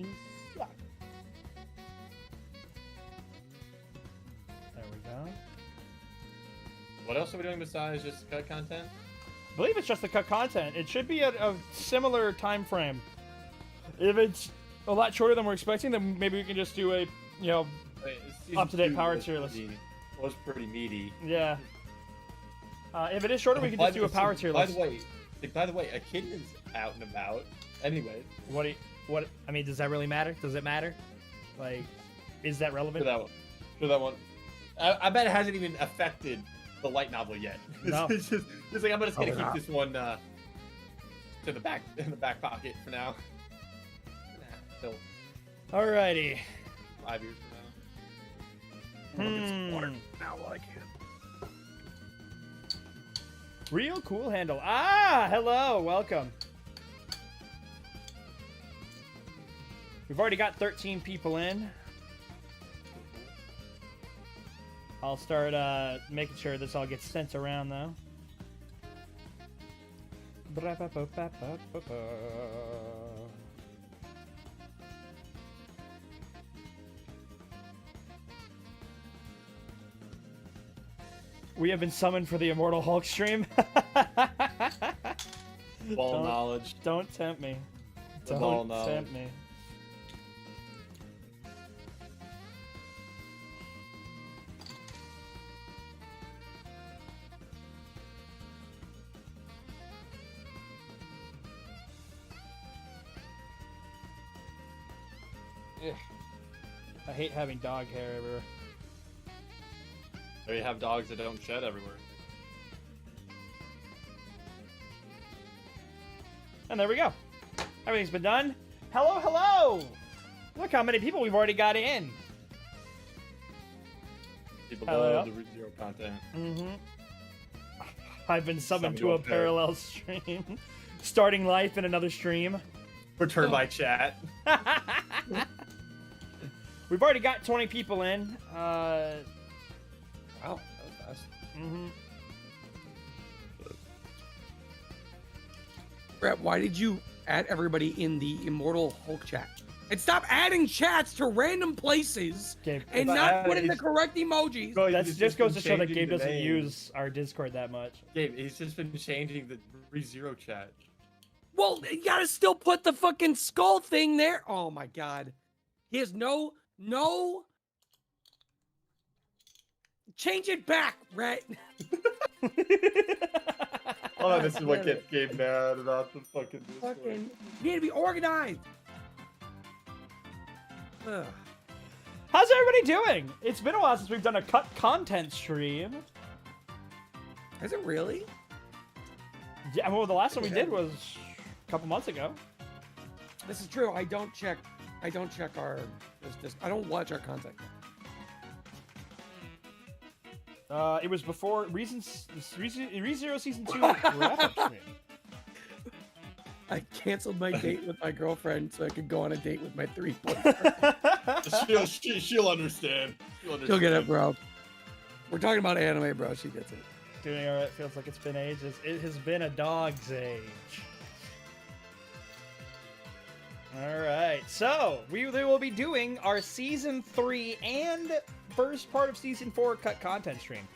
me suck. There we go. What else are we doing besides just cut content? I believe it's just the cut content. It should be a similar time frame. If it's a lot shorter than we're expecting, then maybe we can just do a, Season up-to-date 2 power was tier list. Was pretty meaty. Yeah. If it is shorter, we can just do a power tier list. By the way, a kid is out and about. Anyway. I mean, does that really matter? Does it matter? Like, is that relevant? For that one. I bet it hasn't even affected the light novel yet. No. it's like I'm just gonna keep this one in the back pocket for now. Till Alrighty. 5 years from now. Now I can. Real cool handle. Ah, hello, welcome. We've already got 13 people in. I'll start making sure this all gets sent around, though. We have been summoned for the Immortal Hulk stream. Ball knowledge. Don't tempt me. Ball Don't knowledge. tempt me. Ugh. I hate having dog hair everywhere. Or you have dogs that don't shed everywhere. And there we go. Everything's been done. Hello, hello! Look how many people we've already got in. People Hello. love the ReZero content. Mm-hmm. I've been summoned Summoned to to a a pair. parallel stream. Starting life in another stream. Return by chat. We've already got 20 people in. Wow, that was fast. Mm-hmm. Brett, why did you add everybody in the Immortal Hulk chat? And stop adding chats to random places Okay. and not put in the correct emojis. That just goes to show that Gabe doesn't use our Discord that much. Gabe, he's just been changing the ReZero chat. Well, you gotta still put the fucking skull thing there. Oh my god. He has no. Change it back, right? Oh, this is what gets Gabe mad about the fucking Discord. Fucking, you need to be organized. Ugh. How's everybody doing? It's been a while since we've done a cut content stream. Is it really? Yeah, well, the last one we did was a couple months ago. This is true. I don't check our. I don't watch our content. It was before ReZero Season 2 wrap-up stream. I canceled my date with my girlfriend so I could go on a date with my 3 boyfriends. She'll understand. She'll get it, bro. We're talking about anime, bro. She gets it. Doing alright, feels like it's been ages. It has been a dog's age. Alright, so we will be doing our Season 3 and first part of Season 4 cut content stream.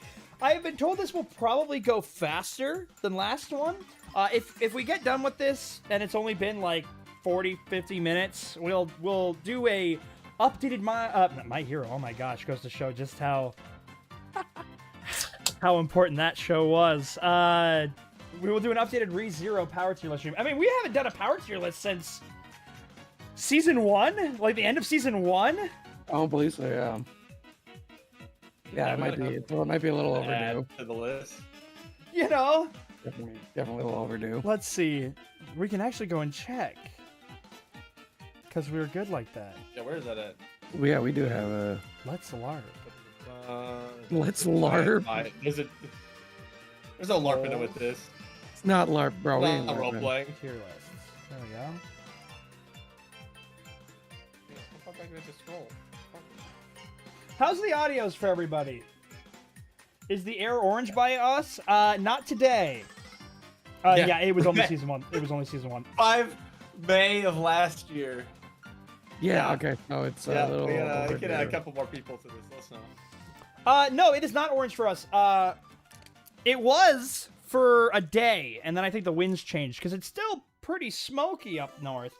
I have been told this will probably go faster than last one. If we get done with this and it's only been like 40-50 minutes, we'll do a updated My Hero. Oh my gosh, goes to show just how important that show was. We will do an updated ReZero power tier list stream. I mean, we haven't done a power tier list since Season 1, like the end of Season 1. I don't believe so. Yeah. Yeah, it might be. It might be a little overdue. Add to the list. You know. Definitely a little overdue. Let's see. We can actually go and check. Because we were good like that. Yeah, where is that at? Yeah, we do have a. Let's LARP. Let's LARP. There's no LARPing with this. It's not LARP, bro. We Not ain't a role LARPing. playing. Tier lists. There we go. How far back do I have to scroll? How's the audios for everybody? Is the air orange by us? Not today. Yeah, it was only Season 1. It was only Season 1. 5 May of last year. Yeah. Okay. So it's Yeah, a little. we over can add a there. couple more people to this. Let us know. No, it is not orange for us. It was for a day, and then I think the winds changed because it's still pretty smoky up north.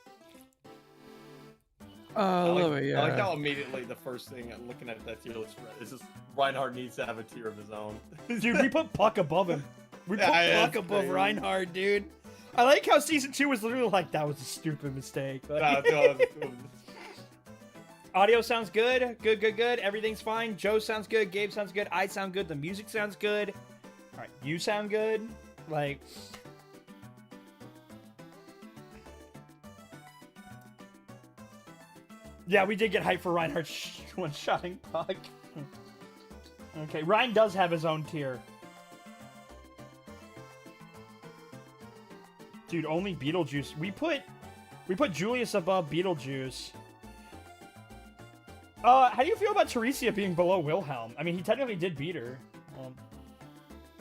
A little bit, yeah. I like how immediately the first thing I'm looking at that tier list is just Reinhardt needs to have a tier of his own. Dude, we put Puck above him. We put Yeah, Puck it's above crazy. Reinhardt, dude. I like how season 2 was literally like, that was a stupid mistake. Like, audio sounds good. Good. Everything's fine. Joe sounds good. Gabe sounds good. I sound good. The music sounds good. All right, you sound good. Like, yeah, we did get hyped for Reinhardt one-shotting Puck. Okay, Ryan does have his own tier. Dude, only Beetlejuice. We put Julius above Beetlejuice. How do you feel about Teresia being below Wilhelm? I mean, he technically did beat her.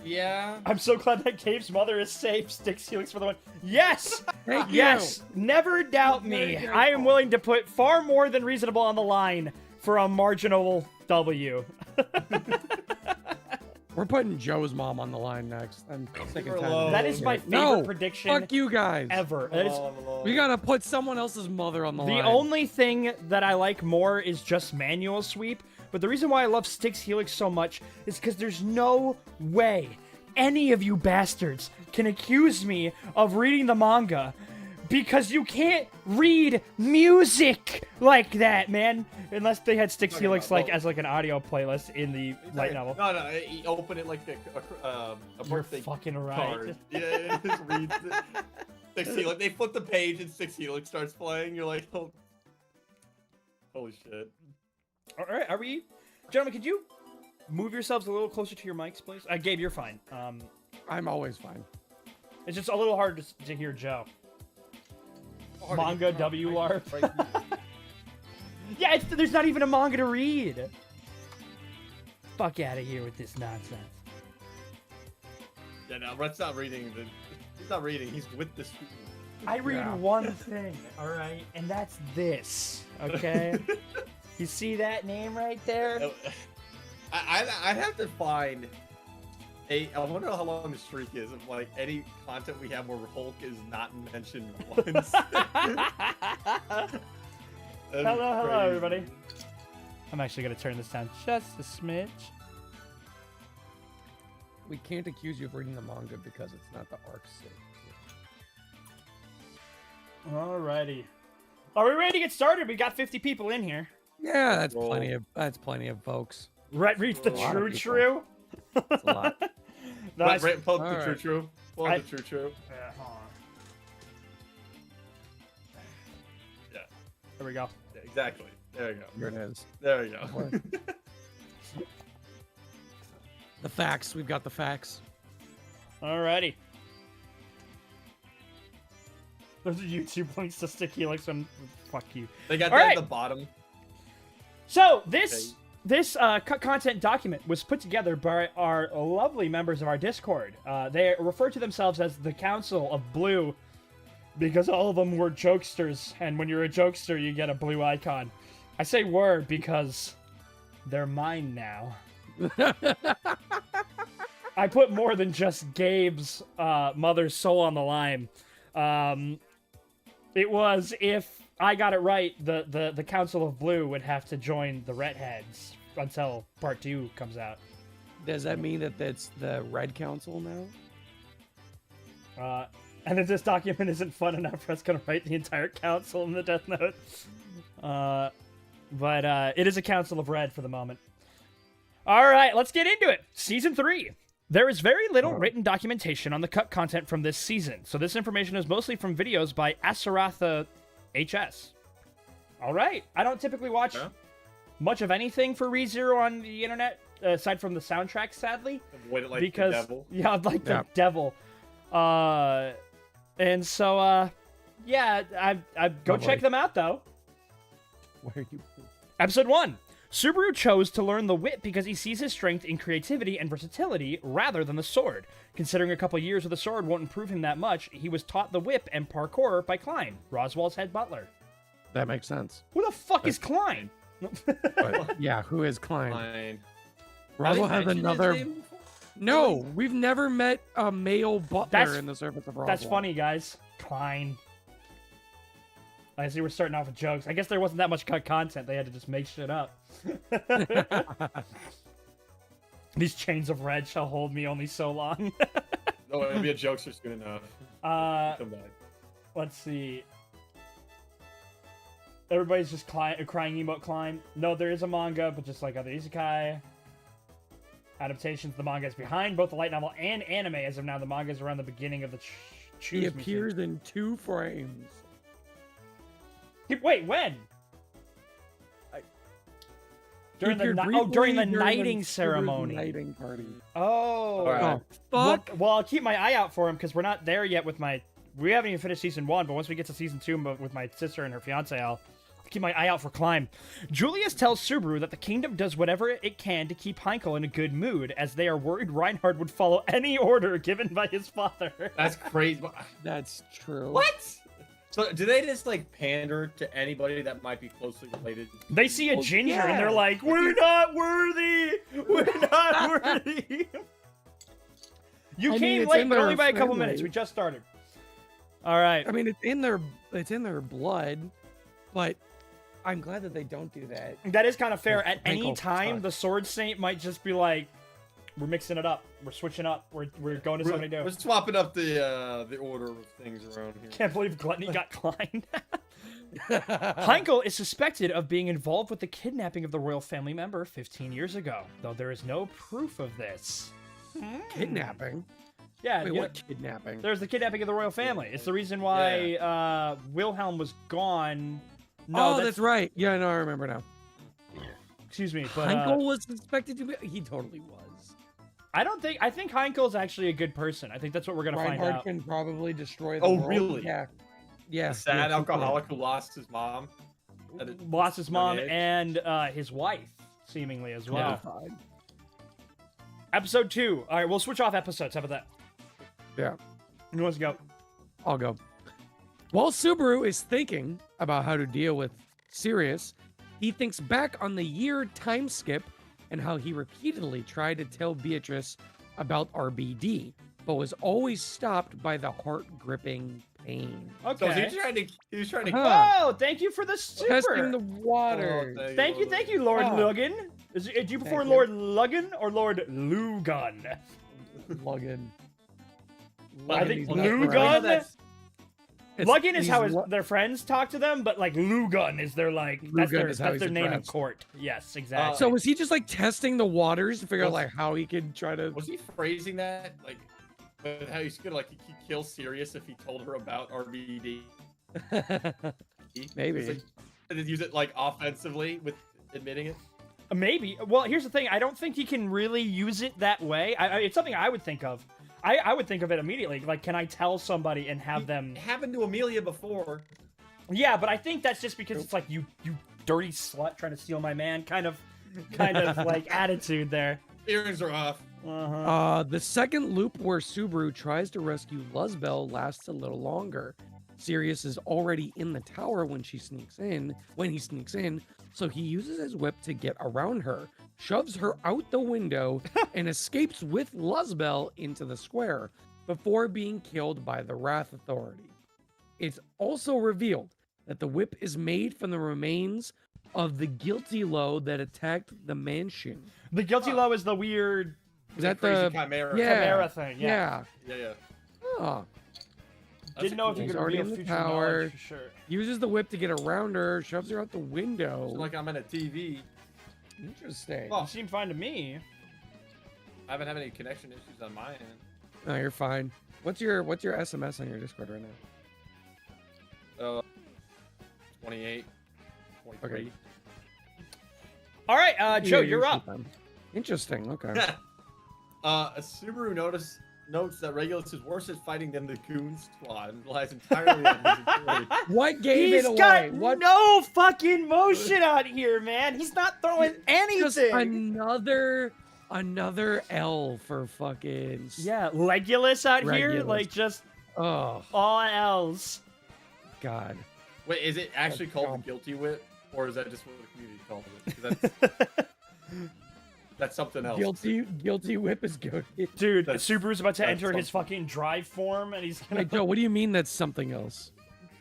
Yeah. I'm so glad that Gabe's mother is safe. Sticks Helix for the win. Yes! Thank you. Yes! Never doubt me. I am willing to put far more than reasonable on the line for a marginal W. We're putting Joe's mom on the line next. I'm sick and tired. of That this is my shit. favorite No, prediction Fuck you guys. ever. That is We gotta put someone else's mother on the line. the only thing that I like more is just manual sweep. But the reason why I love Styx Helix so much is because there's no way any of you bastards can accuse me of reading the manga because you can't read music like that, man. Unless they had Styx Okay, Helix well- as like an audio playlist in the light novel. No, you open it like a You're birthday fucking right. card. Yeah, it just reads it. Six Helix. They flip the page and Six Helix starts playing. You're like, oh, holy shit. All right, are we, gentlemen? Could you move yourselves a little closer to your mics, please? Gabe, you're fine. I'm always fine. It's just a little hard to hear Joe. Manga WR. Yeah, there's not even a manga to read. Fuck out of here with this nonsense. Yeah, no, Brett's not reading. He's not reading. He's with the student. I read Yeah. one thing, all right, and that's this. Okay. You see that name right there? I'd have to find I wonder how long the streak is of like any content we have where Hulk is not mentioned once. Hello, everybody. I'm actually gonna turn this down just a smidge. We can't accuse you of reading the manga because it's not the arc sake. Alrighty. Are we ready to get started? We got 50 people in here. Yeah, that's Roll. plenty of folks. Reach the A lot of true people. true. That's a lot. Nice. Right, pull up the Alright. true. Pull I- up the true. Yeah, hold on. Yeah. There we go. Yeah, exactly. There you go. Here it is. There you go. The facts. We've got the facts. Alrighty. Those are YouTube links to Stick Helix and fuck you. They got All that right. at the bottom. So this cut content document was put together by our lovely members of our Discord. They refer to themselves as the Council of Blue because all of them were jokesters, and when you're a jokester, you get a blue icon. I say were because they're mine now. I put more than just Gabe's mother's soul on the line. It was if I got it right, the Council of Blue would have to join the Redheads until Part 2 comes out. Does that mean that that's the Red Council now? And if this document isn't fun enough, Fred's gonna write the entire council in the Death Note. But it is a Council of Red for the moment. Alright, let's get into it. Season 3. There is very little written documentation on the cut content from this season, so this information is mostly from videos by Asaratha HS. Alright, I don't typically watch much of anything for ReZero on the internet, aside from the soundtrack, sadly. Avoid it like Because, the devil. yeah, like the Yeah. devil. And so, yeah, I go Lovely. check them out, though. Where you? Episode 1. Subaru chose to learn the whip because he sees his strength in creativity and versatility rather than the sword. Considering a couple years with the sword won't improve him that much, he was taught the whip and parkour by Klein, Roswell's head butler. That makes sense. Who the fuck is Klein? But yeah, who is Klein? Fine. Roswell Have has they mentioned his another. name before? No, Really? we've never met a male butler That's- in the surface of Roswell. That's funny, guys. Klein. I see we're starting off with jokes. I guess there wasn't that much cut content. They had to just make shit up. These chains of red shall hold me only so long. No, it'll be a jokester soon enough. Come back. Let's see. Everybody's just crying emote Klein. No, there is a manga, but just like other isekai adaptations, the manga is behind both the light novel and anime. As of now, the manga is around the beginning of the He appears in 2 frames. Wait, when? During Appeared the briefly during the during knighting Subaru's ceremony. Knighting party. Oh. All right. Oh, fuck. Well, I'll keep my eye out for him because we're not there yet with my. We haven't even finished season 1, but once we get to season 2 with my sister and her fiance, I'll keep my eye out for Climb. Julius tells Subaru that the kingdom does whatever it can to keep Heinkel in a good mood, as they are worried Reinhard would follow any order given by his father. That's crazy. That's true. What? So do they just like pander to anybody that might be closely related? They see a Well, ginger yeah. and they're like, "We're not worthy. We're not worthy." You I mean, came it's late, in but their only by a couple family. minutes. We just started. All right. I mean, it's in their blood, but I'm glad that they don't do that. That is kind of fair. At any Ankle time, tuck. the Sword Saint might just be like, "We're mixing it up. We're switching up. We're going to somebody We're new." swapping up the order of things around here. Can't believe Gluttony got Klein. Heinkel is suspected of being involved with the kidnapping of the royal family member 15 years ago, though there is no proof of this. Kidnapping? Yeah, Wait, you know, what kidnapping? there's the kidnapping of the royal family. It's the reason why Wilhelm was gone. No, Oh, that's right. Yeah, no, I remember now. excuse me, but Heinkel was suspected to be. He totally was. I think Heinkel's actually a good person. I think that's what we're gonna find Reinhardt out. can probably destroy the Oh, world. really? Yeah. Yeah. A sad yeah, he alcoholic who lost his mom. Lost his mom age. and his wife, seemingly as could. well. Yeah, fine. Episode 2. All right, we'll switch off episodes. How about that? Yeah. Who wants to go? I'll go. While Subaru is thinking about how to deal with Sirius, he thinks back on the year time skip and how he repeatedly tried to tell Beatrice about RBD, but was always stopped by the heart-gripping pain. So Okay. he was trying to. Huh. Oh, thank you for the super. Testing the water. Oh, Thank you, Lord Oh. Lugan. Do you prefer Thank you. Lord Lugan or Lord Lugan? Luggin. I think He's Lugan- not You know right. that's- Lugan is he's how Lu- their friends talk to them, but like Lugan is their like that's Lugan their, is how that's he's their name in addressed. court. Yes, exactly. So was he just like testing the waters to figure out Was- like how he could try to? Was he phrasing that like how he's gonna like he kill Sirius if he told her about RBD? Maybe. It's like, and then use it like offensively with admitting it. Maybe. Well, here's the thing. I don't think he can really use it that way. It's something I would think of. I would think of it immediately. Like, can I tell somebody and have them? It happened to Amelia before. Yeah, but I think that's just because it's like you dirty slut trying to steal my man kind of like attitude there. Earrings are off. Uh-huh. The second loop where Subaru tries to rescue Luzbel lasts a little longer. Sirius is already in the tower when he sneaks in, so he uses his whip to get around her, shoves her out the window, and escapes with Luzbel into the square before being killed by the Wrath Authority. It's also revealed that the whip is made from the remains of the guilty low that attacked the mansion. The guilty low is the weird Is that crazy the chimera? Yeah. chimera thing. Yeah. Yeah. Oh. Didn't know if you He's could already reveal in the future tower. knowledge for sure. Uses the whip to get around her, shoves her out the window. It's like I'm in a TV. Interesting. Oh. You seem fine to me. I haven't had any connection issues on my end. No, you're fine. What's your SMS on your Discord right now? 28, 23. Okay. All right, Joe, you're up. Interesting. Okay. Subaru notes that Regulus is worse at fighting than the Goon Squad and relies entirely on his agility. What gave He's it away? got What? no fucking motion out here, man. He's not throwing Just anything. another L for fucking. Yeah, Legolas out here, Regulus. like just Oh all L's. God. Wait, is it actually That's called dumb. the Guilty Whip, or is that just what the community called it? 'Cause that's something else. Guilty whip is good. Dude, That's- Subaru's about to that's enter his something. fucking drive form, and he's gonna Wait, Joe, what do you mean that's something else?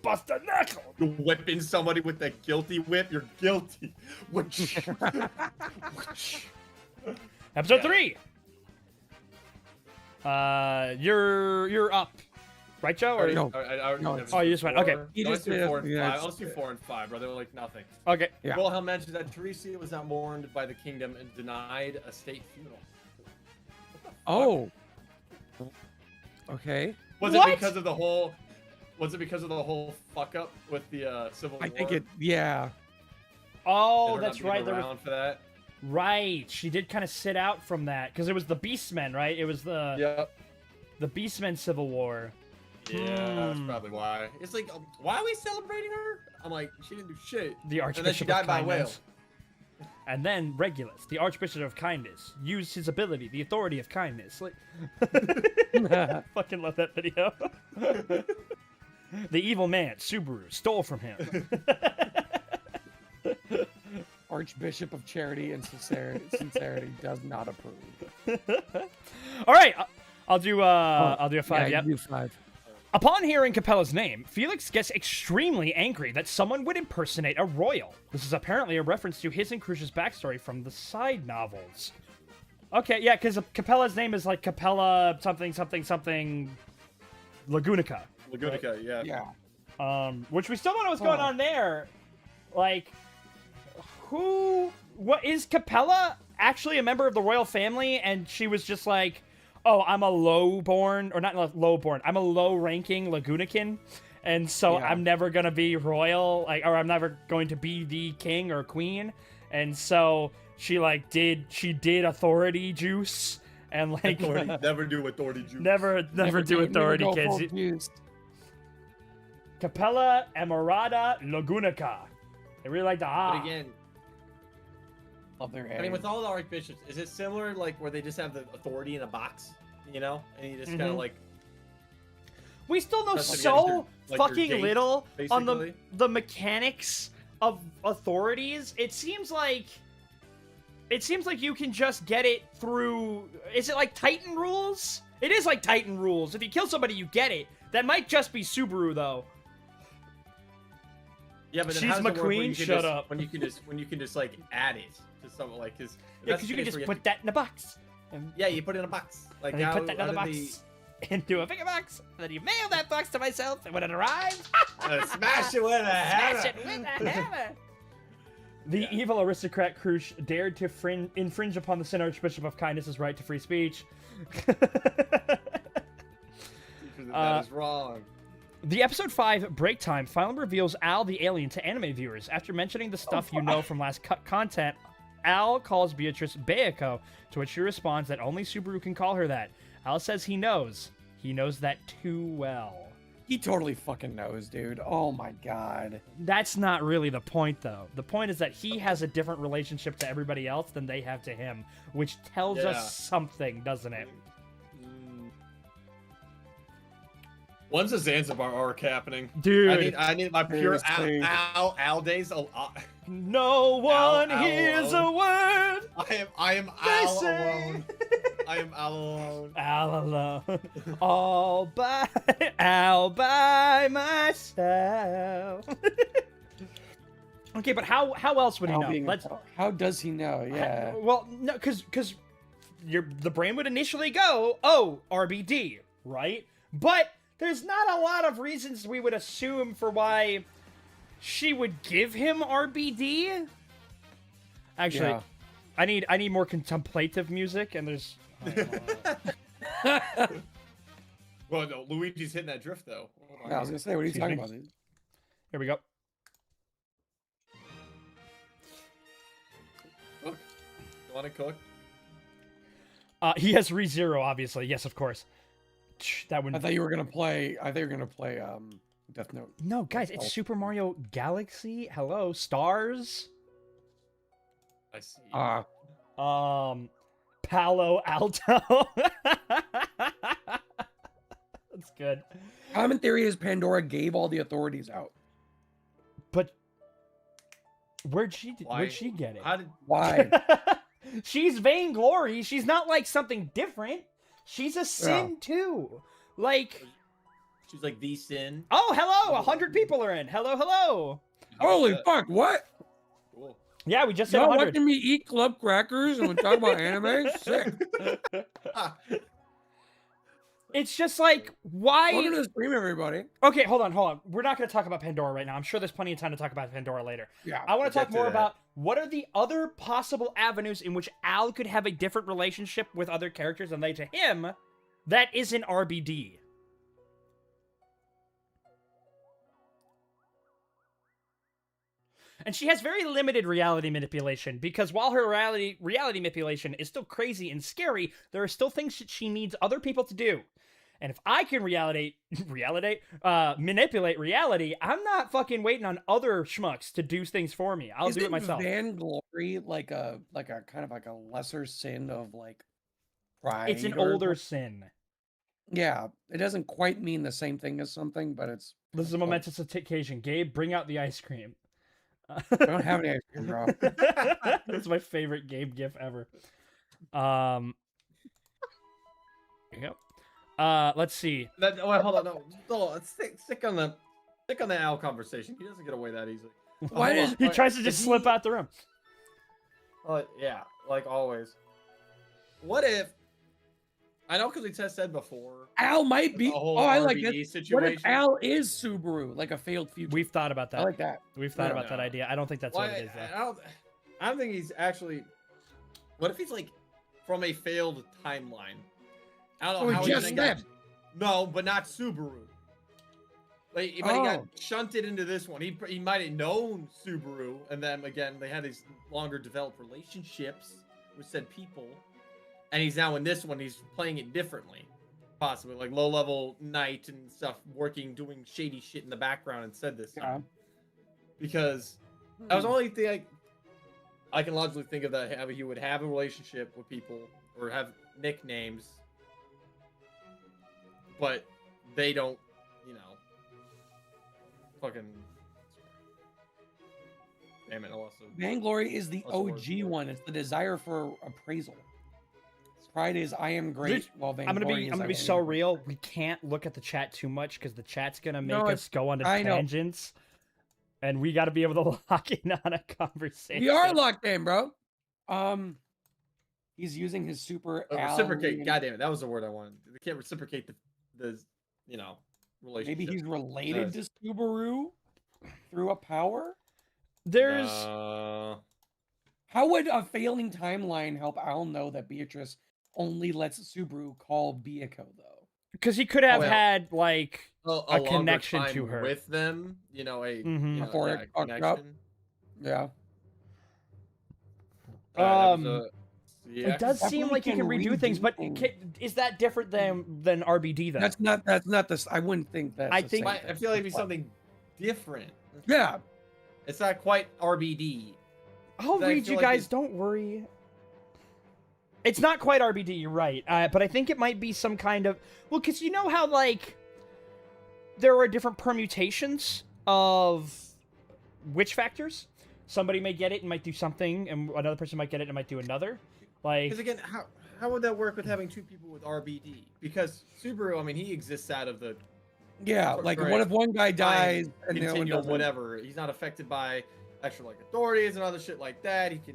bust a knuckle. You're whipping somebody with that guilty whip. You're guilty. Episode Yeah. 3. You're up, right, Joe? Or No. No. Oh, you just went- okay. He Let's just do did- 4 and yeah, 5. Let's do 4 and 5, brother. Like nothing. okay. Yeah. Wilhelm mentions that Teresa was not mourned by the kingdom and denied a state funeral. Oh. Okay. Was What? it because of the whole? Was it because of the whole fuck up with the Civil War? I think it. Yeah. Oh, And her that's not being right. There was around for that. right. She did kind of sit out from that because it was the Beastmen, right? It was the Yep. Beastmen Civil War. Yeah, that's Hmm. probably why. It's like, why are we celebrating her? I'm like, she didn't do shit. The And then she Archbishop died of by a whale. Kindness. And then Regulus, the Archbishop of Kindness, used his ability, the authority of kindness. Like, fucking love that video. The evil man, Subaru, stole from him. Archbishop of Charity and Sincerity does not approve. All right, I'll do a 5. Yeah, Yep. you do 5. Upon hearing Capella's name, Felix gets extremely angry that someone would impersonate a royal. This is apparently a reference to his and Crucia's backstory from the side novels. Okay, yeah, because Capella's name is like Capella something something something Lagunica. Lagunica, yeah. Yeah. Which we still don't know what's going on there. Like, what is Capella actually a member of the royal family? And she was just like, oh, I'm a low-born, or not low-born, I'm a low-ranking Lagunican, and so Yeah. I'm never gonna be royal, like, or I'm never going to be the king or queen, and so she did authority juice, and like Authority. Never do authority juice. never do authority, go kids. full juice. Capella Emerada Lagunica. They really like the But again, Love their I mean, with all the archbishops, is it similar, like, where they just have the authority in a box, you know? And you just kind of, Mhm. like, We still know That's like so your- like your fucking gate, little on basically. the mechanics of authorities. It seems like you can just get it through. Is it like Titan rules? It is like Titan rules. If you kill somebody, you get it. That might just be Subaru though. yeah, but then She's how does it work when McQueen? you can Shut just- up. When you can just, like, add it to something, like, because... Yeah, because you can just put that in a box. And Yeah, you put it in a box. Like, then you how, put that in how another did box into a bigger box. And then you mail that box to myself, and when it arrives, smash it with a hammer! smash it with a hammer. The evil aristocrat Krush dared to infringe upon the Sin Archbishop of Kindness's right to free speech. That is wrong. The episode 5 break time finally reveals Al the alien to anime viewers. After mentioning the stuff you know from last content, Al calls Beatrice Bayako, to which she responds that only Subaru can call her that. Al says he knows. He knows that too well. He totally fucking knows, dude. Oh my god. That's not really the point, though. The point is that he has a different relationship to everybody else than they have to him, which tells Yeah. us something, doesn't it? When's the Zanzibar arc happening? Dude, I need my pure Seriously. Al days. no one Al hears a alone. word I am they Al say. alone. I am Al alone. All alone, all by myself. Okay, but how else would he Al know? being- Let's. How does he know? Yeah. Well, no, because the brain would initially go, oh, RBD, right? But there's not a lot of reasons we would assume for why she would give him RBD. Actually, Yeah. I need more contemplative music, and there's. Well, no, Luigi's hitting that drift though. Hold on. I was gonna say, what are you Excuse talking me? about? Dude? Here we go. Cook. You want to cook? He has ReZero, obviously. Yes, of course. That would. I thought you were gonna play. Death Note. No, guys, it's Super Mario Galaxy. Hello, stars. I see. Palo Alto. That's good. Common theory is Pandora gave all the authorities out. But where'd Why? she get it? How did? Why? She's vainglory. She's not like something different. She's a sin too. Like, She's like the sin. oh, hello, 100 people are in. Hello, hello. Holy fuck! What? Cool. Yeah, we just said Y'all 100. watching me eat club crackers and we talk about anime? Sick. It's just like, why? Welcome to the stream, everybody. Okay, hold on. We're not going to talk about Pandora right now. I'm sure there's plenty of time to talk about Pandora later. Yeah. I want we'll to talk get to more that. about what are the other possible avenues in which Al could have a different relationship with other characters than they to him that isn't RBD. And she has very limited reality manipulation because while her reality manipulation is still crazy and scary, there are still things that she needs other people to do. And if I can manipulate reality, I'm not fucking waiting on other schmucks to do things for me. I'll do it myself. Vainglory like a kind of like a lesser sin of like pride? It's an or- older sin. Yeah, it doesn't quite mean the same thing as something, but it's. This is a momentous occasion. Gabe, bring out the ice cream. I don't have any ice cream, bro. That's my favorite Gabe gif ever. Yep. Let's see. Wait, hold on. No, stick on the Al conversation. He doesn't get away that easily. Why Hold does on. He Wait, tries to is just he- slip out the room. Yeah, like always. What if? I know because we said before. Al might be. The whole Oh, I like RBD this. What situation. if Al is Subaru, like a failed future? We've thought about I that. like that. We've thought Yeah. about that idea. I don't think that's Why- what it is, though. I don't think he's actually. What if he's like from a failed timeline? I don't know Oh, how he he just then got. left. No, but not Subaru. Like, but he got Oh. shunted into this one. He might have known Subaru, and then again they had these longer developed relationships with said people, and he's now in this one. He's playing it differently, possibly like low level knight and stuff, doing shady shit in the background instead this time. Because that was the only thing I can logically think of that how he would have a relationship with people or have nicknames, but they don't, fucking. Damn it! I lost it. Vainglory is the That's the word OG for it. one. It's the desire for appraisal. Pride is I am great. Dude, While I'm gonna vainglory be is I'm gonna I be am so great. real. We can't look at the chat too much because the chat's gonna make No, us go on I know. tangents, and we got to be able to lock in on a conversation. We are locked in, bro. He's using his super Reciprocate. alien- God damn it! That was the word I wanted. They can't reciprocate the relationship. Maybe he's related to Subaru through a power. There's How would a failing timeline help Al know that Beatrice only lets Subaru call Biyako though? because he could have Well, had like a a longer connection to time her. with them. Mhm. Before it fucked up. connection. Yeah. That was yeah. It does Definitely seem like he can can redo things, redo but things. is that different than RBD though? That's not this. I wouldn't think that. I think- I feel like it'd be something different. Yeah. It's not quite RBD. I'll I read feel you like guys. it's- Don't worry. It's not quite RBD. You're right, but I think it might be some kind of because you know how like there are different permutations of witch factors. Somebody may get it and might do something, and another person might get it and might do another. Like Because again, how would that work with having two people with RBD? Because Subaru, I mean, he exists out of the Yeah. For- Like for what a if one guy dies and the other one continuum, doesn't? whatever. He's not affected by extra like authorities and other shit like that. He can,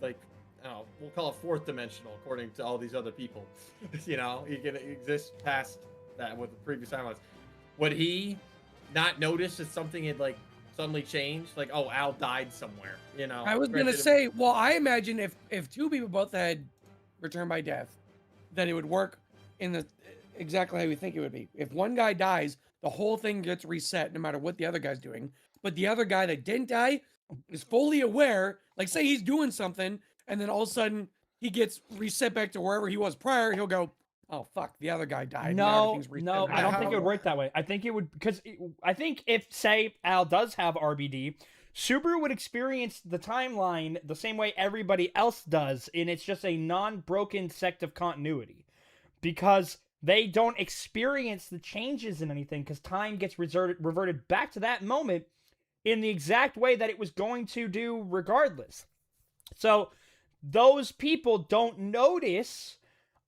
like, I don't know, we'll call it fourth dimensional according to all these other people. He can exist past that with the previous timelines. Would he not notice that something had like suddenly changed? Like, oh, Al died somewhere. I was gonna Granted, say, well, I imagine if two people both had returned by death, then it would work in the exactly how we think it would be. If one guy dies, the whole thing gets reset no matter what the other guy's doing. But the other guy that didn't die is fully aware. Like, say he's doing something, and then all of a sudden he gets reset back to wherever he was prior. He'll go, "Oh fuck, the other guy died." Now no, everything's reset no, back." I don't think it How- would work that way. I think it would because I think if say Al does have RBD, Subaru would experience the timeline the same way everybody else does, and it's just a non-broken sect of continuity. Because They don't experience the changes in anything because time gets reverted back to that moment in the exact way that it was going to do regardless. So those people don't notice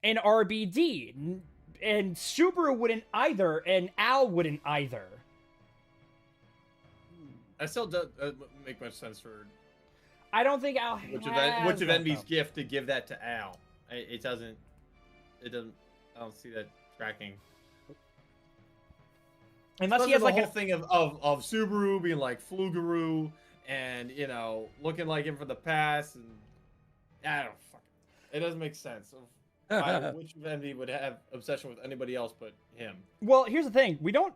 an RBD. And Subaru wouldn't either, and Al wouldn't either. That still doesn't make much sense for... I don't think Al Which has of that, Envy's though. gift to give that to Al? It doesn't... I don't see that tracking. Unless he Especially has the like whole a... thing of Subaru being like Flugaroo and, you know, looking like him from the past, and I don't fucking... It doesn't make sense. Which of Envy would have obsession with anybody else but him? Well, here's the thing. We don't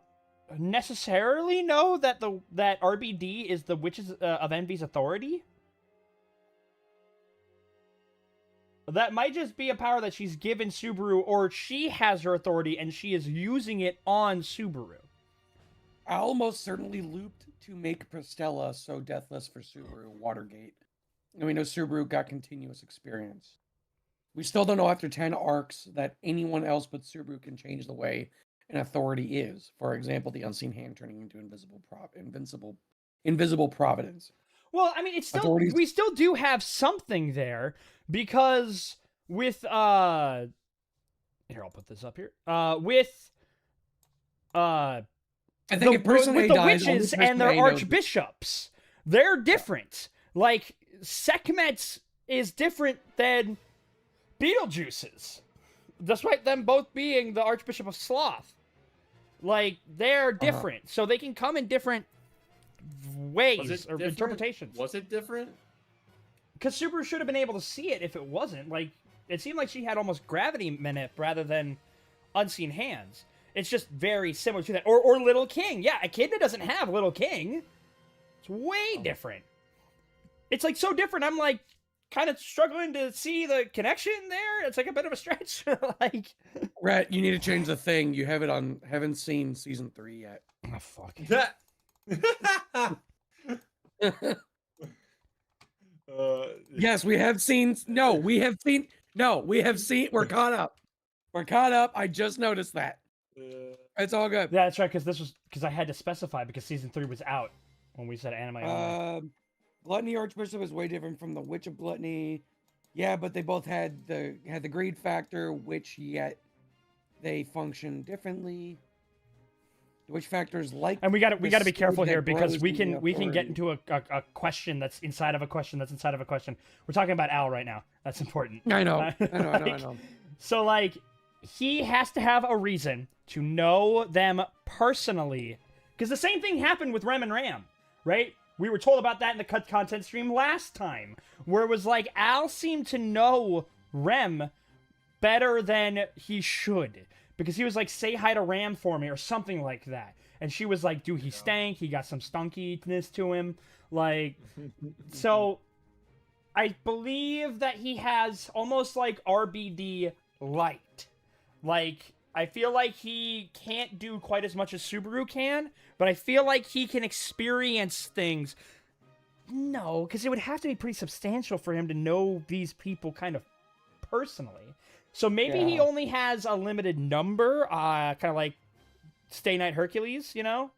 necessarily know that that RBD is the Witches of Envy's authority. That might just be a power that she's given Subaru, or she has her authority and she is using it on Subaru. Al most certainly looped to make Pristella so deathless for Subaru Watergate. And we know Subaru got continuous experience. We still don't know after 10 arcs that anyone else but Subaru can change the way an authority is. For example, the unseen hand turning into invisible providence. Well, I mean, it's still Authorities- we still do have something there because with here I'll put this up here. I think if Person with A the dies, only witches Person and their A knows- archbishops, they're different. Like Sekhmet's is different than Beetlejuice's, despite them both being the Archbishop of Sloth. Like they're different, so they can come in different ways or interpretations. Was it different? Because Subaru should have been able to see it if it wasn't. Like, it seemed like she had almost gravity minute rather than unseen hands. It's just very similar to that. Or Little King. Yeah, Echidna doesn't have Little King. It's way different. It's like so different. I'm like kind of struggling to see the connection there. It's like a bit of a stretch. Like, Rat, you need to change the thing. You have it on. Haven't seen season 3 yet. oh fuck. Yes, we have seen. No, we have seen. No, we have seen. We're caught up. We're caught up. I just noticed that. It's all good. Yeah, that's right. Because I had to specify because season 3 was out when we said anime only. Gluttony Archbishop is way different from the Witch of Gluttony. Yeah, but they both had the greed factor, which yet they function differently. The witch factor is like, And we got to be the careful seed here that because grows we in can the get authority. into a question that's inside of a question that's inside of a question. We're talking about Al right now. That's important. I know, I know. So like, he has to have a reason to know them personally, because the same thing happened with Rem and Ram, right? We were told about that in the cut content stream last time, where it was like Al seemed to know Rem better than he should. Because he was like, say hi to Ram for me, or something like that. And she was like, dude, he stank. He got some stunkiness to him. Like, so I believe that he has almost like RBD light. Like, I feel like he can't do quite as much as Subaru can, but I feel like he can experience things. No, because it would have to be pretty substantial for him to know these people kind of personally. So maybe he only has a limited number, kind of like Stay Night Hercules, you know?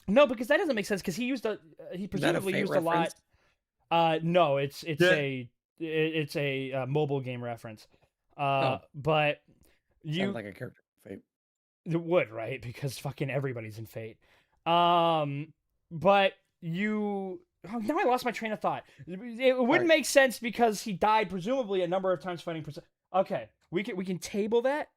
No, because that doesn't make sense. Because he presumably used a lot. No, it's a mobile game reference. But you Sounds like a character Fate. it would, right? Because fucking everybody's in Fate. But you. Oh, now I lost my train of thought. It wouldn't make sense because he died presumably a number of times fighting. Okay, we can table that,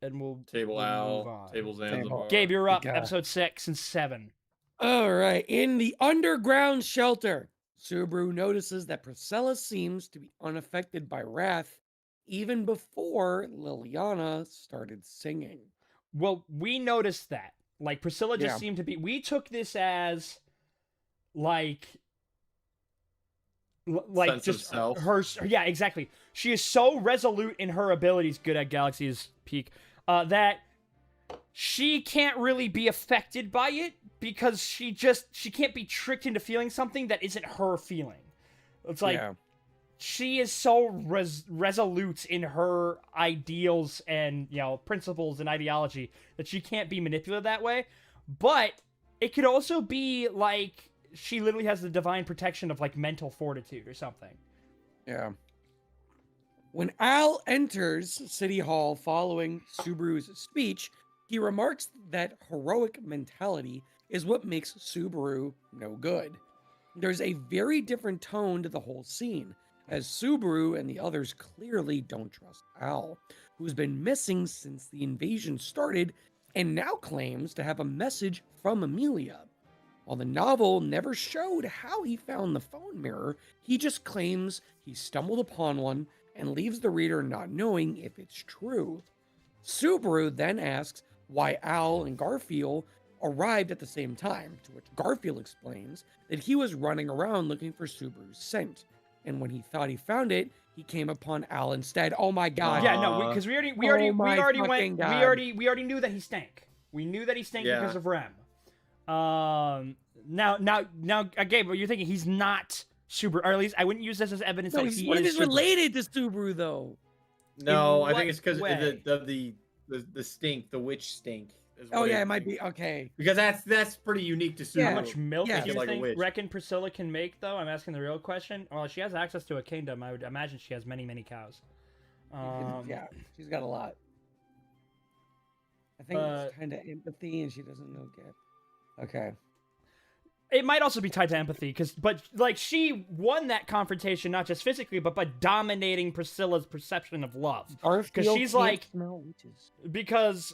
and we'll Table move Al, on. Table Zanzibar. Gabe, you're up. God. Episode 6 and 7. All right. In the underground shelter, Subaru notices that Priscilla seems to be unaffected by wrath even before Liliana started singing. Well, we noticed that. Like Priscilla just Yeah. seemed to be. We took this as like Sense of just self. her. Yeah, exactly. She is so resolute in her abilities. Good at Galaxy's Peak. That she can't really be affected by it because she can't be tricked into feeling something that isn't her feeling. It's like Yeah. she is so resolute in her ideals and principles and ideology that she can't be manipulated that way. But it could also be like she literally has the divine protection of like mental fortitude or something. Yeah. When Al enters City Hall following Subaru's speech, he remarks that heroic mentality is what makes Subaru no good. There's a very different tone to the whole scene, as Subaru and the others clearly don't trust Al, who's been missing since the invasion started and now claims to have a message from Amelia. While the novel never showed how he found the phone mirror, he just claims he stumbled upon one and leaves the reader not knowing if it's true. Subaru then asks why Al and Garfield arrived at the same time, to which Garfield explains that he was running around looking for Subaru's scent, and when he thought he found it, he came upon Al instead. Oh my god! Yeah, no, because we already knew that he stank. We knew that he stank because of Rem. Now, again, but you're thinking he's not Subaru, or at least I wouldn't use this as evidence that he what is is Subaru. Related to Subaru though? No, In I think it's because what of the stink, the witch stink. Oh yeah, it might be okay. Because that's pretty unique to Subaru. Yeah. How much milk Yeah. do you Like a think witch. reckon Priscilla can make, though? I'm asking the real question. Well, she has access to a kingdom. I would imagine she has many, many cows. Yeah, she's got a lot. I think it's kind of empathy, and she doesn't know Gap. Okay. It might also be tied to empathy, but she won that confrontation not just physically, but by dominating Priscilla's perception of love. Garfield she's can't like- smell witches. Because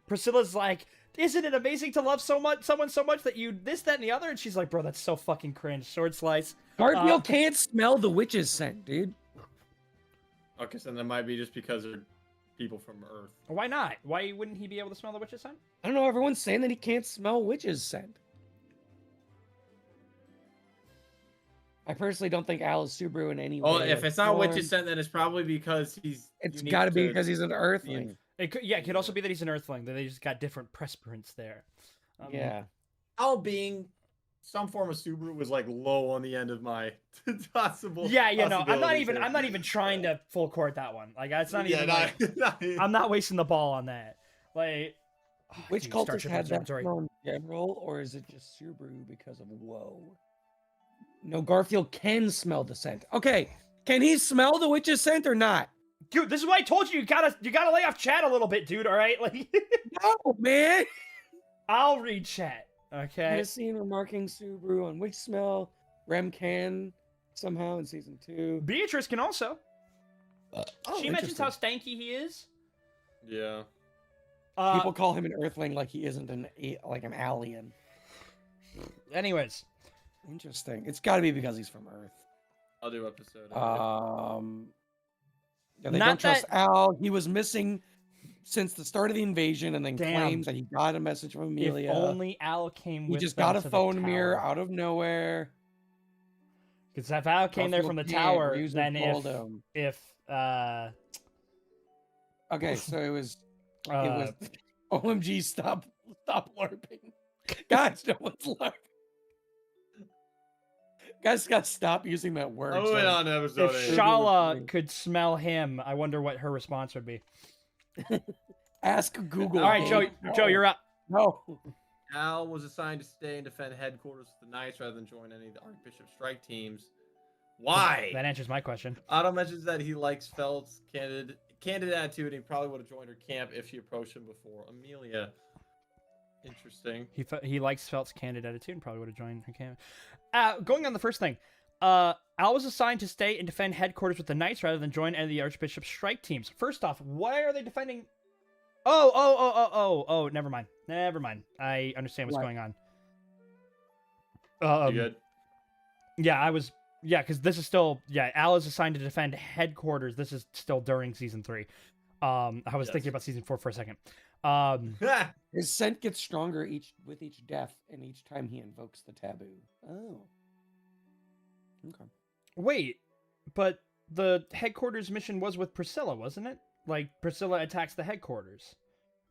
Priscilla's like, isn't it amazing to love someone so much that you this, that, and the other? And she's like, bro, that's so fucking cringe. Sword slice. Garfield can't smell the witch's scent, dude. Okay, so that might be just because they're people from Earth. Why not? Why wouldn't he be able to smell the witch's scent? I don't know. Everyone's saying that he can't smell witch's scent. I personally don't think Al is Subaru in any way. Oh, if it's not form. witch's scent, then it's probably because he's. It's unique got to be to- because he's an Earthling. It could also be that he's an Earthling. That they just got different perspirants there. Yeah. Al being some form of Subaru was like low on the end of my possible. Yeah, no, I'm not possibilities even trying to full court that one. Like that's not even. Yeah, Like, I'm not wasting the ball on that. Like, Which dude, cultist Starship had that Observatory. smell in general, or is it just Subaru because of woe? No, Garfield can smell the scent. Okay, can he smell the witch's scent or not? Dude, this is why I told you you gotta lay off chat a little bit, dude. All right, like No, man. I'll read chat. I Okay. have seen remarking Subaru on which smell Rem can somehow in season 2. Beatrice can also. Oh, She mentions interesting. how stanky he is. Yeah. People call him an Earthling like he isn't an alien. Anyways, Interesting. It's got to be because he's from Earth. I'll do episode. Yeah, they Not don't trust that- Al. He was missing since the start of the invasion, and then Damn. claims that he got a message from Amelia. if only Al came He with just them got a to the phone mirror tower. out of nowhere. Because if Al came there from the tower, User then told him. if Okay, so it was uh, OMG, stop LARPing. Guys, no one's LARPing. Guys gotta stop using that word. Oh, wait, on episode if 8. Shala could smell him, I wonder what her response would be. Ask Google. All right, Joe, Dave. Joe, you're up. No. Al was assigned to stay and defend headquarters with the Knights rather than join any of the Archbishop strike teams. Why? That answers my question. Otto mentions that he likes Felt's candid attitude, and he probably would have joined her camp if she approached him before Amelia. Interesting. He likes Felt's candid attitude and probably would have joined her camp. Going on the first thing, Al was assigned to stay and defend headquarters with the Knights rather than join any of the Archbishop's strike teams. First off, why are they defending? Oh, never mind. I understand what's What? going on. You good? Because this is still, Al is assigned to defend headquarters. This is still during season 3. I was Yes. thinking about season 4 for a second. His scent gets stronger with each death and each time he invokes the taboo. Oh. Okay. Wait, but the headquarters mission was with Priscilla, wasn't it? Like, Priscilla attacks the headquarters.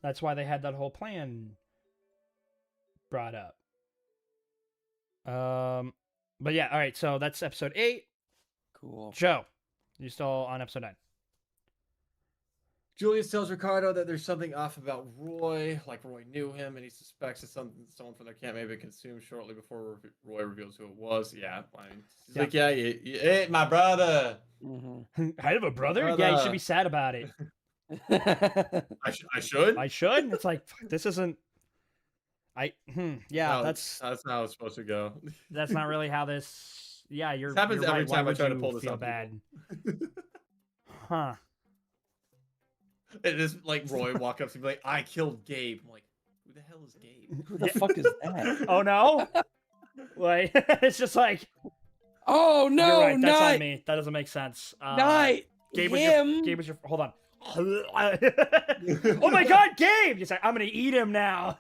That's why they had that whole plan brought up. But yeah, all right, so that's episode 8. Cool. Joe, you still on episode 9? Julius tells Ricardo that there's something off about Roy, like Roy knew him, and he suspects that someone from their camp may have been consumed shortly before Roy reveals who it was. Yeah, I mean, he's like, yeah, you ate my brother. Mm-hmm. I have a brother? Yeah, you should be sad about it. I should? I should? It's like, fuck, this isn't... Yeah, No, that's not how it's supposed to go. that's not really how this... Yeah, you're This happens you're every right. Why time I would try to you pull this feel on bad? people. Huh. It is like Roy walk up to me like, I killed Gabe. I'm like, who the hell is Gabe? Who the fuck is that? Oh, no? Like, it's just like... Oh no, You're right, that's not on me. That doesn't make sense. not Gabe him. Gabe was your... Hold on. Oh my god, Gabe! He's like, I'm gonna eat him now.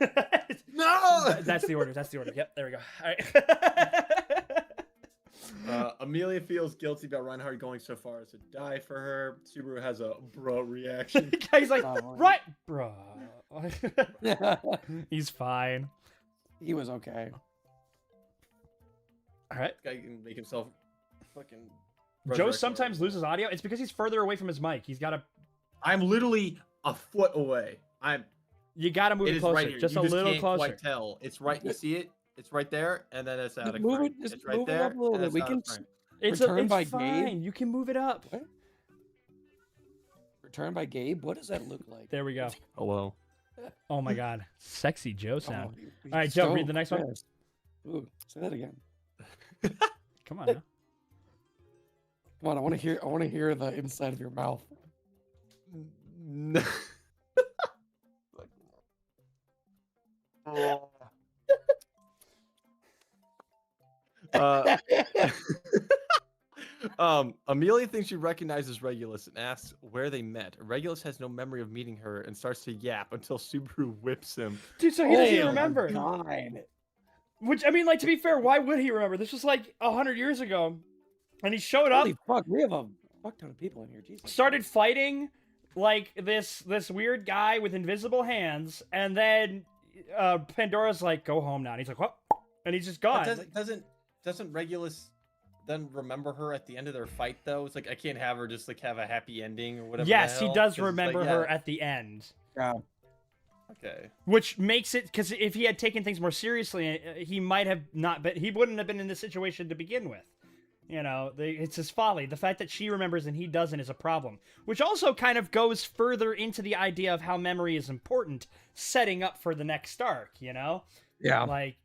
No! That's the order. That's the order. Yep, there we go. All right. Amelia feels guilty about Reinhardt going so far as to die for her. Subaru has a bro reaction. He's like, Oh, right, bro. He's fine. He was okay. All right. Guy can make himself fucking. Joe resurrect sometimes Reinhardt. loses audio. It's because he's further away from his mic. He's got to. I'm literally a foot away. You got to move It it is closer, right here. just You a little can't closer. quite tell. It's right. You see it? It's right there, and then it's out of Move frame. it- just It's right move it there. up a little and bit. it's We out can of frame. It's Return by it's Gabe? fine. You can move it up. What? Return by Gabe. What does that look like? There we go. Hello. Oh my god, sexy Joe Oh, sound. he's All right, Joe, read so the next one. pissed. Ooh, say that again. Come on now. Come on, I want to hear the inside of your mouth. No. Amelia thinks she recognizes Regulus and asks where they met. Regulus has no memory of meeting her and starts to yap until Subaru whips him. Dude, so he doesn't Oh my remember. God. Which, I mean, like, to be fair, why would he remember? This was like 100 years ago. And he showed up, Holy fuck, we have a fuck ton of people in here. Jesus. started fighting like this weird guy with invisible hands, and then Pandora's like, go home now. And he's like, what? And he's just gone. Doesn't Regulus then remember her at the end of their fight though? It's like I can't have her just like have a happy ending or whatever. the Yes, he hell, does 'cause it's like, remember yeah, her at the end. Yeah. Okay. Which makes it, because if he had taken things more seriously, he might have not been, he wouldn't have been in this situation to begin with. You know, it's his folly. The fact that she remembers and he doesn't is a problem. Which also kind of goes further into the idea of how memory is important, setting up for the next arc, you know? Yeah. Like,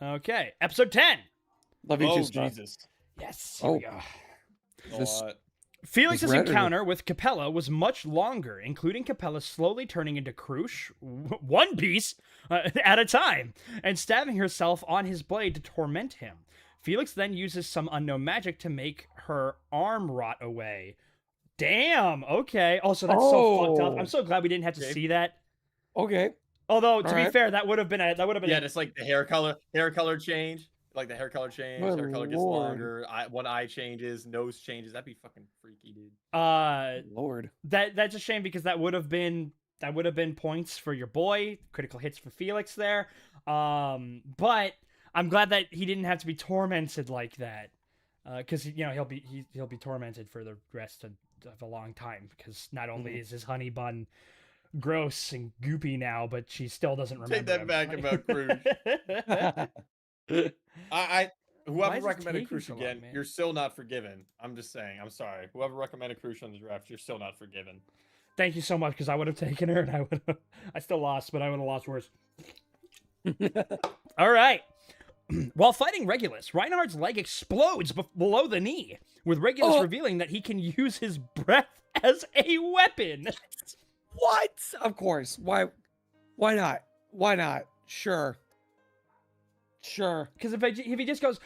okay, episode 10. Love you Oh too, Scott. Jesus. Yes, here we go. A This- lot. Felix's red or- encounter with Capella was much longer, including Capella slowly turning into Krush, one piece at a time, and stabbing herself on his blade to torment him. Felix then uses some unknown magic to make her arm rot away. Damn, okay. Also, that's so fucked up. Oh. I'm so glad we didn't have to Okay. see that. Okay. Although, to be Alright. fair, that would have been Yeah, just like the hair color change. Like the hair color change, My hair color gets lord. longer, one eye changes, nose changes. That'd be fucking freaky, dude. Lord. That's a shame because that would have been points for your boy, critical hits for Felix there. But I'm glad that he didn't have to be tormented like that, because you know he'll be tormented for the rest of a long time. Because not only is his honey bun gross and goopy now, but she still doesn't remember. Take that him. back about Krush. Why Whoever is it recommended taking Krush so long, again, man? you're still not forgiven. I'm just saying. I'm sorry. Whoever recommended Krush on the draft, you're still not forgiven. Thank you so much, because I would have taken her and I still lost, but I would have lost worse. All right. While fighting Regulus, Reinhardt's leg explodes below the knee, with Regulus Oh. revealing that he can use his breath as a weapon. What? Of course. Why not? Why not? Sure. Sure. Because if he just goes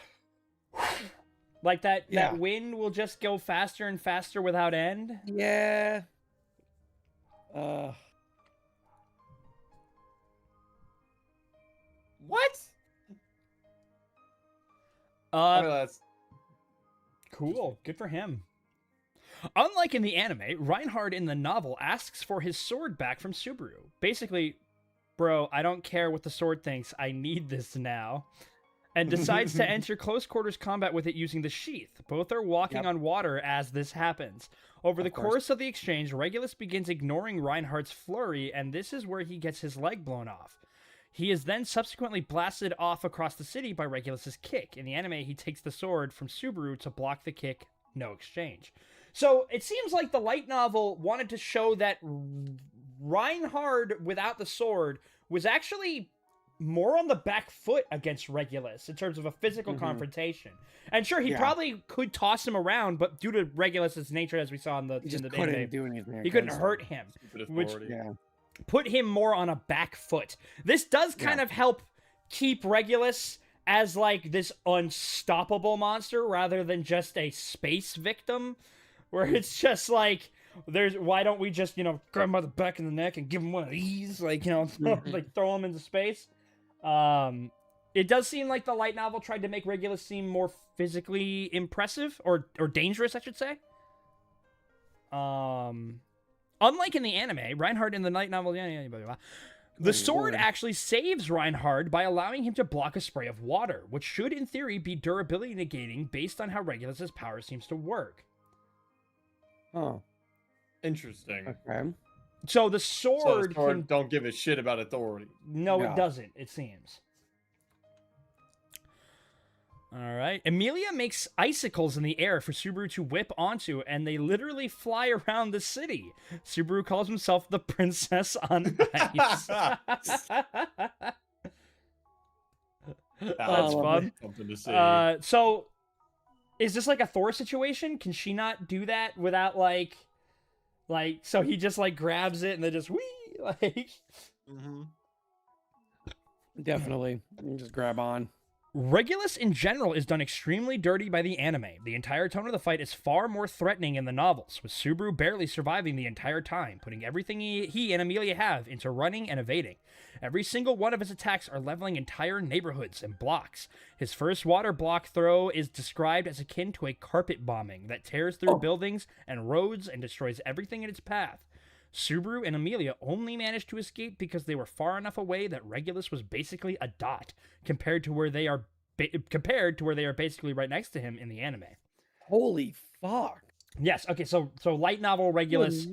like that, Yeah. that wind will just go faster and faster without end. Yeah. What? I mean, that's Cool. Good for him. Unlike in the anime, Reinhardt in the novel asks for his sword back from Subaru. Basically, bro, I don't care what the sword thinks. I need this now. and decides to enter close quarters combat with it using the sheath. Both are walking on water as this happens. Over the course of the exchange, Regulus begins ignoring Reinhardt's flurry, and this is where he gets his leg blown off. He is then subsequently blasted off across the city by Regulus's kick. In the anime, he takes the sword from Subaru to block the kick, no exchange. So it seems like the light novel wanted to show that Reinhardt without the sword was actually more on the back foot against Regulus in terms of a physical confrontation. And sure, he probably could toss him around, but due to Regulus's nature, as we saw in the couldn't do anything. he couldn't hurt him, which put him more on a back foot. This does kind of help keep Regulus as like this unstoppable monster rather than just a space victim, where it's just like, why don't we just, grab him by the back of the neck and give him one of these, like, like throw him into space. It does seem like the light novel tried to make Regulus seem more physically impressive or dangerous, I should say. Unlike in the anime, Reinhardt in the light novel, the sword actually saves Reinhardt by allowing him to block a spray of water, which should in theory be durability negating based on how Regulus's power seems to work. Oh, interesting. Okay. So the sword, don't give a shit about authority. No, it doesn't, it seems. All right. Emilia makes icicles in the air for Subaru to whip onto, and they literally fly around the city. Subaru calls himself the Princess on Ice. That's fun. Something to see. So, is this like a Thor situation? Can she not do that without like, so he just like grabs it and then just whee, like. Definitely, you can just grab on. Regulus in general is done extremely dirty by the anime. The entire tone of the fight is far more threatening in the novels, with Subaru barely surviving the entire time, putting everything he and Emilia have into running and evading. Every single one of his attacks are leveling entire neighborhoods and blocks. His first water block throw is described as akin to a carpet bombing that tears through buildings and roads and destroys everything in its path. Subaru and Emilia only managed to escape because they were far enough away that Regulus was basically a dot compared to where they are basically right next to him in the anime. Holy fuck! Yes. Okay. So light novel Regulus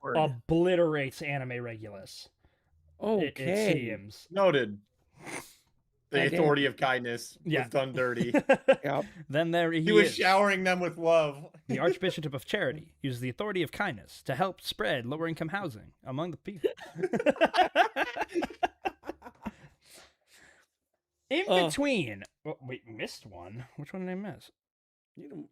obliterates anime Regulus. Okay. It seems noted. The authority of kindness was done dirty. Yep. Then he was showering them with love. The Archbishop of Charity uses the authority of kindness to help spread lower-income housing among the people. In between... Oh, wait, missed one? Which one did I miss?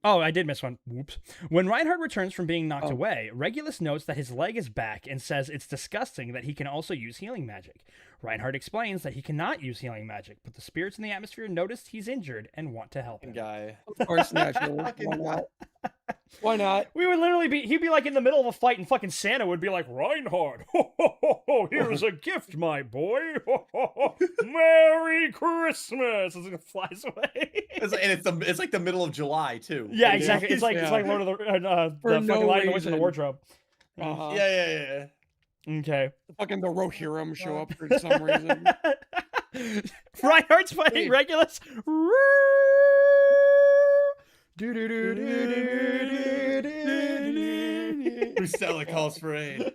Oh, I did miss one. Whoops. When Reinhardt returns from being knocked away, Regulus notes that his leg is back and says it's disgusting that he can also use healing magic. Reinhardt explains that he cannot use healing magic, but the spirits in the atmosphere noticed he's injured and want to help him. Of course, naturally. Why not? Why not? We would literally he'd be like in the middle of a fight and fucking Santa would be like, Reinhardt, ho, ho, ho, ho, here's a gift, my boy. Ho, ho, ho. Merry Christmas. As it flies away. It's like the middle of July, too. Yeah, exactly. It's like Lord of the fucking Lion, the Witch, and the Wardrobe. Yeah. Okay. The Rohirrim show up for some reason. Reinhardt's fighting Regulus. Rusella calls for aid.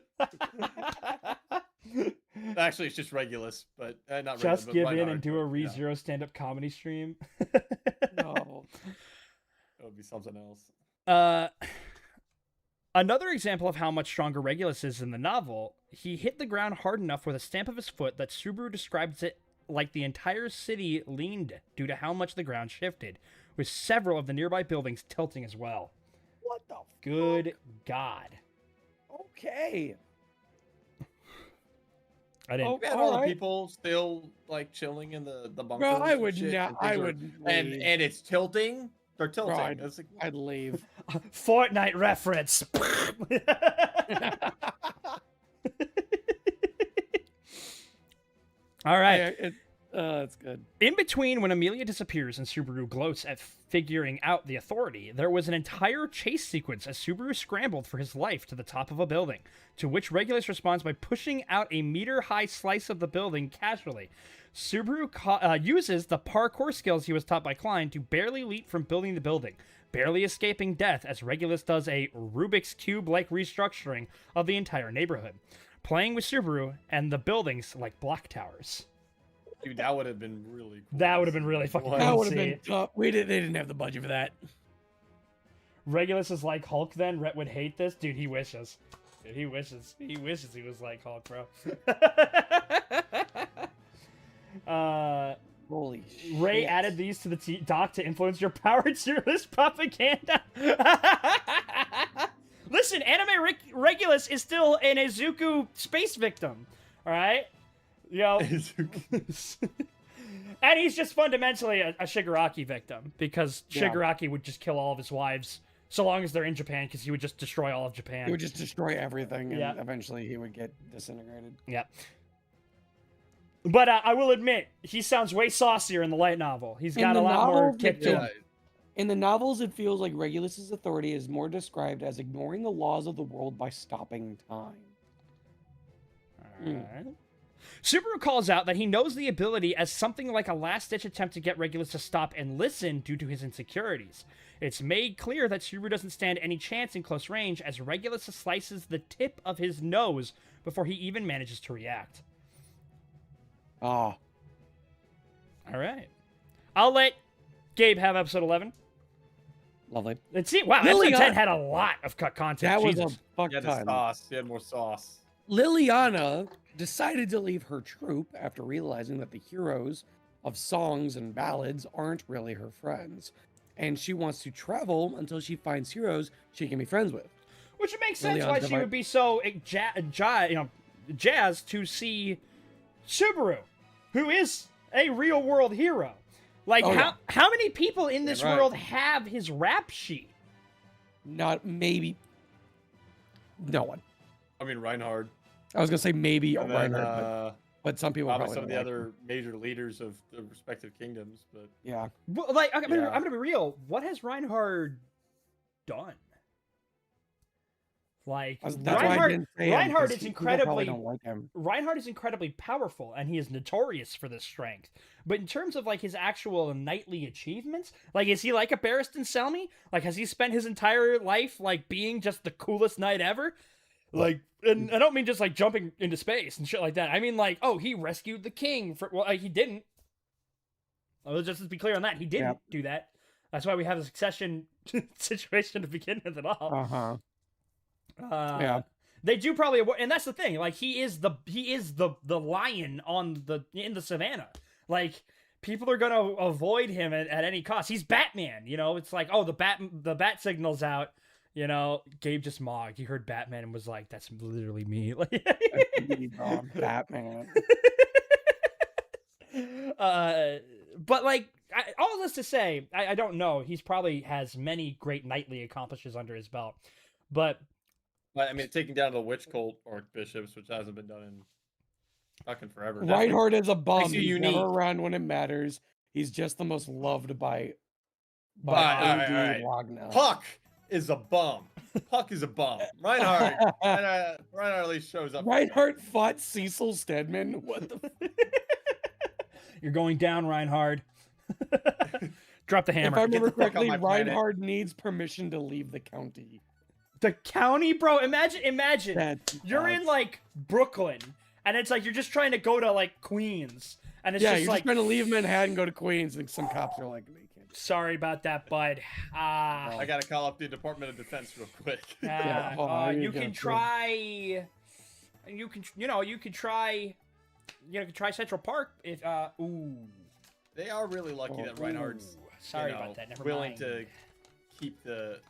Actually, it's just Regulus, but not just Regulus, give but in Reinhardt, and do a ReZero stand-up comedy stream. No. That would be something else. Another example of how much stronger Regulus is in the novel, he hit the ground hard enough with a stamp of his foot that Subaru describes it like the entire city leaned due to how much the ground shifted, with several of the nearby buildings tilting as well. What the Good God. Okay. I didn't. We had all the people still like chilling in the bunker. Bro, I would not. I would. And it's tilting. They're tilting. Bro, I'd leave. Fortnite reference. All right. That's good. In between when Amelia disappears and Subaru gloats at figuring out the authority, there was an entire chase sequence as Subaru scrambled for his life to the top of a building, to which Regulus responds by pushing out a meter-high slice of the building casually. Subaru uses the parkour skills he was taught by Klein to barely leap from building to building, barely escaping death as Regulus does a Rubik's Cube-like restructuring of the entire neighborhood, playing with Subaru and the buildings like block towers. Dude, that would have been really cool. That would have been really fucking cool. That would to have see. been tough. They didn't have the budget for that. Regulus is like Hulk then? Rhett would hate this? Dude, he wishes. Dude, he wishes he was like Hulk, bro. Holy shit. Ray added these to the doc to influence your power cheerless propaganda. Listen, Anime Regulus is an Izuku space victim. Alright? Yo. And he's just fundamentally a Shigaraki victim, because Shigaraki would just kill all of his wives so long as they're in Japan, because he would just destroy all of Japan. He would just destroy everything, and eventually he would get disintegrated. Yeah. But I will admit, he sounds way saucier in the light novel. He's got a lot more kick to him. In the novels, it feels like Regulus's authority is more described as ignoring the laws of the world by stopping time. Alright. Subaru calls out that he knows the ability as something like a last-ditch attempt to get Regulus to stop and listen due to his insecurities. It's made clear that Subaru doesn't stand any chance in close range as Regulus slices the tip of his nose before he even manages to react. Ah. Alright. I'll let Gabe have episode 11. Lovely. Let's see. Wow, episode 10 had a lot of cut content. That was Jesus. a fuck He had ton. sauce. He had more sauce. Liliana decided to leave her troop after realizing that the heroes of songs and ballads aren't really her friends, and she wants to travel until she finds heroes she can be friends with. Which it makes sense Liliana's why she would be so jazzed to see Subaru, who is a real world hero. Like, how many people in this world have his rap sheet? Not maybe. No one. I mean, Reinhard. I was gonna say maybe And Reinhardt, then, but some people probably probably some of the don't like other him. major leaders of the respective kingdoms, but Yeah. Well, like, I'm Yeah. gonna be real. What has Reinhard done? Like, That's why I didn't say him, Reinhardt 'cause is people probably incredibly don't like him. Reinhardt is incredibly powerful, and he is notorious for this strength. But in terms of like his actual knightly achievements, like, is he like a Barristan Selmy? Like, has he spent his entire life like being just the coolest knight ever? Like, and I don't mean just like jumping into space and shit like that. I mean like, oh, he rescued the king. He didn't. Let's just be clear on that. He didn't do that. That's why we have a succession situation to begin with at all. Yeah. They do probably, and that's the thing. Like, he is the lion in the savannah. Like, people are gonna avoid him at any cost. He's Batman, you know. It's like, oh, the bat signal's out. You know, Gabe just mocked. He heard Batman and was like, "That's literally me." Like, Batman. But like, all this to say, I don't know. He's probably has many great knightly accomplishments under his belt, but I mean, taking down the witch cult archbishops, which hasn't been done in fucking forever. Reinhardt is a bum. Makes you He's unique. never around when it matters. He's just the most loved by all right. Wagner. Puck is a bum. Puck is a bum. Reinhardt at least shows up. Reinhardt fought Cecil Stedman. What the? You're going down, Reinhard. Drop the hammer. If I remember the fuck on correctly, my planet. Reinhardt needs permission to leave the county. The county, bro. Imagine. That's You're in like Brooklyn, and it's like you're just trying to go to like Queens, and it's you're just like, just trying to leave Manhattan, go to Queens, and some cops are like, "No, you can't." sorry about that, bud. I gotta call up the Department of Defense real quick. You can try. You can try Central Park if ooh. They are really lucky that Reinhardt's Sorry about that. Never willing mind. to keep the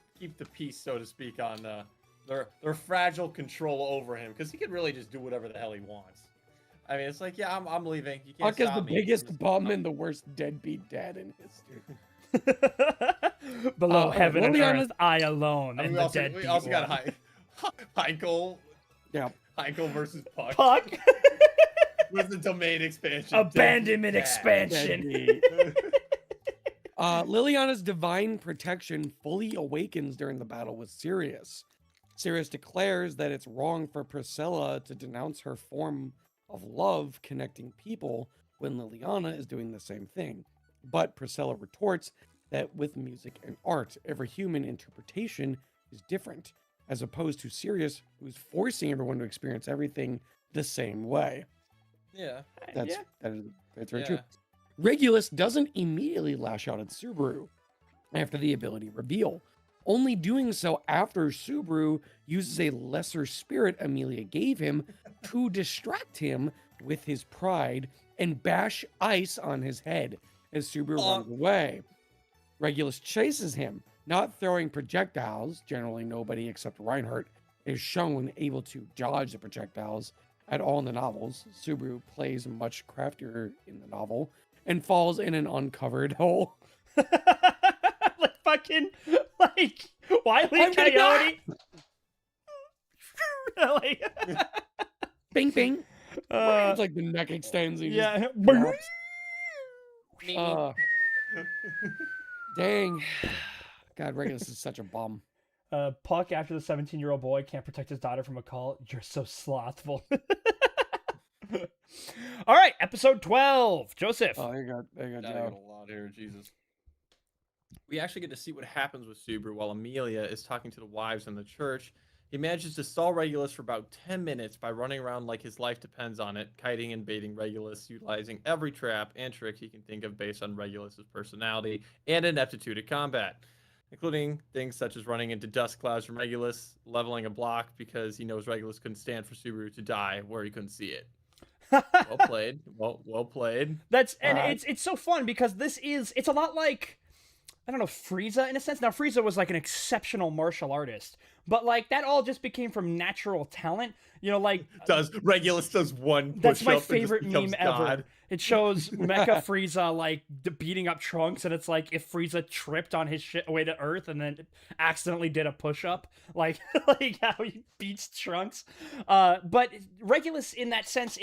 peace, so to speak, on their fragile control over him, because he could really just do whatever the hell he wants. I mean, it's like, yeah, I'm leaving. You can't Puck is stop the me. biggest bum and the worst deadbeat dad in history. Below heaven and Liliana's- earth, I alone. I mean, and we also got one. Heinkel. Yeah. Heinkel versus Puck. Puck. Was the domain expansion. Abandonment Yeah. expansion. Deadbeat. Liliana's divine protection fully awakens during the battle with Sirius. Sirius declares that it's wrong for Priscilla to denounce her form of love connecting people when Liliana is doing the same thing. But Priscilla retorts that with music and art, every human interpretation is different, as opposed to Sirius, who's forcing everyone to experience everything the same way. Yeah. Yeah. That's very Yeah. true. Regulus doesn't immediately lash out at Subaru after the ability reveal, only doing so after Subaru uses a lesser spirit Amelia gave him to distract him with his pride and bash ice on his head as Subaru runs away. Regulus chases him, not throwing projectiles. Generally, nobody except Reinhardt is shown able to dodge the projectiles at all in the novels. Subaru plays much craftier in the novel and falls in an uncovered hole. Like fucking like Wile E. I'm gonna Coyote. Like, Bing, bing. uh, It's like the neck extends. And he yeah. just drops. Dang. God, Regulus is such a bum. Puck, after the 17-year-old boy can't protect his daughter from a call, you're so slothful. All right, episode 12. Joseph. Oh, there you go. There you go, I got Joe. a lot here, Jesus. We actually get to see what happens with Subaru while Amelia is talking to the wives in the church. He manages to stall Regulus for about 10 minutes by running around like his life depends on it, kiting and baiting Regulus, utilizing every trap and trick he can think of based on Regulus's personality and ineptitude at combat, including things such as running into dust clouds from Regulus, leveling a block because he knows Regulus couldn't stand for Subaru to die where he couldn't see it. Well played. Well played. That's and Alright. it's so fun because it's a lot like, I don't know, Frieza in a sense. Now Frieza was like an exceptional martial artist, but like that all just became from natural talent. You know, like Regulus does one push that's my up and just favorite becomes meme ever. God. It shows Mecha Frieza like beating up Trunks, and it's like if Frieza tripped on his shit way to Earth and then accidentally did a push up, like like how he beats Trunks. But Regulus, in that sense,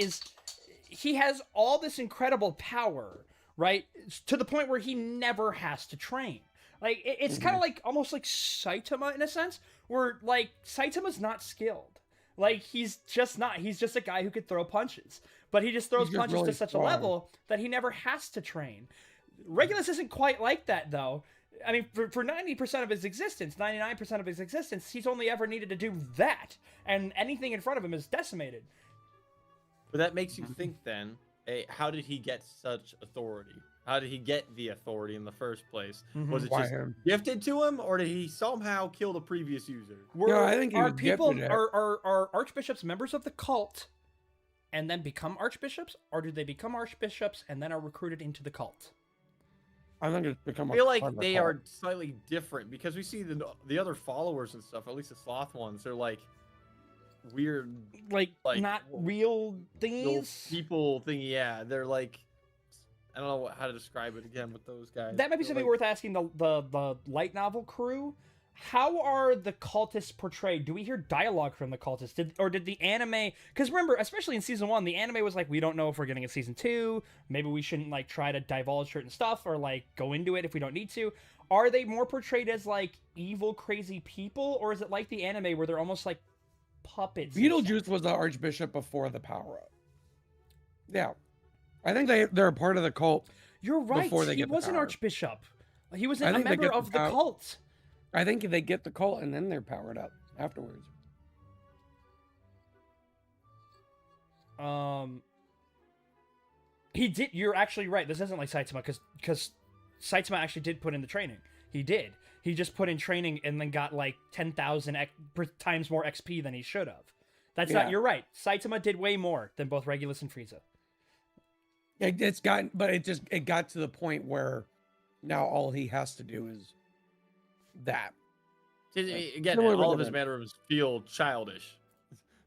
he has all this incredible power, right? To the point where he never has to train. Like it's kind of like almost like Saitama in a sense, where like Saitama's not skilled. Like he's just not. He's just a guy who could throw punches, but he just throws He's just punches really to such strong. a level that he never has to train. Regulus isn't quite like that though. I mean, for 90% of his existence, 99% of his existence, he's only ever needed to do that, and anything in front of him is decimated. But that makes you think then, how did he get such authority? How did he get the authority in the first place? Was it Why just him? gifted to him, or did he somehow kill the previous user? I think he are was people gifted it. are archbishops members of the cult, and then become archbishops, or do they become archbishops and then are recruited into the cult? I think it's become I feel like part of the they cult. are slightly different because we see the other followers and stuff, at least the sloth ones, they're like weird Like Like, not real little thingies. people thing. Yeah, they're like, I don't know how to describe it again with those guys. That might be They're something like- worth asking the light novel crew. How are the cultists portrayed? Do we hear dialogue from the cultists? Did the anime? Because remember, especially in season 1, the anime was like, we don't know if we're getting a season 2. Maybe we shouldn't like try to divulge certain stuff or like go into it if we don't need to. Are they more portrayed as like evil, crazy people, or is it like the anime where they're almost like puppets? and stuff? Beetlejuice was the archbishop before the power up. Yeah, I think they're a part of the cult. You're right. before they He get the was an power. archbishop. He was I a think they member get the of the power- cult. I think they get the cult and then they're powered up afterwards. He did. You're actually right. This isn't like Saitama because Saitama actually did put in the training. He did. He just put in training and then got like 10,000 times more XP than he should have. That's Yeah. not. You're right. Saitama did way more than both Regulus and Frieza. It got to the point where now all he has to do is that. Again, Similar all to of his them. mannerisms feel childish.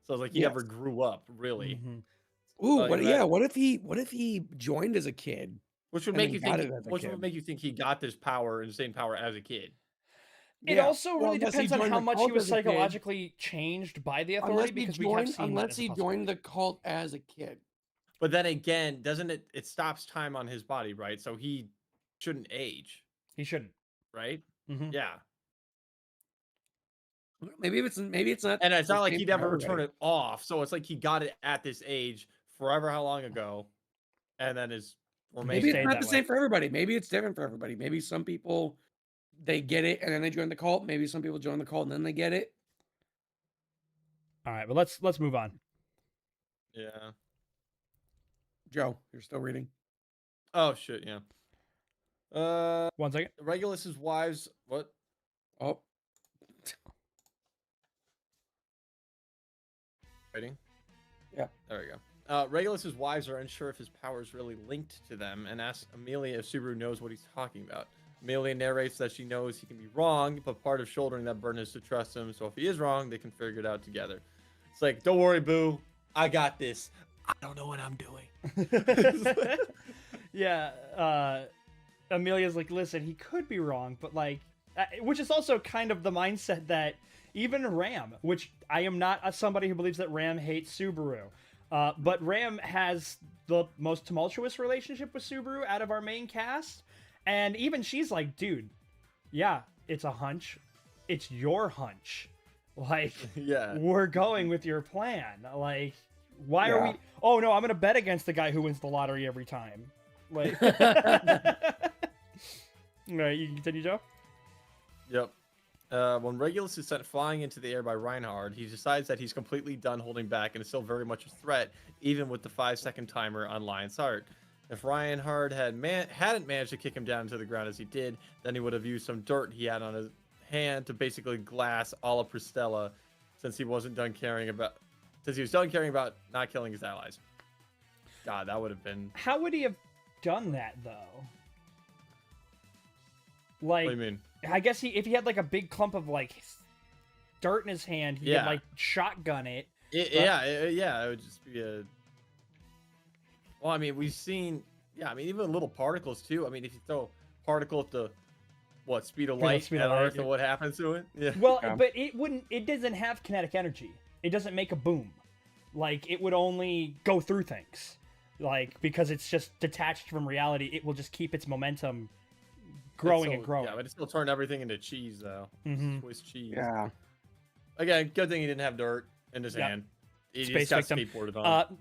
So it's like he Yes. never grew up, really. Ooh, Like what? that- Yeah, what if he joined as a kid? Which would And make then you got think. it as a Which kid. would make you think he got this power and same power as a kid. It Yeah. also Well, really unless he depends on joined how the much he cult was as a kid. psychologically changed by the authority, because we have seen that Unless as he possible. joined the cult as a kid. But then again, doesn't it? It stops time on his body, right? So he shouldn't age, He shouldn't. right? Hmm. Yeah. Maybe it's not. And it's the not like same he'd for ever turn everybody. it off. So it's like he got it at this age, forever how long ago, and then is Maybe remained it's stayed that. not that the way. same for everybody. Maybe it's different for everybody. Maybe some people they get it and then they join the cult. Maybe some people join the cult and then they get it. All right, but let's move on. Yeah. Joe, you're still reading. Oh shit. Yeah. 1 second. Regulus's wives. What? Oh, Waiting. Yeah. There we go. Regulus's wives are unsure if his power is really linked to them and ask Amelia if Subaru knows what he's talking about. Amelia narrates that she knows he can be wrong, but part of shouldering that burden is to trust him, so if he is wrong, they can figure it out together. It's like, don't worry, boo. I got this. I don't know what I'm doing. Yeah, Amelia's like, listen, he could be wrong, but like, which is also kind of the mindset that even Ram, which I am not somebody who believes that Ram hates Subaru, but Ram has the most tumultuous relationship with Subaru out of our main cast, and even she's like, dude, yeah, it's a hunch, it's your hunch, like, Yeah. we're going with your plan, like, why are Yeah. we? Oh no, I'm gonna bet against the guy who wins the lottery every time. Like, all right, you can continue, Joe. Yep. When Regulus is sent flying into the air by Reinhard, he decides that he's completely done holding back and is still very much a threat, even with the 5-second timer on Lion's Heart. If Reinhard hadn't managed to kick him down to the ground as he did, then he would have used some dirt he had on his hand to basically glass all of Pristella, since he was done caring about not killing his allies. God, that would have been. How would he have done that though? What Like, do you mean? I guess if he had like a big clump of like dirt in his hand, he could Yeah. like shotgun it. Yeah, it would just be a. Well, I mean, we've seen. Yeah, I mean, even little particles too. I mean, if you throw a particle at the speed of light speed at of light, Earth, yeah. and what happens to it? Yeah. Well, Yeah. but it doesn't have kinetic energy. It doesn't make a boom. Like, it would only go through things. Like, because it's just detached from reality, it will just keep its momentum growing and growing. Yeah, but it still turned everything into cheese, though. Mhm. Swiss cheese. yeah. Again, good thing he didn't have dirt in his Yep. hand. He Space just got victim. skateboarded on.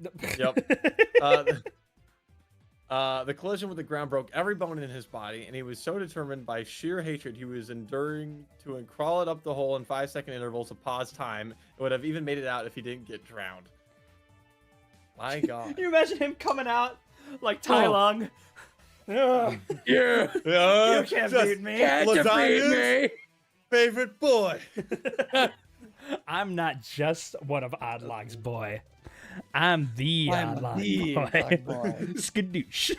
The collision with the ground broke every bone in his body, and he was so determined by sheer hatred he was enduring to crawl it up the hole in 5-second intervals to pause time. It would have even made it out if he didn't get drowned. My God. Can you imagine him coming out like Tai Lung? Ugh, Yeah. you can't beat me. Can't defeat me. Favorite boy. I'm not just one of Oddlock's boy. I'm the I'm Oddlock the boy. Oddlock boy. Skadoosh.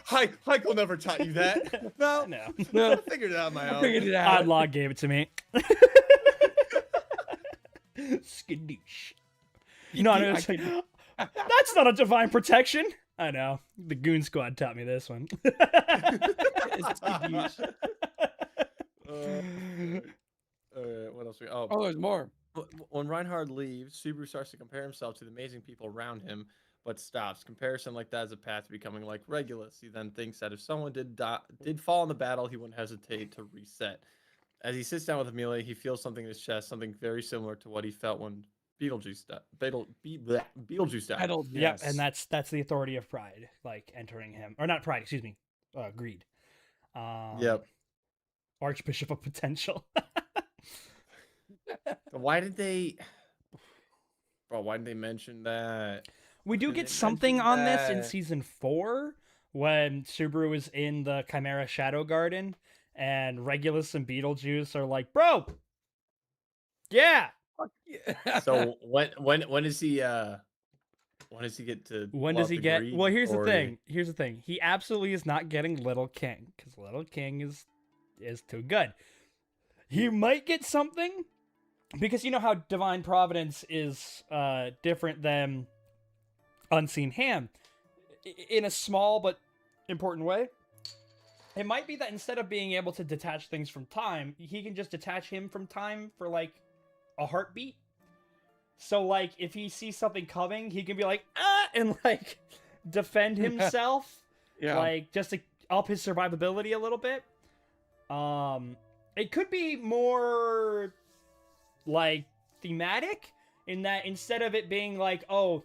Heiko never taught you that. No, No. No, I figured it out on my I own. figured it out. Oddlock gave it to me. Skadoosh. No, no, it's like, that's not a divine protection. I know. The Goon Squad taught me this one. It's Skadoosh. What else? Oh, there's more. When Reinhard leaves, Subaru starts to compare himself to the amazing people around him, but stops. Comparison like that is a path to becoming like Regulus. He then thinks that if someone did fall in the battle, he wouldn't hesitate to reset. As he sits down with Amelia, he feels something in his chest, something very similar to what he felt when Beetlejuice died. Titled, Yep, yes. and that's the authority of pride, like entering him, or not pride, excuse me, greed. Yep. Archbishop of Potential. Why didn't they mention that? We do Did get they something mention on this in that? season 4 when Subaru is in the Chimera Shadow Garden and Regulus and Beetlejuice are like, bro, yeah. So when does he get to? When blow does up he the get? greed, Well, here's the or thing. Here's the thing. He absolutely is not getting Little King because Little King is too good. He might get something because you know how Divine Providence is different than Unseen Ham in a small but important way. It might be that instead of being able to detach things from time, he can just detach him from time for like a heartbeat. So like if he sees something coming, he can be like ah and like defend himself. Yeah. Like just to up his survivability a little bit. It could be more like thematic in that instead of it being like, oh,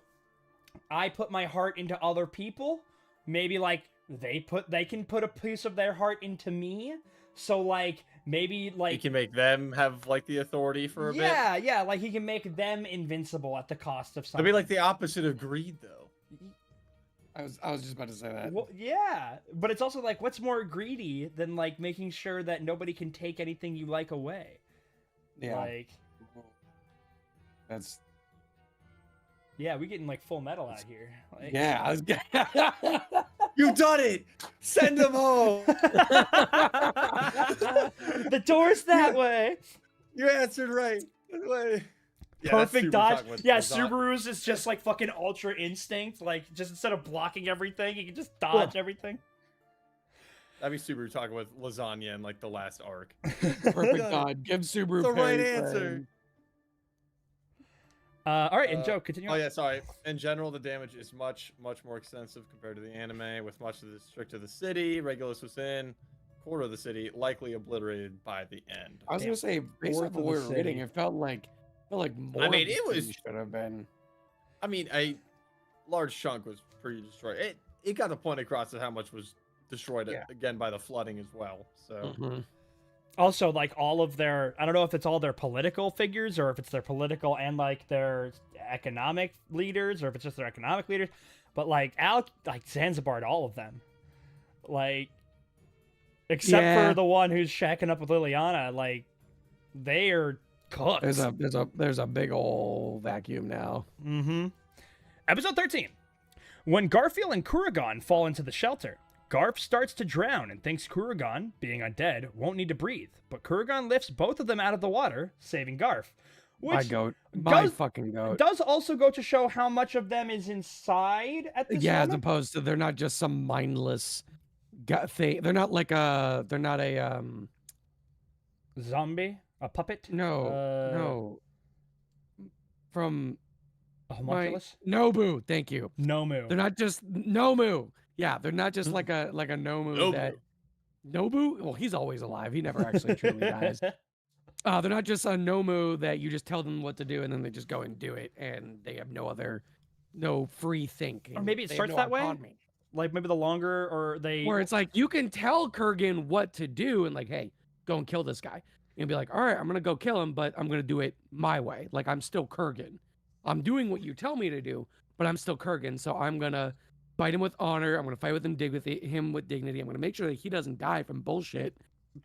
I put my heart into other people, maybe like they can put a piece of their heart into me. So like maybe like You can make them have like the authority for a bit. yeah, like he can make them invincible at the cost of It'll something. be like the opposite of greed, though. I was just about to say that. Well, yeah, but it's also like, what's more greedy than like making sure that nobody can take anything you like away? Yeah. Like, That's yeah, we getting like Full Metal out here. Like, yeah. I was You done it! Send them home! the door's that way. You answered right. That way. Yeah, that's Perfect Subaru dodge. talking with Yeah, Lazan. Subaru's is just like fucking ultra instinct. Like, just instead of blocking everything, you can just dodge everything. That'd be Subaru talking with lasagna in like the last arc. perfect God. Give Subaru The right parry answer. frame. All right, and Joe, continue. Oh on. yeah, sorry. In general, the damage is much more extensive compared to the anime, with much of the district of the city, Regulus within, quarter of the city, likely obliterated by the end. I was Damn. gonna say, based Fourth off of of what we the were reading, city. it felt like more. mean, of the it was- city should have been. I mean, a large chunk was pretty destroyed. It got the point across of how much was destroyed Yeah. again by the flooding as well. So Mhm. Also, like all of their, I don't know if it's all their political figures or if it's their political and like their economic leaders or if it's just their economic leaders, but like Zanzibar'd all of them, like except Yeah. for the one who's shacking up with Liliana, like they are cooked. There's a big old vacuum now. Mm-hmm. Episode 13. When Garfield and Kurragon fall into the shelter, Garf starts to drown and thinks Kurragon, being undead, won't need to breathe. But Kurragon lifts both of them out of the water, saving Garf. My Which goat. My does- fucking goat. does also go to show how much of them is inside at this Yeah, as moment. opposed to they're not just some mindless gut thing. They're not like a. They're not a. Zombie? A puppet? No. Uh, No. From A my homunculus? Nobu. Thank you. Nomu. They're not just Nomu. Yeah, they're not just like a Nomu Nobu. that Nobu. Well, he's always alive. He never actually truly dies. They're not just a Nomu that you just tell them what to do and then they just go and do it and they have no free thinking. Or maybe it They have starts no that way? autonomy. Like maybe the longer or they Where it's like you can tell Kurgan what to do and like, hey, go and kill this guy. And be like, all right, I'm gonna go kill him, but I'm gonna do it my way. Like I'm still Kurgan. I'm doing what you tell me to do, but I'm still Kurgan. So I'm gonna fight him with honor. I'm gonna fight with him, with dignity. I'm gonna make sure that he doesn't die from bullshit.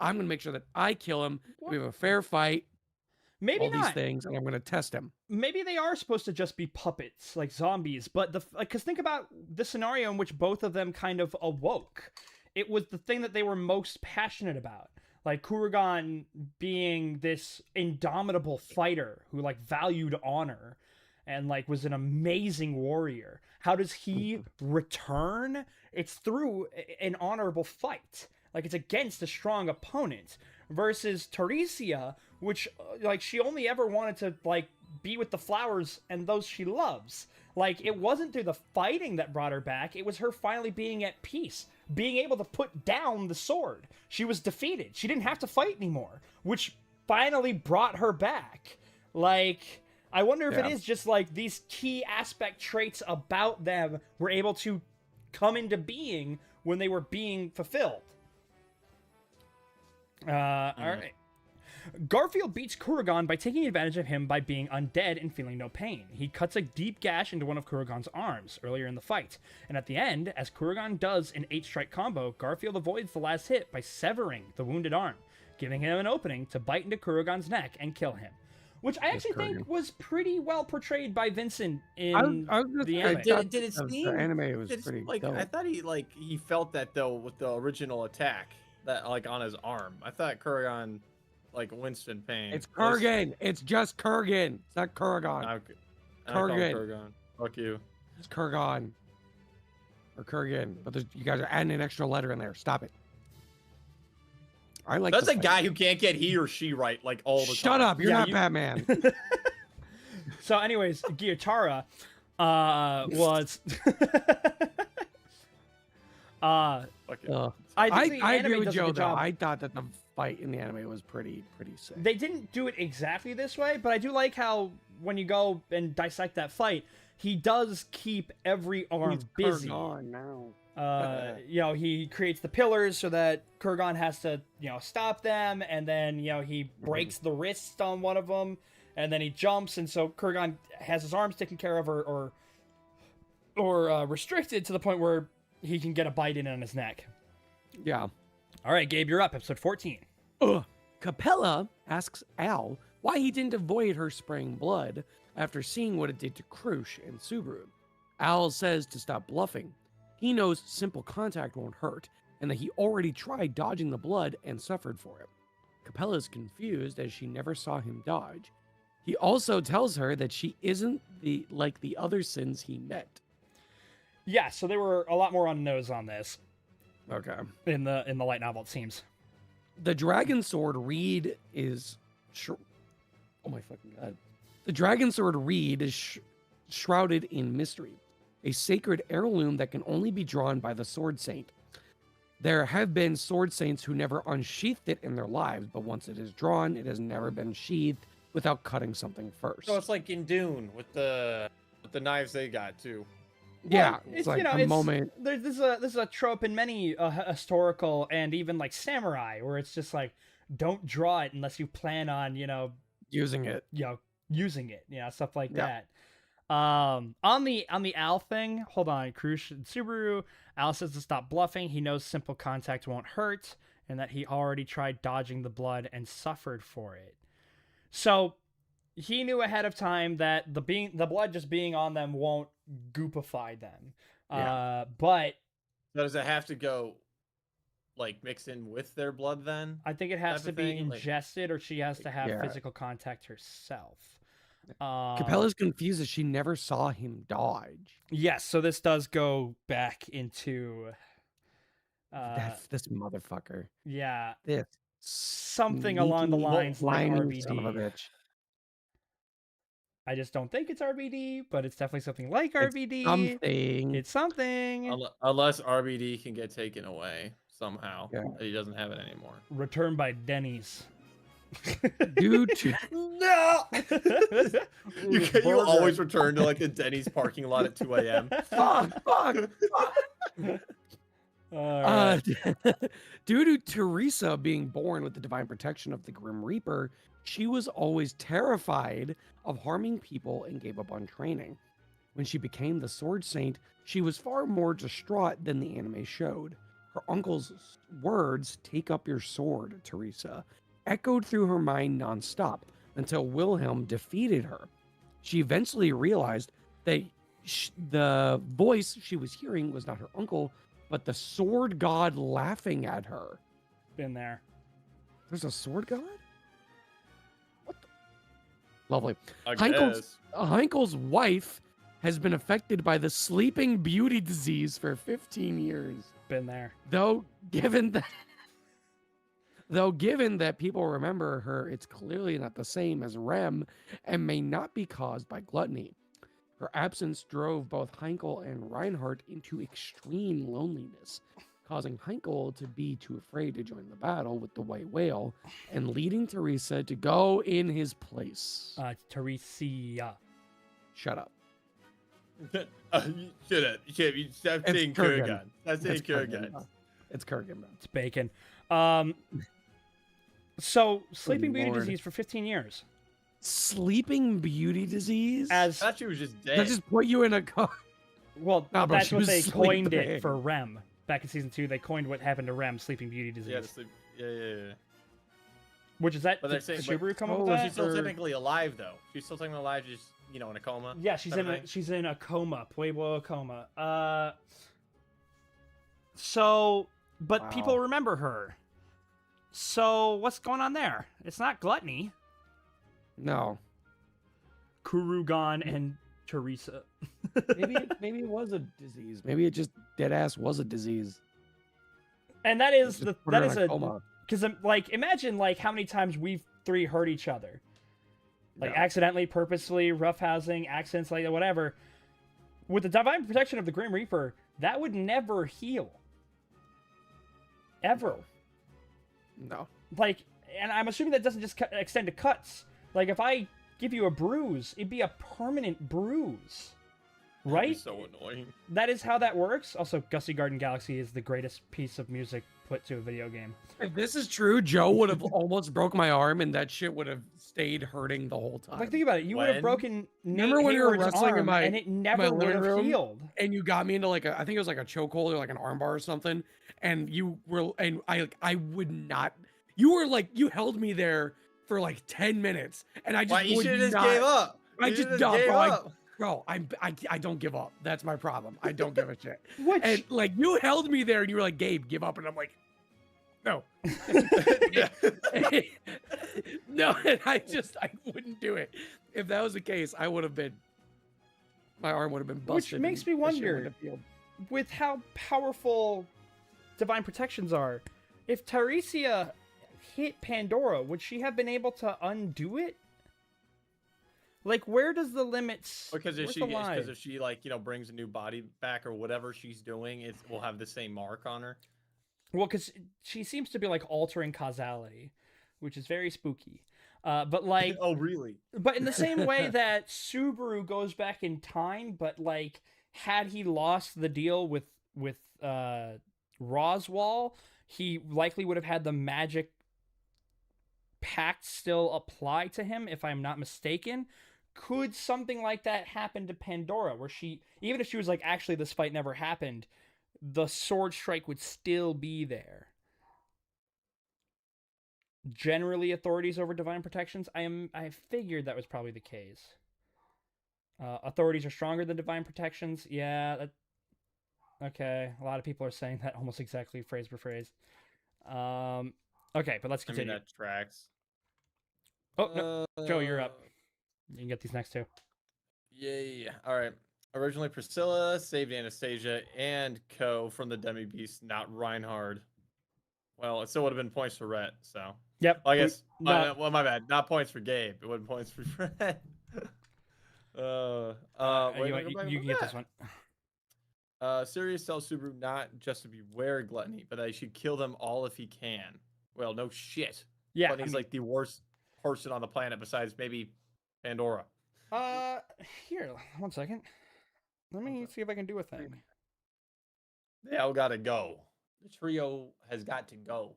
I'm gonna make sure that I kill him. We have a fair fight. maybe all not. these things, and I'm gonna test him. Maybe they are supposed to just be puppets, like zombies. But because think about the scenario in which both of them kind of awoke. It was the thing that they were most passionate about. Like Kurragon being this indomitable fighter who like valued honor and like was an amazing warrior. How does he return? It's through an honorable fight. Like it's against a strong opponent versus Teresia, which like she only ever wanted to like be with the flowers and those she loves. Like it wasn't through the fighting that brought her back. It was her finally being at peace, being able to put down the sword. She was defeated. She didn't have to fight anymore, which finally brought her back. Like I wonder if it Yeah. is just like these key aspect traits about them were able to come into being when they were being fulfilled. All right. Garfield beats Kurragon by taking advantage of him by being undead and feeling no pain. He cuts a deep gash into one of Kurragon's arms earlier in the fight, and at the end, as Kurragon does an 8-strike combo, Garfield avoids the last hit by severing the wounded arm, giving him an opening to bite into Kurragon's neck and kill him. Which I actually think Kurragon. was pretty well portrayed by Vincent in I was gonna the say, anime. Did it the seem- anime was It's pretty like dope. I thought he felt that though with the original attack that like on his arm. I thought Kurragon like winced in pain. It's Kurgan. It's just Kurgan. It's not Kurragon. I call him Kurgan. Kurgan. Fuck you. It's Kurgan. Or Kurgan. But you guys are adding an extra letter in there. Stop it. I like That's the a fight. guy who can't get he or she right like all the time. Shut up. You're Yeah, not you- Batman. So, anyways, Gyutara was. Fuck it. I think the I anime agree with does a Joe good though. job. I thought that the fight in the anime was pretty sick. They didn't do it exactly this way, but I do like how when you go and dissect that fight, he does keep every arm He's busy. Kurgan now. You know, he creates the pillars so that Kurgan has to, you know, stop them, and then, you know, he breaks the wrist on one of them, and then he jumps, and so Kurgan has his arms taken care of or restricted to the point where he can get a bite in on his neck. Yeah. All right, Gabe, you're up. Episode 14. Capella asks Al why he didn't avoid her spraying blood after seeing what it did to Krush and Subaru. Al says to stop bluffing. He knows simple contact won't hurt, and that he already tried dodging the blood and suffered for it. Capella is confused as she never saw him dodge. He also tells her that she isn't like the other sins he met. Yeah, so they were a lot more on the nose on this Okay. in the light novel, it seems. The dragon sword Reed is oh my fucking god. The dragon sword Reed is shrouded in mystery, a sacred heirloom that can only be drawn by the sword saint. There have been sword saints who never unsheathed it in their lives, but once it is drawn, it has never been sheathed without cutting something first. So it's like in Dune with the knives they got too. Yeah, Well, it's like a moment. This is a trope in many historical and even like samurai, where it's just like, don't draw it unless you plan on, Using it. Using it, stuff like Yeah. that. On the Al thing, hold on, Krush and Subaru. Al says to stop bluffing. He knows simple contact won't hurt, and that he already tried dodging the blood and suffered for it. So he knew ahead of time that the blood just being on them won't goopify them. Yeah. But So does it have to go like mix in with their blood then? I think it has Type to of be thing? Like- ingested, or she has to have Yeah. physical contact herself. Capella's confused as she never saw him dodge. Yes, so this does go back into This motherfucker. yeah, This something along the sneaky, lines like whining son of a RBD. bitch. I just don't think it's RBD, but it's definitely something like It's RBD. something. It's something. Unless RBD can get taken away somehow. Yeah. He doesn't have it anymore. Returned by Denny's. Due to No! you always return to like the Denny's parking lot at 2 a.m. fuck. All right. Due to Teresa being born with the divine protection of the Grim Reaper, she was always terrified of harming people and gave up on training. When she became the Sword Saint, she was far more distraught than the anime showed. Her uncle's words, "Take up your sword, Teresa," echoed through her mind nonstop until Wilhelm defeated her. She eventually realized that the voice she was hearing was not her uncle, but the sword god laughing at her. Been there. There's a sword god? What the? Lovely. I Heinkel's, guess. Heinkel's wife has been affected by the sleeping beauty disease for 15 years. Been there. Though given that people remember her, it's clearly not the same as Rem and may not be caused by gluttony. Her absence drove both Heinkel and Reinhardt into extreme loneliness, causing Heinkel to be too afraid to join the battle with the White Whale and leading Teresa to go in his place. Teresa. Shut up. Shut up. You can't be stop It's saying Kurgan. Kurgan. Stop saying It's Kurgan, Kurgan. bro. It's Kurgan, bro. It's bacon. So sleeping beauty Lord. disease for 15 years. Sleeping beauty disease? I As thought she was just dead. That just put you in a car. well, Nah, bro, that's she what was they coined sleeping. it for Rem. Back in season 2, they coined what happened to Rem, sleeping beauty disease. yeah, to sleep. Yeah. Which is that? But Did they're saying- Subaru come up oh, with But that? she's still or- technically alive though. She's still technically alive, just in a coma. Yeah, she's type in of a thing. she's in a coma, Pueblo coma. So, but people Wow. remember her. So what's going on there? It's not gluttony. No. Kurugan and Teresa. Maybe it was a disease. Maybe it just dead ass was a disease. And that is Just the put her that in is a a coma. because like imagine like how many times we've three hurt each other. like No. accidentally, purposely, roughhousing, accidents, like whatever. With the divine protection of the Grim Reaper, that would never heal. Ever. No. Like, and I'm assuming that doesn't just extend to cuts. Like, if I give you a bruise, it'd be a permanent bruise. That'd be Right? so annoying. That is how that works. Also, Gusty Garden Galaxy is the greatest piece of music put to a video game. If this is true, Joe would have almost broke my arm, and that shit would have stayed hurting the whole time. Like, think about it. You would have When? broken Remember Nate when we were Hayward's wrestling in arm, my- and it never my would living have room? healed. And you got me into like I think it was like a chokehold or like an armbar or something, and you were, and I would not. You were like, you held me there for like 10 minutes, and I just Why you would should have just not. gave up? I You just should've don't, gave bro. up. Bro, I don't give up. That's my problem. I don't give a shit. Which, And like you held me there, and you were like, Gabe, give up, and I'm like, no. No, and I wouldn't do it. If that was the case, I would have been. My arm would have been Which busted. makes and me that shit wonder- wouldn't have healed. with how powerful divine protections are, if Tiresias hit Pandora, would she have been able to undo it? Like, where does the limits? Because if where's she, the line? because if she like brings a new body back or whatever she's doing, it will have the same mark on her. Well, because she seems to be like altering causality, which is very spooky. But like, Oh, really? but in the same way that Subaru goes back in time, but like, had he lost the deal with Roswell, he likely would have had the magic pact still apply to him, if I'm not mistaken. Could something like that happen to Pandora, where she, even if she was like, actually, this fight never happened, the sword strike would still be there? Generally, authorities over divine protections. I figured that was probably the case. Authorities are stronger than divine protections. Yeah. Okay. A lot of people are saying that almost exactly phrase for phrase. Okay, but let's I mean, continue. that tracks. Oh no, Joe, you're up. You can get these next two. Yay. All right. Originally, Priscilla saved Anastasia and Co. from the Demi Beast, not Reinhard. Well, it still would have been points for Rhett, so. Yep. Well, I guess. not- Well, my bad. Not points for Gabe. It wasn't points for Rhett. you can get this one. Sirius tells Subaru not just to beware gluttony, but that he should kill them all if he can. Well, no shit. Yeah. Gluttony's like the worst person on the planet besides maybe Pandora. Here, 1 second. Let me see if I can do a thing. They all gotta go. The trio has got to go.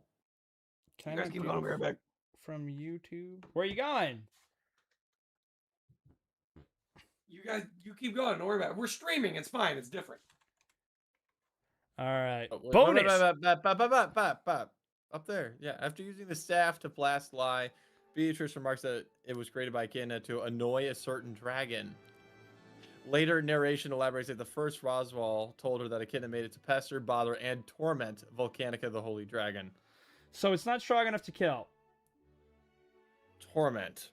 Can You I guys not keep do going. I'll be right back. from YouTube? Where are you going? You keep going. Don't worry about it. We're streaming. It's fine. It's different. All right. Oh, wait, Bonus. Up there. Yeah. After using the staff to blast lie, Beatrice remarks that it was created by Echidna to annoy a certain dragon. Later narration elaborates that the first Roswell told her that Echidna made it to pester, bother, and torment Volcanica the Holy Dragon. So it's not strong enough to kill. Torment.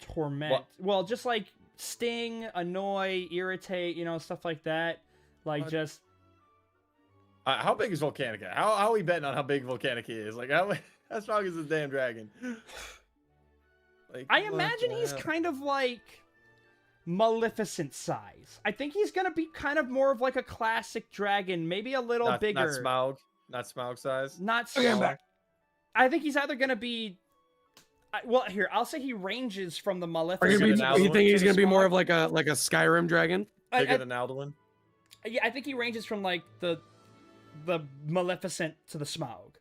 Torment. What? Well, just like sting, annoy, irritate, stuff like that. Like What? just How big is Volcanica? How are we betting on how big Volcanica is? Like, how strong is this damn dragon? Like, I what imagine the he's hell? kind of like Maleficent size. I think he's gonna be kind of more of like a classic dragon, maybe a little not, bigger. Not Smaug size. Not Okay, I'm Smaug. back. I think he's either gonna be. Well, here I'll say he ranges from the Are Maleficent. you, Bigger than you Alduin? think he's to the gonna be more Smaug. of like a Skyrim dragon? Bigger than Alduin. Yeah, I think he ranges from like the Maleficent to the Smaug.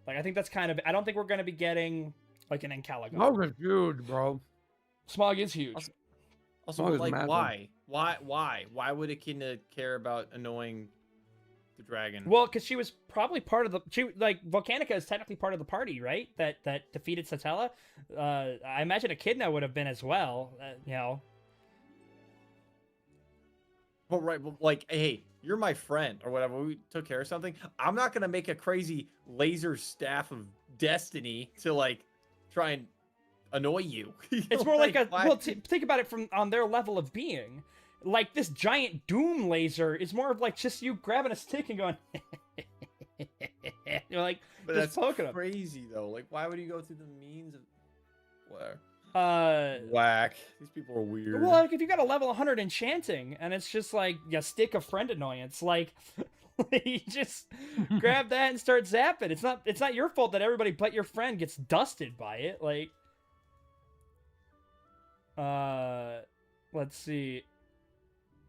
Like I think that's kind of. I don't think we're gonna be getting like an Encalagon. Smaug is huge, bro. Smaug is huge. Also- Also, Smaug is like, massive. why would Echidna care about annoying the dragon? Well, because she was probably part of the. Volcanica is technically part of the party, right? That defeated Satella. I imagine Echidna would have been as well. Well, right, but like, hey, you're my friend or whatever. We took care of something. I'm not gonna make a crazy laser staff of destiny to like try and annoy you. You It's know, more like a. why- Well, think about it from on their level of being. Like this giant doom laser is more of like just you grabbing a stick and going. You're like but just that's poking 'em. crazy though. Like, why would you go through the means of whatever? Whack. These people are weird. Well, like if you got a level 100 enchanting, and it's just like you stick a friend annoyance, like you just grab that and start zapping. It's not your fault that everybody but your friend gets dusted by it. Like, let's see.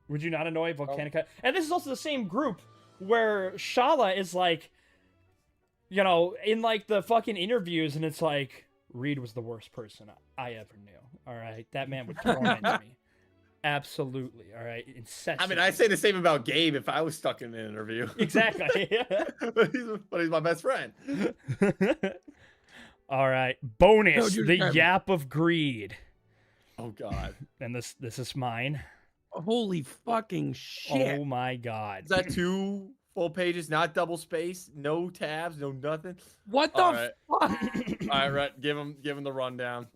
Would you not annoy Volcanica? And this is also the same group where Shala is like, you know, in like the fucking interviews, and it's like, Reed was the worst person I ever knew. All right, that man would torment me. Absolutely. All right, incessant. I mean, I'd say the same about Gabe if I was stuck in an interview. Exactly. but he's my best friend. All right, bonus: No, the dude, Yap of Greed. Oh God. And this is mine. Holy fucking shit. Oh my God. Is that 2 full pages, not double space, no tabs, no nothing? What the All right. fuck? All right, Rhett, give him the rundown.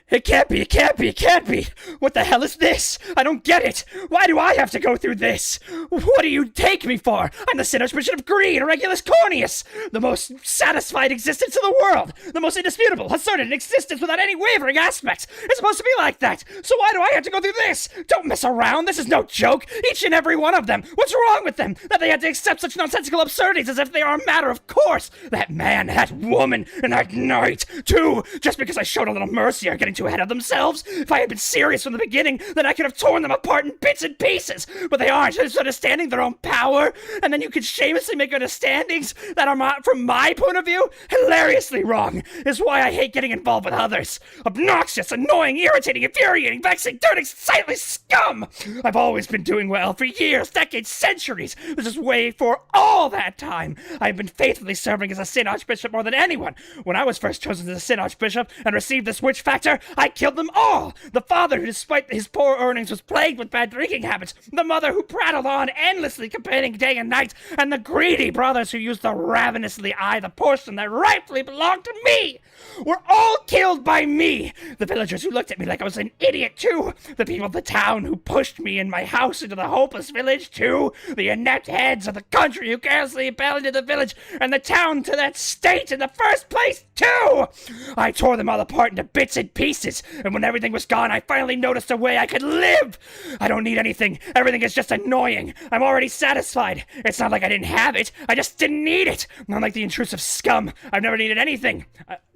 It can't be, it can't be, it can't be! What the hell is this? I don't get it! Why do I have to go through this? What do you take me for? I'm the Archbishop of Greed, Regulus Corneus! The most satisfied existence in the world! The most indisputable, asserted in existence without any wavering aspect! It's supposed to be like that! So why do I have to go through this? Don't mess around, this is no joke! Each and every one of them! What's wrong with them? That they had to accept such nonsensical absurdities as if they are a matter of course! That man, that woman, and that night, too! Just because I showed a little mercy are getting too ahead of themselves. If I had been serious from the beginning, then I could have torn them apart in bits and pieces. But they aren't. They're just understanding their own power. And then you could shamelessly make understandings that are, from my point of view, hilariously wrong. Is why I hate getting involved with others. Obnoxious, annoying, irritating, infuriating, vexing, dirty, sightly scum. I've always been doing well for years, decades, centuries. This is way for all that time. I've been faithfully serving as a Sin Archbishop more than anyone. When I was first chosen as a Sin Archbishop and received this witch factor, I killed them all! The father who, despite his poor earnings, was plagued with bad drinking habits, the mother who prattled on, endlessly complaining day and night, and the greedy brothers who used to ravenously eye the portion that rightfully belonged to me! Were all killed by me! The villagers who looked at me like I was an idiot, too! The people of the town who pushed me and my house into the hopeless village, too! The inept heads of the country who carelessly abandoned the village and the town to that state in the first place, too! I tore them all apart into bits and pieces, and when everything was gone, I finally noticed a way I could live! I don't need anything. Everything is just annoying. I'm already satisfied. It's not like I didn't have it. I just didn't need it. Not like the intrusive scum. I've never needed anything.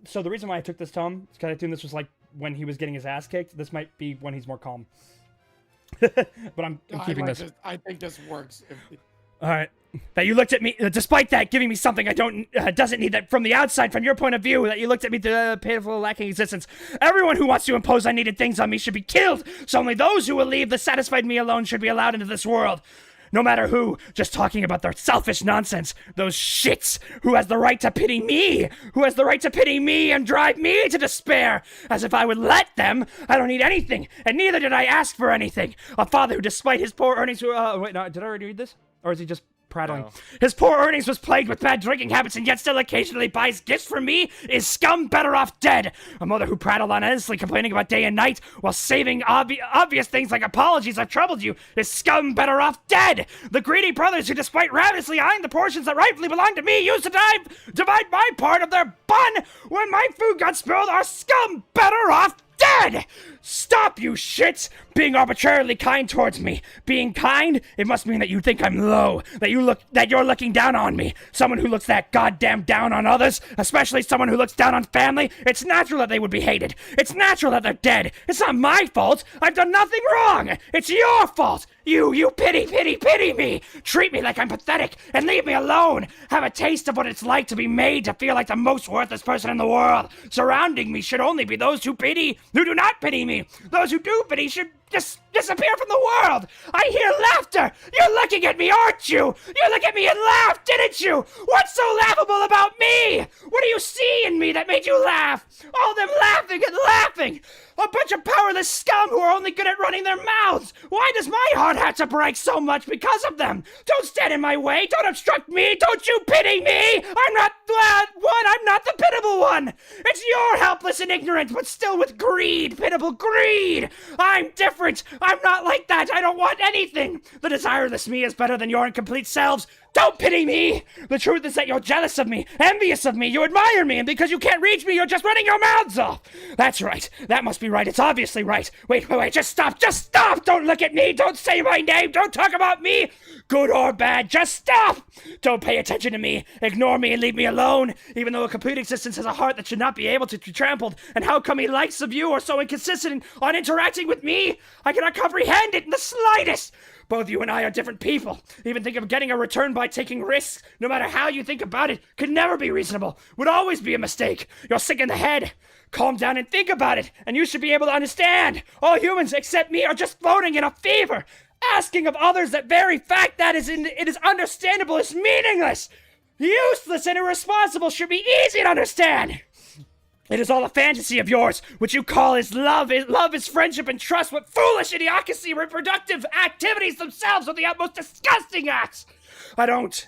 So the reason why I took this tome is because I think this was like when he was getting his ass kicked. This might be when he's more calm. But I'm keeping this. I think this works. All right. That you looked at me, despite that, giving me something I doesn't need that from the outside, from your point of view, that you looked at me, the pitiful, lacking existence. Everyone who wants to impose unneeded things on me should be killed, so only those who will leave the satisfied me alone should be allowed into this world. No matter who, just talking about their selfish nonsense. Those shits who has the right to pity me, who has the right to pity me and drive me to despair. As if I would let them. I don't need anything, and neither did I ask for anything. A father who, despite his poor earnings, wait, no, did I already read this? Or is he just prattling? No. His poor earnings was plagued with bad drinking habits and yet still occasionally buys gifts for me is scum better off dead. A mother who prattled on endlessly complaining about day and night while saving obvious things like apologies I've troubled you is scum better off dead. The greedy brothers who, despite ravenously eyeing the portions that rightfully belong to me, used to divide my part of their bun when my food got spilled are scum better off dead! Stop, you shits! Being arbitrarily kind towards me. Being kind, it must mean that you think I'm low. That you're looking down on me. Someone who looks that goddamn down on others, especially someone who looks down on family, it's natural that they would be hated. It's natural that they're dead. It's not my fault. I've done nothing wrong. It's your fault. You pity me. Treat me like I'm pathetic and leave me alone. Have a taste of what it's like to be made to feel like the most worthless person in the world. Surrounding me should only be those who do not pity me. Those who do pity should just disappear from the world. I hear laughter. You're looking at me, aren't you? You look at me and laugh, didn't you? What's so laughable about me? What do you see in me that made you laugh? All them laughing and laughing. A bunch of powerless scum who are only good at running their mouths. Why does my heart have to break so much because of them? Don't stand in my way. Don't obstruct me. Don't you pity me. I'm not that one. I'm not the pitiable one. It's your helpless and ignorant, but still with greed. Pitiable greed. I'm different. I'm not like that. I don't want anything. The desireless me is better than your incomplete selves. Don't pity me! The truth is that you're jealous of me, envious of me, you admire me, and because you can't reach me, you're just running your mouths off! That's right. That must be right. It's obviously right. Wait, just stop! Just stop! Don't look at me! Don't say my name! Don't talk about me! Good or bad, just stop! Don't pay attention to me. Ignore me and leave me alone. Even though a complete existence has a heart that should not be able to be trampled. And how come he likes of you are so inconsistent on interacting with me? I cannot comprehend it in the slightest. Both you and I are different people. Even think of getting a return by taking risks, no matter how you think about it, could never be reasonable. Would always be a mistake. You're sick in the head. Calm down and think about it, and you should be able to understand. All humans except me are just floating in a fever. Asking of others that very fact that it is understandable is meaningless. Useless and irresponsible should be easy to understand. It is all a fantasy of yours, which you call is love. Love is friendship and trust. What foolish idiocracy! Reproductive activities themselves are the utmost disgusting acts. I don't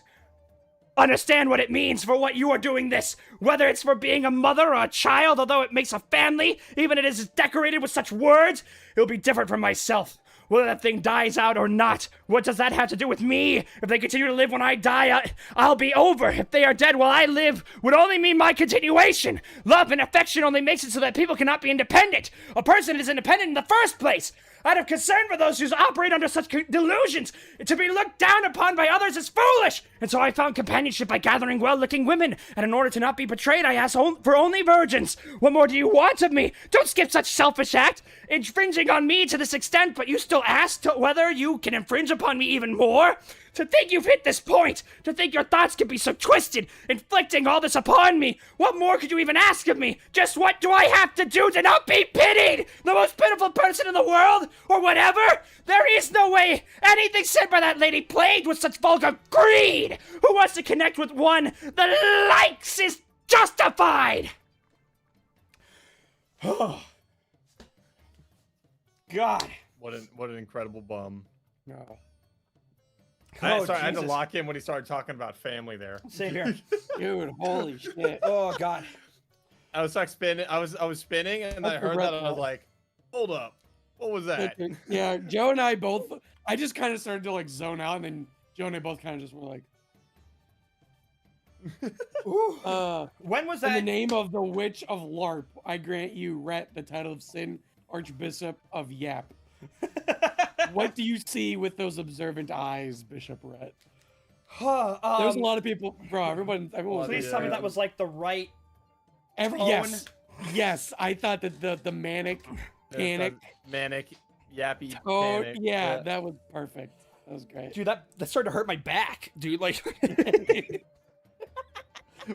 understand what it means for what you are doing this. Whether it's for being a mother or a child, although it makes a family, even if it is decorated with such words, it will be different from myself. Whether that thing dies out or not, what does that have to do with me? If they continue to live when I die, I'll be over. If they are dead while I live, would only mean my continuation. Love and affection only makes it so that people cannot be independent. A person is independent in the first place. Out of concern for those who operate under such delusions, to be looked down upon by others is foolish. And so I found companionship by gathering well-looking women. And in order to not be betrayed, I asked for only virgins. What more do you want of me? Don't skip such selfish act, infringing on me to this extent, but you still ask whether you can infringe upon me even more? To think you've hit this point! To think your thoughts can be so twisted, inflicting all this upon me! What more could you even ask of me? Just what do I have to do to not be pitied? The most pitiful person in the world? Or whatever? There is no way anything said by that lady plagued with such vulgar greed! Who wants to connect with one that likes is justified! Oh. God. What an incredible bum. No. Sorry, I had to Jesus. lock in when he started talking about family there. Same here. Dude, holy shit. Oh, God. I was like spinning. I was spinning, and I That's the heard that, red and I was ball. like, "Hold up, what was that?" Yeah, Joe and I both, I just kind of started to like zone out, and then Joe and I both kind of just were like, When was in the that? name of the Witch of LARP, I grant you, Rhett, the title of Sin, Archbishop of Yap. What do you see with those observant eyes, Bishop Rhett? There's a lot of people, bro. Everyone was. Please tell me that was like the right. Yes, yes. I thought that the manic, panic. Manic, yappy, Oh panic. yeah, that was perfect. That was great. Dude, that started to hurt my back, dude. Like,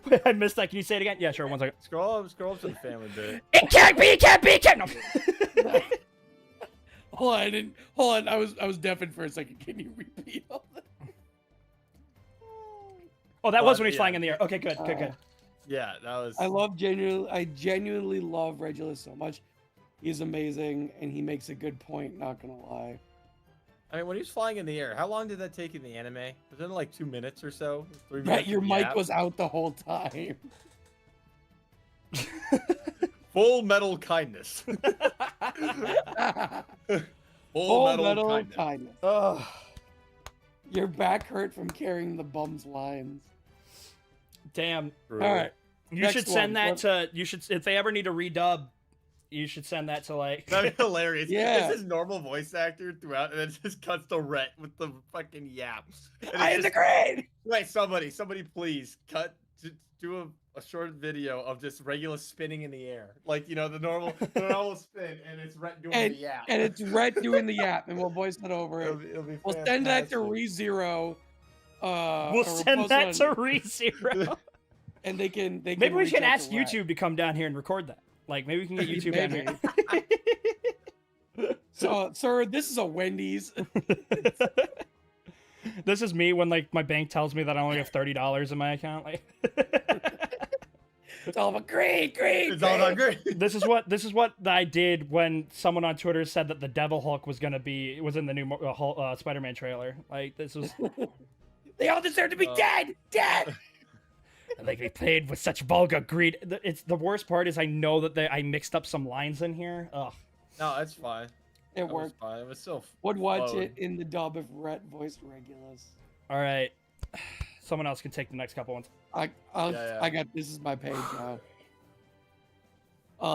Wait, I missed that. Can you say it again? Yeah, sure. 1 second. Scroll up to the family bit. It can't be. It can't be. It can't. No. Hold on, I didn't. Hold on, I was deafened for a second. Can you repeat all that? Oh, that was But, when he's yeah. flying in the air. Okay, good, good, good. Yeah, that was. I genuinely love Regulus so much. He's amazing, and he makes a good point. Not gonna lie. I mean, when he was flying in the air, how long did that take in the anime? Was it like 2 minutes or so? 3 minutes? Right, your mic Yeah. was out the whole time. Full metal kindness. Full Full metal kindness. kindness. Ugh. Your back hurt from carrying the bum's lines. Damn. True. All right. You Next should send one. that to. You should, if they ever need a redub, you should send that to like. That'd be hilarious. Yeah. It's his normal voice actor throughout, and then it just cuts to Rhett with the fucking yaps. And I it's just- agree. Wait, somebody please do a short video of just Regulus spinning in the air, like the normal spin, and it's Rhett doing the yap. And it's Rhett doing the yap, and we'll voice it over it. It'll be We'll send that to fantastic. ReZero. We'll or send post that it to on- ReZero. and they can. Maybe we reach should out ask to Rhett. YouTube to come down here and record that. Like, maybe we can get YouTube down Maybe. here. So, sir, this is a Wendy's. This is me when like my bank tells me that I only have $30 in my account. Like, It's all about great. It's all about great. this is what I did when someone on Twitter said that the Devil Hulk was in the new Spider-Man trailer. Like, this was. They all deserve to be dead. Like, they played with such vulgar greed. It's the worst part is I know that I mixed up some lines in here. Ugh. No, that's fine. It That was worked. fine. It was still. Would watch flowed. it in the dub if Rhett voiced Regulus. All right. Someone else can take the next couple ones. I got this is my page now.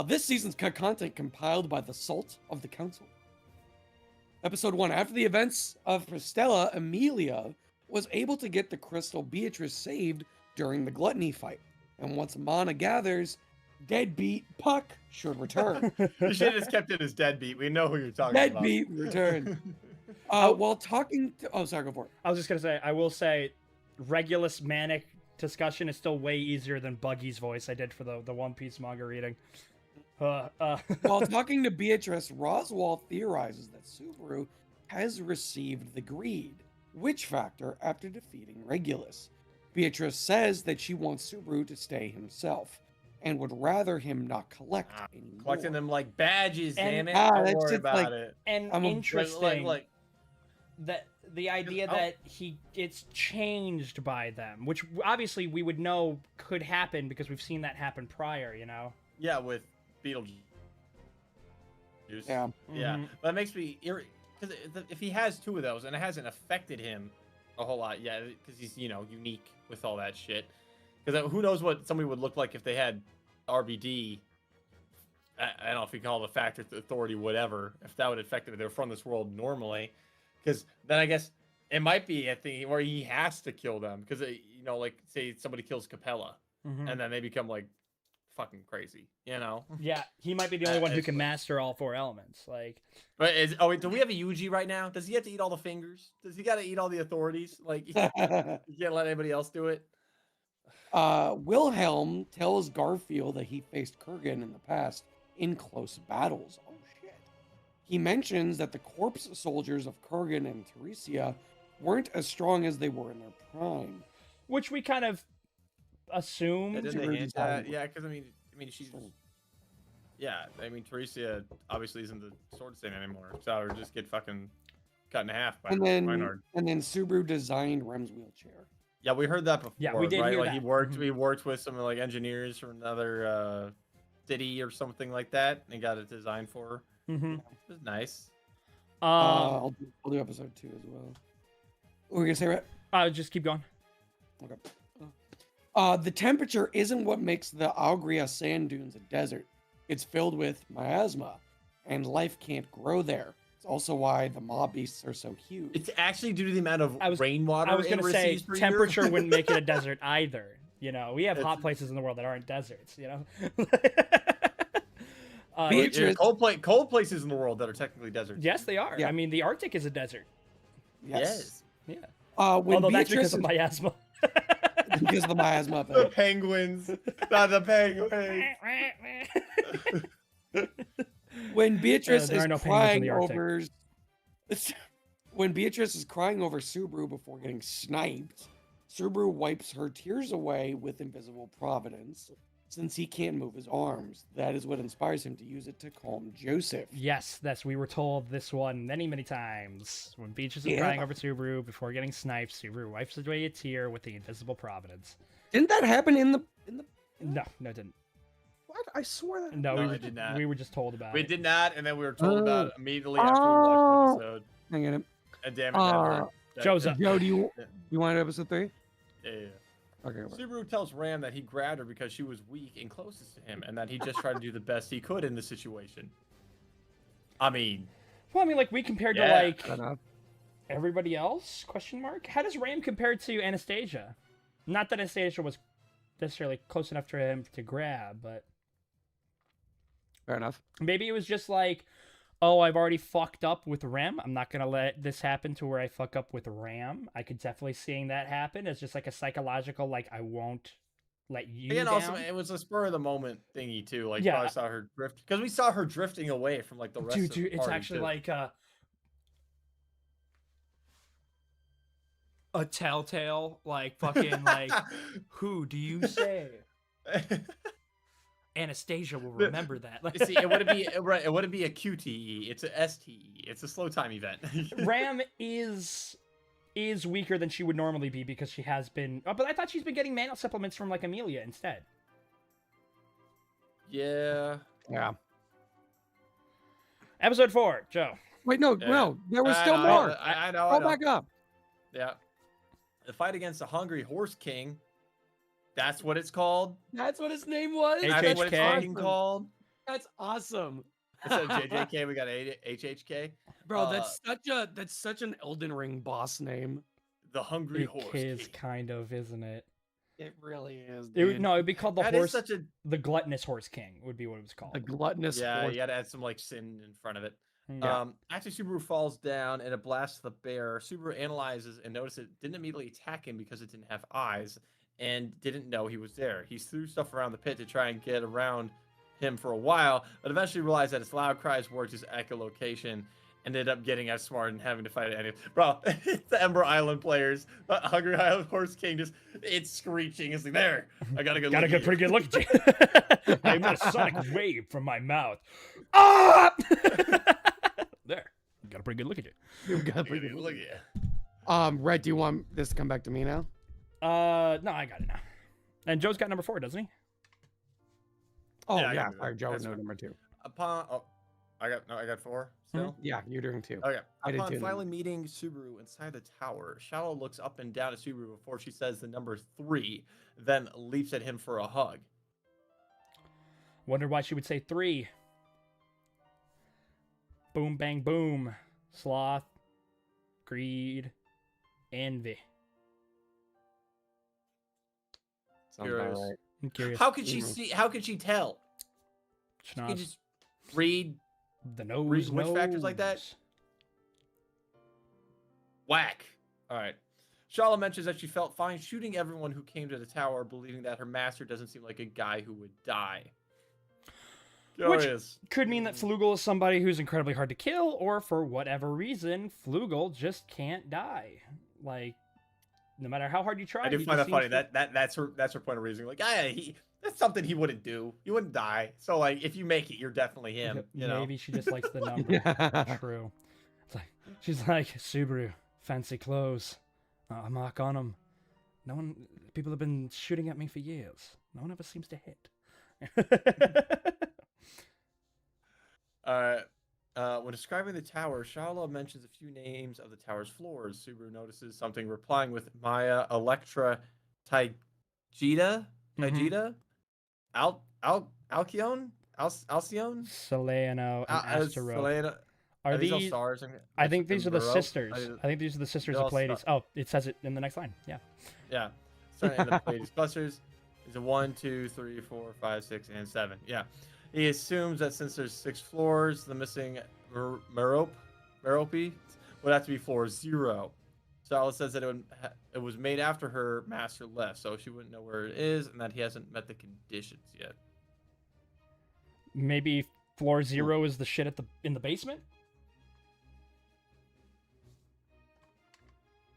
This season's cut content compiled by the Salt of the Council. Episode 1. After the events of Pristella, Amelia was able to get the crystal Beatrice saved during the gluttony fight. And once Mana gathers, deadbeat Puck should return. You should have just kept it as deadbeat. We know who you're talking about. Deadbeat return. While talking to... Oh, sorry, go for it. I was just gonna say, I will say, Regulus Manic discussion is still way easier than Buggy's voice I did for the One Piece manga reading. While talking to Beatrice, Roswaal theorizes that Subaru has received the Greed Witch Factor after defeating Regulus. Beatrice says that she wants Subaru to stay himself and would rather him not collect anymore. Collecting them like badges, And- damn it. Ah, Don't that's worry just about like- it. And I'm a- interesting Like, that the idea Oh. that it's changed by them, which obviously we would know could happen because we've seen that happen prior, you know? yeah, with Beetlejuice. Yeah. Yeah, Mhm. but it makes me because if he has two of those and it hasn't affected him a whole lot, yeah, because he's unique with all that shit. Because who knows what somebody would look like if they had RBD. I don't know if you call it a factor, authority, whatever. If that would affect them, if they're from this world normally, because then I guess it might be a thing where he has to kill them because like say somebody kills Capella Mhm. and then they become like fucking crazy, Yeah, he might be the only one who it's can like- master all four elements. Like, But wait, do we have a Yuji right now? Does he have to eat all the fingers? Does he got to eat all the authorities? Like, you can't let anybody else do it. Wilhelm tells Garfield that he faced Kurgan in the past in close battles. Oh shit. He mentions that the corpse soldiers of Kurgan and Theresia weren't as strong as they were in their prime. which we kind of Yeah, assumed. didn't Super they hint design. at- yeah, because I mean, she's. Yeah, I mean, Teresia obviously isn't the sword stand anymore. Saw her just get fucking cut in half by And then Reinhard. Subaru designed Rem's wheelchair. Yeah, we heard that before. Yeah, we did right? hear Like that. he worked with some like engineers from another city or something like that, and got it designed for her. Mm-hmm. It was nice. I'll do episode 2 as well. What were you gonna say, Rhett? Just keep going. Okay. The temperature isn't what makes the Augria sand dunes a desert. It's filled with miasma, and life can't grow there. It's also why the mob beasts are so huge. It's actually due to the amount of I was- rainwater I was it gonna say receives per year. temperature wouldn't make it a desert either. You know, we have hot It's- places in the world that aren't deserts. You know. Beatrice- Cold places in the world that are technically deserts. Yes, they are. Yeah. I mean, the Arctic is a desert. Yes. Yeah. When Although that's Beatrice because of miasma. because of the miasma The thing. penguins. Not the penguins. When Beatrice there is are no penguins in crying the Arctic. over when Beatrice is crying over Subaru before getting sniped, Subaru wipes her tears away with invisible providence. Since he can't move his arms, that is what inspires him to use it to calm Joseph. Yes, we were told this one many, many times. When Beatrice is Yeah. crying over Subaru before getting sniped, Subaru wipes away a tear with the invisible providence. Didn't that happen in the No, it didn't. what? I swear that. No, No, we, it did not. we were just told about We it. did not, and then we were told Oh. about it immediately after we watched the episode. Hang on. And damn it, that hurt. Joe's up. Joe, do you want episode 3? Yeah, yeah. Okay. well. Subaru tells Ram that he grabbed her because she was weak and closest to him, and that he just tried to do the best he could in the situation. I mean, Well, I mean, like we compared to Yeah. like Fair enough. everybody else? Question mark. How does Ram compare to Anastasia? Not that Anastasia was necessarily close enough for him to grab, but Fair enough. maybe it was just like, oh, I've already fucked up with Ram. I'm not gonna let this happen to where I fuck up with Ram. I could definitely seeing that happen as just like a psychological, like I won't let you again, down. also it was a spur of the moment thingy too. Like, Yeah. probably saw her drift because we saw her drifting away from like the rest of the Dude, it's party, actually too. like a telltale, like fucking like who do you say? Anastasia will remember that. You see, it wouldn't be right. It wouldn't be a QTE. It's a STE. It's a slow time event. Ram is weaker than she would normally be because she has been. Oh, but I thought she's been getting mana supplements from like Amelia instead. Yeah. Yeah. Episode 4, Joe. Wait, no, Yeah. no. There was I still know, more. I know. Go back up. Yeah. the fight against the Hungry Horse King. That's what it's called. That's what his name was. HHK. That's what it's fucking awesome. called. That's awesome. Instead of JJK, we got HHK. Bro, that's such an Elden Ring boss name. The Hungry It Horse is King. kind of, isn't it? It really is. It Dude. would, no, it'd be called the That is horse, such a the gluttonous horse king would be what it was called. The gluttonous. yeah. horse. You got to add some like sin in front of it. Yeah. After Subaru falls down and it blasts the bear, Subaru analyzes and notices it didn't immediately attack him because it didn't have eyes and didn't know he was there. He threw stuff around the pit to try and get around him for a while, but eventually realized that his loud cries worked his echolocation. Ended up getting outsmarted and having to fight any. Bro, it's the Ember Island players. Hungry Island Horse King it's screeching. It's like, there, I got a good Got a look at pretty you." good look at you. I emit a sonic wave from my mouth. Ah! There. Got a pretty good look at you. You've got a Got a pretty good good look at you. Rhett, do you want this to come back to me now? No, I got it now. And Joe's got number 4, doesn't he? Oh Yeah, I yeah, can do sorry, that. Joe would That's know fine. number 2. I got 4 still. Yeah, you're doing 2. Okay. I did Upon too. finally meeting Subaru inside the tower, Shadow looks up and down at Subaru before she says the number 3, then leaps at him for a hug. Wonder why she would say 3. Boom, bang, boom. Sloth, greed, envy. Sounds about Curious. right. I'm curious. How could she see? How could she tell? She Schnoz. can just read The nose read which factors like that? knows. whack. All right. Shala mentions that she felt fine shooting everyone who came to the tower, believing that her master doesn't seem like a guy who would die. Which- Curious. Could mean that Flugel is somebody who's incredibly hard to kill, or for whatever reason, Flugel just can't die. Like, no matter how hard you try, I do he find just that funny. seems to- That's her point of reasoning. Like, that's something he wouldn't do. He wouldn't die. So like, if you make it, you're definitely him. You know. Maybe she just likes the number. Yeah. True. It's like, she's like, Subaru, fancy clothes. A mark on them. No one. People have been shooting at me for years. No one ever seems to hit. When describing the tower, Shala mentions a few names of the tower's floors. Subaru notices something, replying with Maya, Electra, Taigita, Alcyone, Alcyone, Seleno and Astero. Selena. Are these all these? stars? I think these are the Baroque? sisters. I think these are the sisters They're of all Pleiades. star- Oh, it says it in the next line. Yeah. Yeah. Starting in the Pleiades clusters is a 1, 2, 3, 4, 5, 6, and 7. Yeah. He assumes that since there's 6 floors, the missing Merope would have to be floor 0. Sala says that it was made after her master left, so she wouldn't know where it is, and that he hasn't met the conditions yet. Maybe floor 0 is the shit in the basement.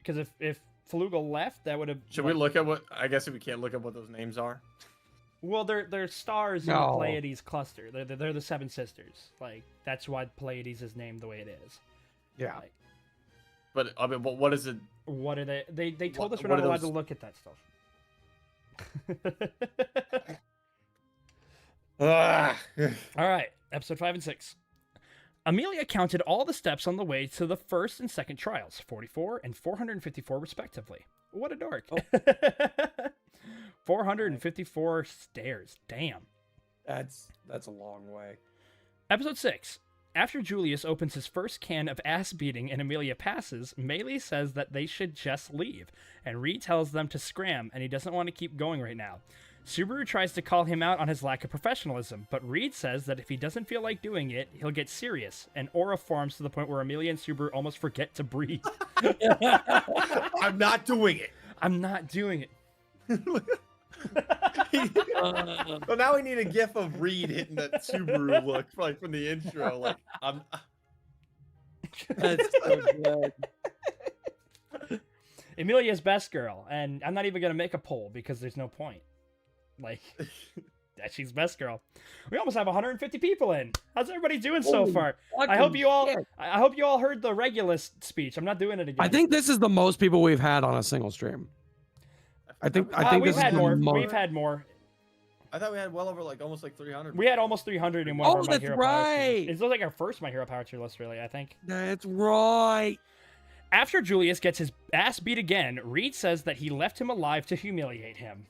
Because if Flugel left, that would have. Should we look at what? I guess if we can't look at what those names are. Well, they're stars in the No. Pleiades cluster. They're the 7 sisters. Like, that's why Pleiades is named the way it is. Yeah. Like, But I mean, what is it? what are they? They told What- us we're what not are allowed to those- look at that stuff. Ah. All right, episode 5 and 6. Amelia counted all the steps on the way to the first and second trials, 44 and 454 respectively. What a dork. 454 stairs. Damn. That's a long way. Episode 6. After Julius opens his first can of ass beating and Amelia passes, Melee says that they should just leave, and Reed tells them to scram, and he doesn't want to keep going right now. Subaru tries to call him out on his lack of professionalism, but Reed says that if he doesn't feel like doing it, he'll get serious, and aura forms to the point where Amelia and Subaru almost forget to breathe. I'm not doing it. I'm not doing it. So now we need a gif of Reed hitting that Subaru look, like from the intro. Like, I'm. That's so good. Amelia's best girl, and I'm not even going to make a poll because there's no point. Like, that she's best girl. We almost have 150 people in. How's everybody doing so Holy far? I fucking hope you all. shit. I hope you all heard the Regulus speech. I'm not doing it again. I think this is the most people we've had on a single stream. I think we've this is had the more. most. We've had more. I thought we had well over almost 300. We had almost 300 in one of Oh, our My that's Hero Power Tiers. right. It's like our first My Hero Power Tier list, really. I think. That's right. After Julius gets his ass beat again, Reed says that he left him alive to humiliate him.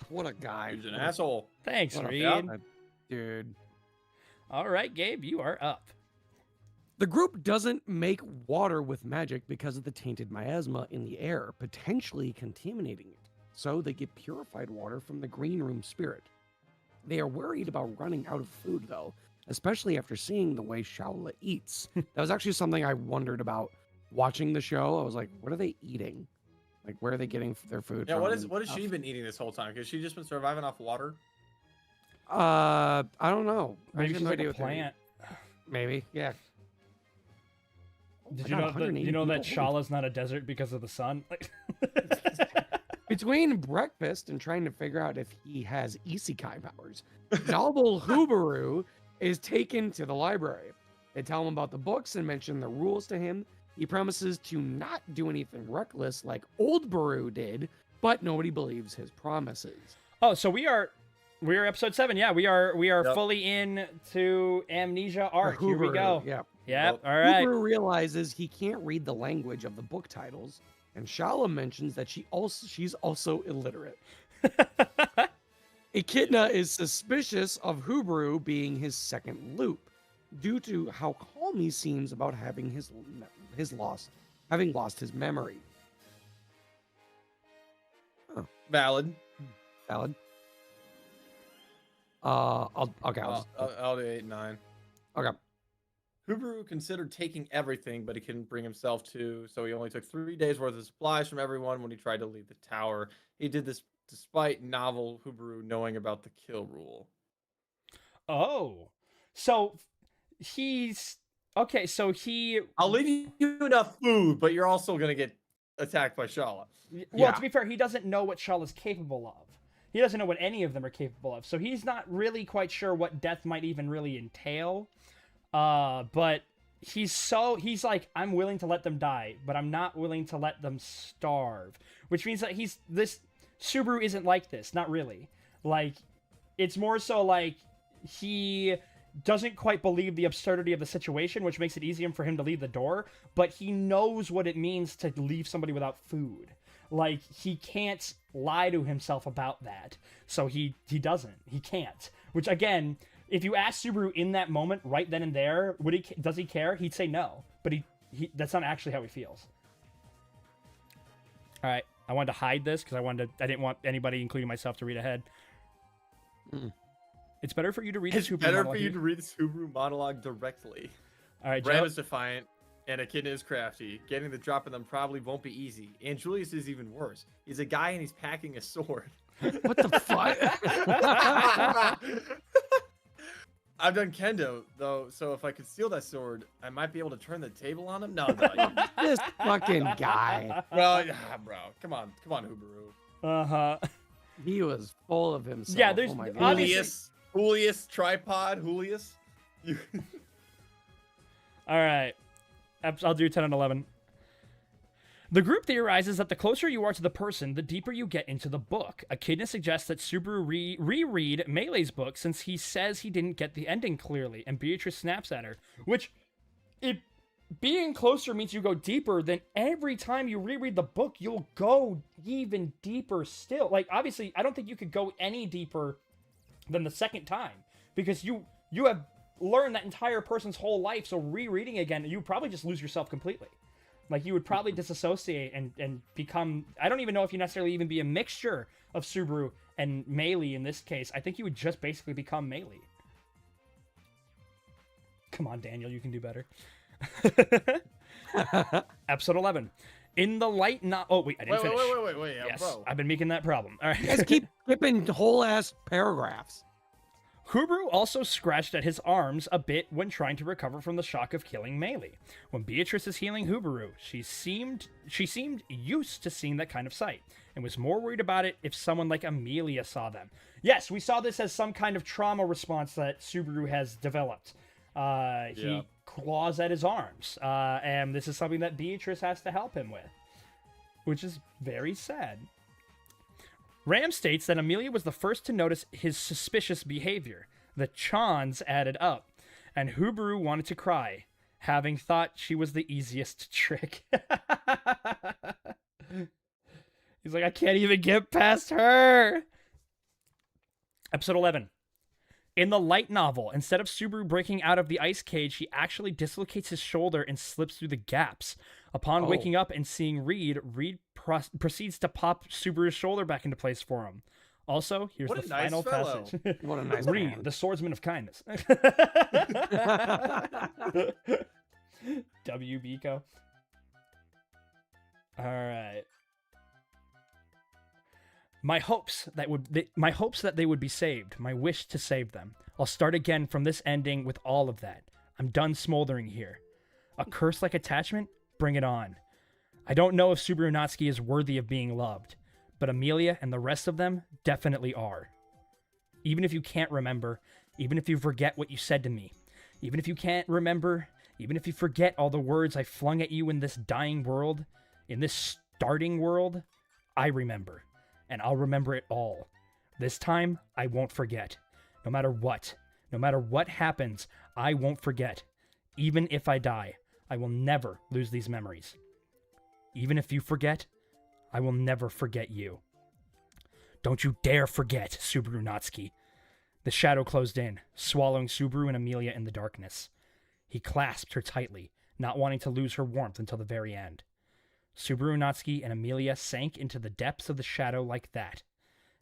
What a guy. He's an asshole. Thanks, What a Reed. dude. All right, Gabe, you are up. The group doesn't make water with magic because of the tainted miasma in the air, potentially contaminating it. So they get purified water from the green room spirit. They are worried about running out of food, though, especially after seeing the way Shaula eats. That was actually something I wondered about watching the show. I was like, what are they eating? Like, where are they getting their food Yeah, from? what and has she stuff? been eating this whole time? Because she just been surviving off water. I don't know. I Maybe have she's no like idea a what they're eating. plant. Maybe, yeah. Did I you got know that 180 people. Shala's not a desert because of the sun? Like- Between breakfast and trying to figure out if he has isekai powers, Noble Hubaru is taken to the library. They tell him about the books and mention the rules to him. He promises to not do anything reckless like Old Baru did, but nobody believes his promises. Oh, so we are episode 7. Yeah, we are Yep. fully in to Amnesia arc. Here we go. Yeah. Yep. Well, All right. Hubaru realizes he can't read the language of the book titles, and Shala mentions that she's also illiterate. Echidna is suspicious of Hubaru being his second loop, due to how calm he seems about having lost his memory. Valid. Valid. Okay. I'll do 8 and 9. Okay. Hubaru considered taking everything, but he couldn't bring himself to, so he only took 3 days worth of supplies from everyone when he tried to leave the tower. He did this despite novel Hubaru knowing about the kill rule. Oh, so he's okay. So he I'll leave you enough food, but you're also gonna get attacked by Shala. well, Yeah. to be fair, he doesn't know what Shala's capable of. He doesn't know what any of them are capable of. So he's not really quite sure what death might even really entail. But he's like, I'm willing to let them die, but I'm not willing to let them starve. Which means that this Subaru isn't like this, not really. Like, it's more so like he doesn't quite believe the absurdity of the situation, which makes it easier for him to leave the door, but he knows what it means to leave somebody without food. Like, he can't lie to himself about that. So he doesn't. He can't. Which, again, if you ask Subaru in that moment, right then and there, does he care? He'd say no. But he that's not actually how he feels. All right. I wanted to hide this because I didn't want anybody, including myself, to read ahead. It's better for you to read It's the Subaru better monologue. for you to read the Subaru monologue directly. All right, Ram Joe. is defiant, and Echidna is crafty. Getting the drop on them probably won't be easy. And Julius is even worse. He's a guy and he's packing a sword. What the fuck? I've done kendo though, so if I could steal that sword, I might be able to turn the table on him. No. This fucking guy. Bro, come on, Hubaru. Uh-huh. He was full of himself. Yeah, there's oh my obviously- God. Julius, tripod, Julius. All right. I'll do 10 and 11. The group theorizes that the closer you are to the person, the deeper you get into the book. Echidna suggests that Subaru reread Melee's book since he says he didn't get the ending clearly, and Beatrice snaps at her. Which, being closer means you go deeper, then every time you reread the book, you'll go even deeper still. Like, obviously, I don't think you could go any deeper than the second time, because you have learned that entire person's whole life, so rereading again, you probably just lose yourself completely. Like, you would probably disassociate and become... I don't even know if you necessarily even be a mixture of Subaru and Melee in this case. I think you would just basically become Melee. Come on, Daniel, you can do better. Episode 11. In the light not... Oh, wait, I didn't finish. Wait, Yes, bro. I've been making that problem. All You guys right. keep skipping whole ass paragraphs. Hubaru also scratched at his arms a bit when trying to recover from the shock of killing Melee. When Beatrice is healing Hubaru, she seemed used to seeing that kind of sight, and was more worried about it if someone like Amelia saw them. Yes, we saw this as some kind of trauma response that Subaru has developed. He claws at his arms, and this is something that Beatrice has to help him with, which is very sad. Ram states that Amelia was the first to notice his suspicious behavior. The Chans added up, and Hubaru wanted to cry. having thought she was the easiest to trick. He's like, I can't even get past her. Episode 11. In the light novel, instead of Subaru breaking out of the ice cage, he actually dislocates his shoulder and slips through the gaps. Upon waking up and seeing Reed, proceeds to pop Subaru's shoulder back into place for him. Also, here's What the a nice final fellow. passage. What a nice Reed, man. the swordsman of kindness. W. Biko. All right. My hopes that they would be saved. My wish to save them. I'll start again from this ending with all of that. I'm done smoldering here. A curse-like attachment? Bring it on. I don't know if Subaru Natsuki is worthy of being loved, but Amelia and the rest of them definitely are. Even if you can't remember, even if you forget what you said to me, even if you can't remember, even if you forget all the words I flung at you in this dying world, in this starting world, I remember. And I'll remember it all. This time, I won't forget. No matter what happens, I won't forget. Even if I die, I will never lose these memories. Even if you forget, I will never forget you. Don't you dare forget, Subaru Natsuki. The shadow closed in, swallowing Subaru and Amelia in the darkness. He clasped her tightly, not wanting to lose her warmth until the very end. Subaru Natsuki and Amelia sank into the depths of the shadow like that.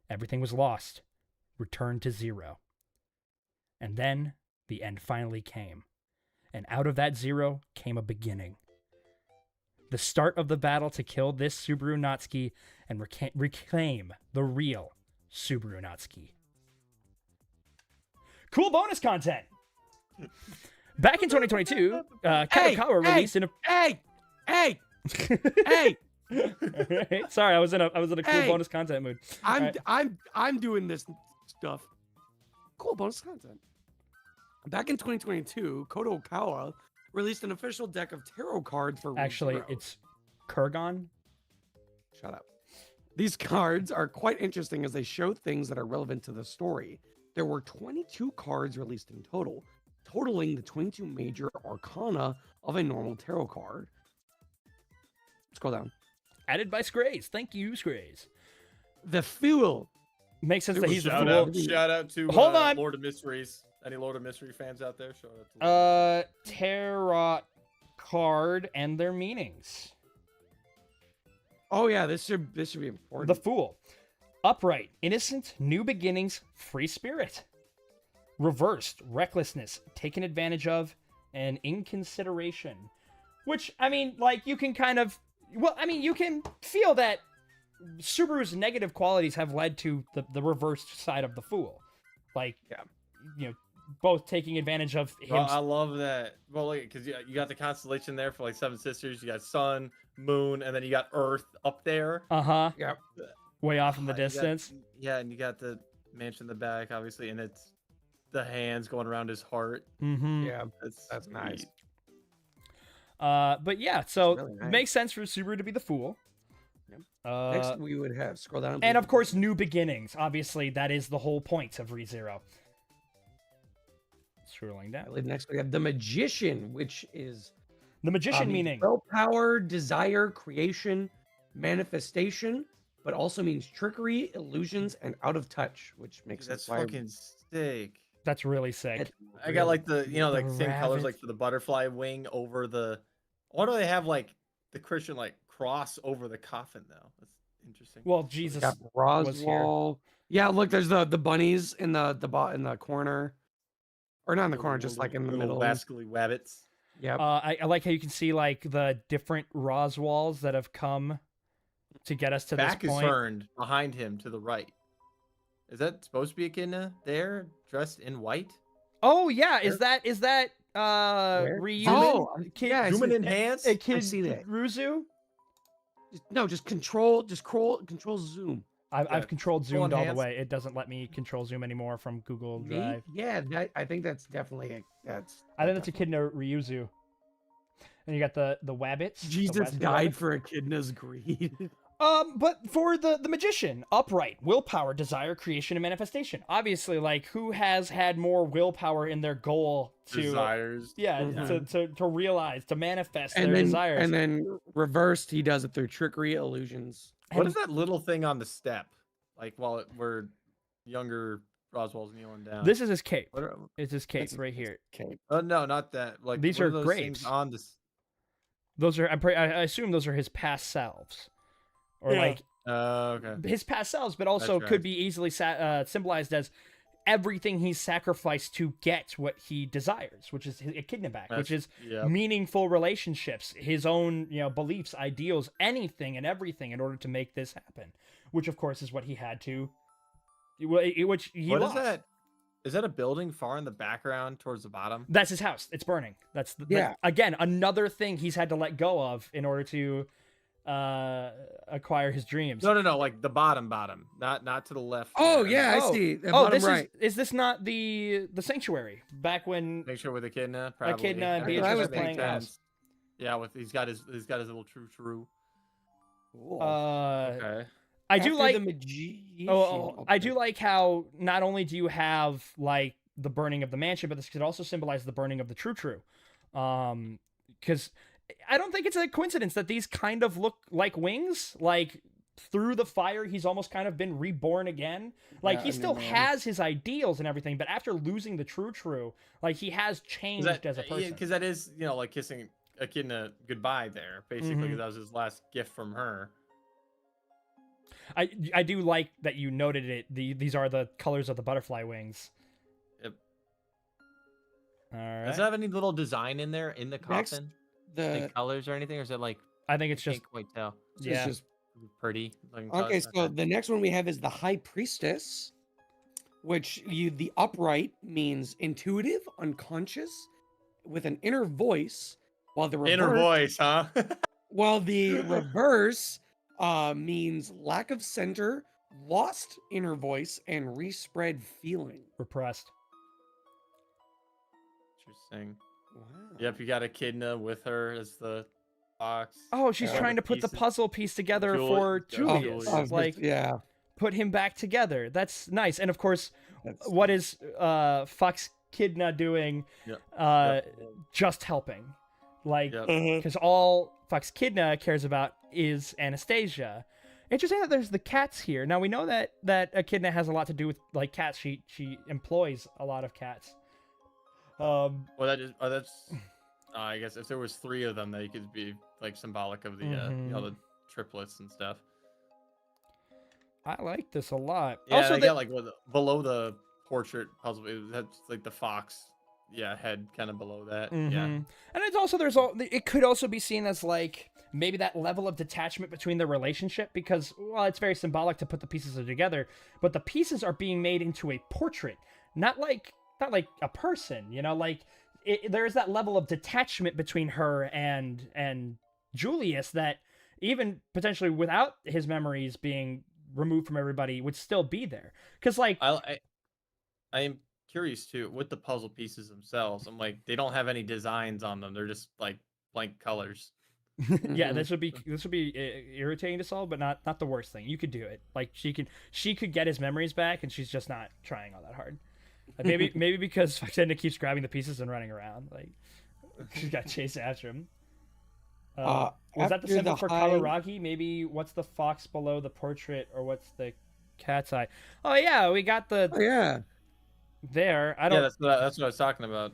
Everything was lost, returned to zero. And then the end finally came. And out of that zero came a beginning. The start of the battle to kill this Subaru Natsuki and reclaim the real Subaru Natsuki. Cool bonus content! Back in 2022, Kadokawa released in a... Hey! Sorry, I was in a cool bonus content mood. I'm doing this stuff. Cool bonus content. Back in 2022, Kadokawa released an official deck of tarot cards for Actually, ReZero. it's Kurgan. Shut up. These cards are quite interesting as they show things that are relevant to the story. There were 22 cards released in total, totaling the 22 major arcana of a normal tarot card. Scroll down. Added by Scrays. Thank you, Scrays. The Fool. Makes sense that he's the Shout fool. out to Hold on. Lord of Mysteries. Any Lord of Mystery fans out there? Shout out to Lord of Tarot card and their meanings. Oh yeah, this should be important. The Fool. Upright, innocent, new beginnings, free spirit. Reversed, recklessness, taken advantage of, and inconsideration. Which, I mean, like, you can kind of... Well, I mean, you can feel that Subaru's negative qualities have led to the reversed side of the Fool. Like, you know, both taking advantage of him. I love that. Well, because you got the constellation there for like Seven Sisters. You got Sun, Moon, and then you got Earth up there. Uh-huh. Yep. Way off in the You got- distance. and you got the mansion in the back, obviously, and it's the hands going around his heart. Mm-hmm. Yeah, That's nice. sweet. But yeah, so really nice. makes sense for Subaru to be the Fool. Yep. Next, we would have scroll down. And of course, new beginnings. Obviously, that is the whole point of ReZero. Scrolling I down. believe next we have the Magician, which is The Magician meaning. willpower, desire, creation, manifestation, but also means trickery, illusions, and out of touch, which makes That's sense why fucking sick. That's really sick. It- I got like the like The same colors rabbit. like for the butterfly wing over the. Why do they have like the Christian like cross over the coffin though? That's interesting. Well, we Jesus. got was here. Roswell. Yeah, look, there's the bunnies in the corner, or not in the corner, just like in the Little middle. rascally wabbits. Yep. I like how you can see like the different Roswalls that have come to get us to Back this is point. turned behind him to the right. Is that supposed to be Echidna there, dressed in white? Oh yeah, is that Where? Ryuzen? Oh, Kid, yeah, I Zooming see- in hands? a kid see that. Ruzu? just control zoom. I've Yeah, controlled control zoomed all the enhance. way. It doesn't let me control zoom anymore from Google Me? Drive. Yeah, I think that's definitely that's. I think that's Echidna Ryuzu. And you got the Wabbits. the Jesus Wesley died Wabbits. for Echidna's greed. But for the magician, upright, willpower, desire, creation, and manifestation. Obviously, like, who has had more willpower in their goal to Desires. yeah, Mhm. to realize, to manifest And their then desires. and then reversed, he does it through trickery, illusions. What And is that little thing on the step? Like where younger Roswell's kneeling down. this is his cape. What are, It's his cape That's- right here. Okay. no, not that. Like These what are those grapes. things on this. Those are I assume those are his past selves, or Yeah. like Okay. his past selves, but also That's could right. be easily symbolized as everything he's sacrificed to get what he desires, which is a kidnapback, which is yeah. meaningful relationships, his own beliefs, ideals, anything and everything in order to make this happen. Which of course is what he had to. Which he What is lost. that? Is that a building far in the background towards the bottom? That's his house. It's burning. That's Yeah. again another thing he's had to let go of in order to acquire his dreams. No. Like the bottom, not to the left. Oh there. yeah, I Oh. see. The Oh, bottom this right. is this not the sanctuary back when? Make sure with Echidna. Probably. Echidna and I Beatrice think was that makes playing as. sense. Yeah, with he's got his little true. Cool. Okay. I do After like. the magician. I do like how not only do you have like the burning of the mansion, but this could also symbolize the burning of the true. Because I don't think it's a coincidence that these kind of look like wings. Like through the fire, he's almost kind of been reborn again. Like Yeah, he I still mean, has his ideals and everything, but after losing the true, like he has changed as a person. Because that is like kissing Echidna goodbye there, basically. Mhm. 'Cause that was his last gift from her. I do like that you noted it. These are the colors of the butterfly wings. Yep. All right. Does it have any little design in there in the Next, coffin? the Like colors or anything, or is it like I think it's I just can't quite tell? it's yeah. just Pretty. Like, okay. So the next one we have is the high priestess, which the upright means intuitive, unconscious, with an inner voice, while the reverse, inner voice, huh? while the reverse means lack of center, lost inner voice, and respread feeling. repressed. Interesting. Wow. Yep, you got Echidna with her as the fox. Oh, she's Yeah. trying to put the Pieces. puzzle piece together Juli- for yeah, Julius. Julius. Like yeah. put him back together. That's nice. And of course, That's, what is Fox Kidna doing? Yep. Yep. Just helping. Like Yep. because all Fox Kidna cares about is Anastasia. Interesting that there's the cats here. Now we know that Echidna has a lot to do with like cats. She employs a lot of cats. Well, that's. I guess if there was 3 of them, they could be like symbolic of the the triplets and stuff. I like this a lot. Yeah, also, they got like below the portrait puzzle. That's like the fox. Yeah, head kind of below that. Yeah. and it's also it could also be seen as like maybe that level of detachment between the relationship because well, it's very symbolic to put the pieces together, but the pieces are being made into a portrait, not like a person. Like there's that level of detachment between her and Julius that even potentially without his memories being removed from everybody would still be there. Because like I am curious too with the puzzle pieces themselves. I'm like, they don't have any designs on them. They're just like blank colors. yeah, this would be irritating to solve, but not the worst thing. You could do it. Like she could get his memories back, and she's just not trying all that hard. Like, maybe because Foxenda keeps grabbing the pieces and running around, like she's got to chase after him. Was that the after symbol the for high- Kalaragi? Maybe what's the fox below the portrait, or what's the cat's eye? Oh yeah, we got the Oh yeah. there. I Yeah, don't. that's what I was talking about.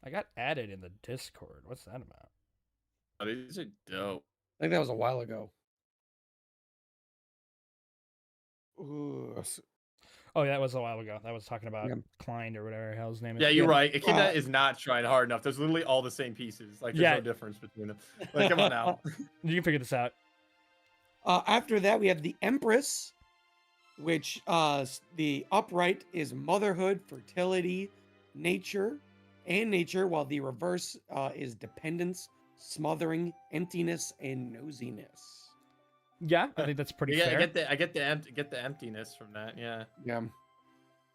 I got added in the Discord. What's that about? Oh, these are dope. I think that was a while ago. Ooh, Oh, yeah, that was a while ago. That was talking about Yeah. Klein or whatever the hell his name is. Yeah, you're Yeah. right. Echidna Uh, is not trying hard enough. There's literally all the same pieces. Like, there's Yeah. no difference between them. Like, come on now. You can figure this out. After that, we have the Empress, which the upright is motherhood, fertility, nature, while the reverse is dependence, smothering, emptiness, and nosiness. Yeah, I think that's pretty Yeah, fair. I get the emptiness from that. Yeah. Yeah.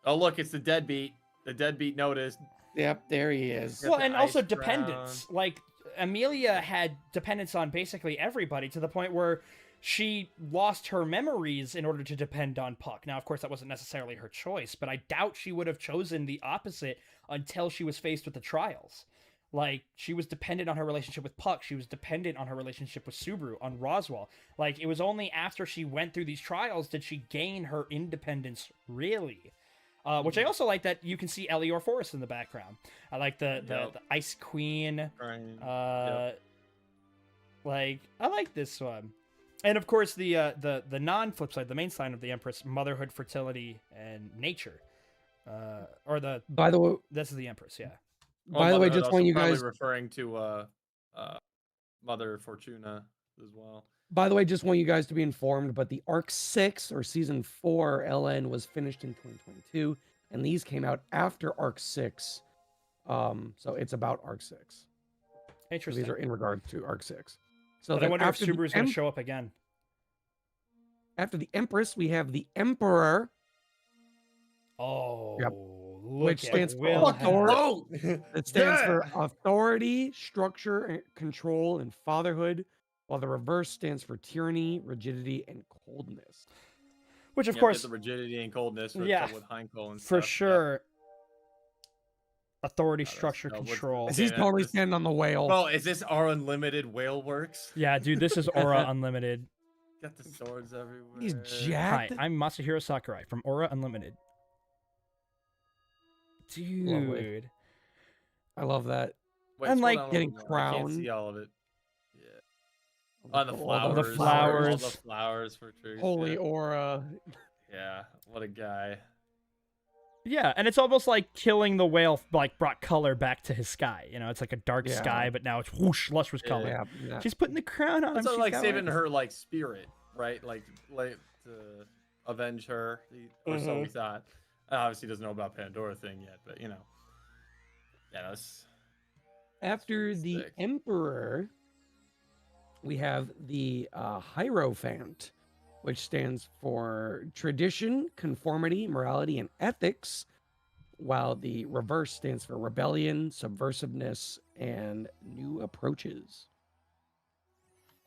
Oh, look, it's the deadbeat. The deadbeat noticed. Yep, there he is. Yeah. Well, the and also ice dependence. Like Amelia had dependence on basically everybody to the point where she lost her memories in order to depend on Puck. Now, of course, that wasn't necessarily her choice, but I doubt she would have chosen the opposite until she was faced with the trials. Like, she was dependent on her relationship with Puck. She was dependent on her relationship with Subaru, on Roswell. Like, it was only after she went through these trials did she gain her independence, really. Which I also like that you can see Elior Forrest in the background. I like the Ice Queen. Right. Like, I like this one. And of course, the non-flip side, the main sign of the Empress, motherhood, fertility, and nature. By the way, This is the Empress, yeah. by the way, just want you probably guys. referring to Mother Fortuna as well. By the way, just want you guys to be informed, but the Arc 6 or Season 4 LN was finished in 2022, and these came out after Arc 6. So it's about Arc 6. So Interesting. these are in regards to Arc 6. So But I then wonder if after the Subaru's going to show up again. after the Empress, we have the Emperor, Oh, Yep. look which at stands for Wilhelm. It stands for authority, structure, and control, and fatherhood, while the reverse stands for tyranny, rigidity, and coldness. Which, of Yeah, course, get the rigidity and coldness with, Yeah, with Heinkel and for stuff. sure, authority, that's- structure, no, what's- control. He's that- totally this- standing on the whale. Bro, is this our unlimited whale works? Yeah, dude, this is Aura Unlimited. Got the swords everywhere. He's Hi, jacked. I'm Masahiro Sakurai from Aura Unlimited. Lovely. Dude. I love that. Wait, And, scroll like, down a getting little more. I can't crowned. see all of it. Yeah. All Oh, the all flowers. the flowers. All the flowers for trees. Holy yeah. aura. Yeah, what a guy. Yeah, and it's almost like killing the whale like brought color back to his sky. You know, it's like a dark Yeah. sky, but now it's whoosh, lustrous Yeah. color. Yeah, yeah. She's putting the crown on him. It's sort of She's like got saving like- her like spirit, right? Like to avenge her, or so we thought. Obviously doesn't know about Pandora thing yet, but you know. Yeah, that's After the Sick. Emperor, we have the Hierophant, which stands for tradition, conformity, morality, and ethics, while the reverse stands for rebellion, subversiveness, and new approaches.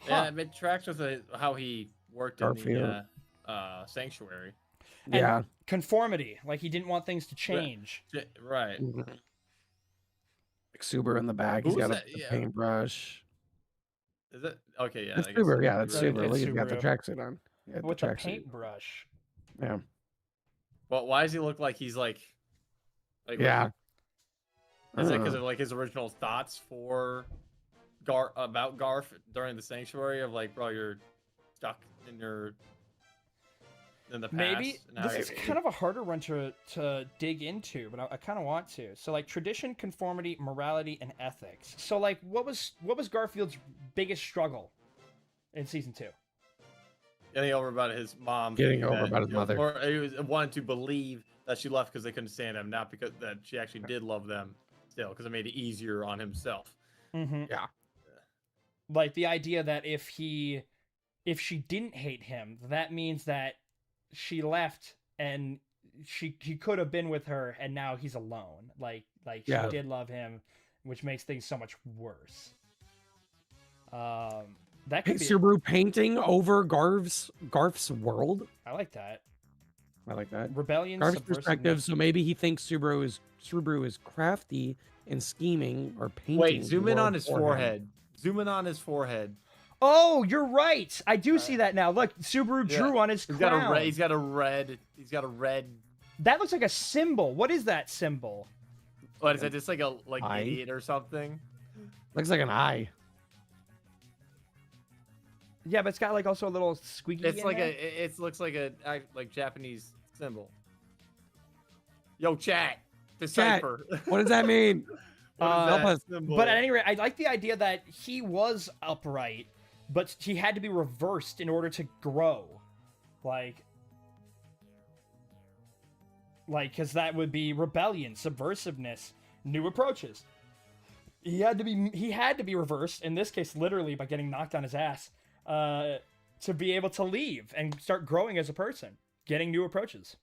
yeah, it tracks with how he worked in Garfield. the sanctuary. And Yeah. conformity. Like he didn't want things to change. Right. Mhm. Like Subaru in the back. He's Who's got that? a Yeah. paintbrush. Is it okay? Yeah. That's I guess Subaru. Yeah, that's Right, Subaru. it's Look, he's got the Subaru. tracksuit on. Yeah, With the tracksuit. paintbrush. Yeah. Well, why does he look like he's like Yeah. Is it Uh, because of like his original thoughts for about Garf during the sanctuary of like, bro, you're stuck in the past. Maybe and how this is you- kind of a harder one to dig into, but I kind of want to. So like tradition, conformity, morality, and ethics. So like, what was Garfield's biggest struggle in season 2? getting over about his mom. Getting thinking over that, about his you know, mother. or he was wanted to believe that she left because they couldn't stand him, not because that she actually did love them still, because it made it easier on himself. Mm-hmm. Yeah. Like the idea that if she didn't hate him, that means that she left and he could have been with her, and now he's alone. Like Yeah. she did love him, which makes things so much worse. That could be. Subaru painting over Garf's world. I like that. I like that. Rebellion, Garf's subversiveness. perspective. So maybe he thinks Subaru is crafty and scheming or painting. Wait, the zoom in world on his for him. forehead. Zoom in on his forehead. Oh, you're right. I do see that now. Look, Subaru Yeah. drew on his He's crown. got a red. He's got a red. That looks like a symbol. What is that symbol? What is it? Just like a Eye? idiot or something? Looks like an eye. Yeah, but it's got like also a little squeaky. It's in like there. it looks like a like Japanese symbol. Yo, chat, decipher. What does that mean? What is Help that us. symbol? But at any rate, I like the idea that he was upright, but he had to be reversed in order to grow. Like, because that would be rebellion, subversiveness, new approaches. He had to be reversed, in this case, literally by getting knocked on his ass, to be able to leave and start growing as a person, getting new approaches.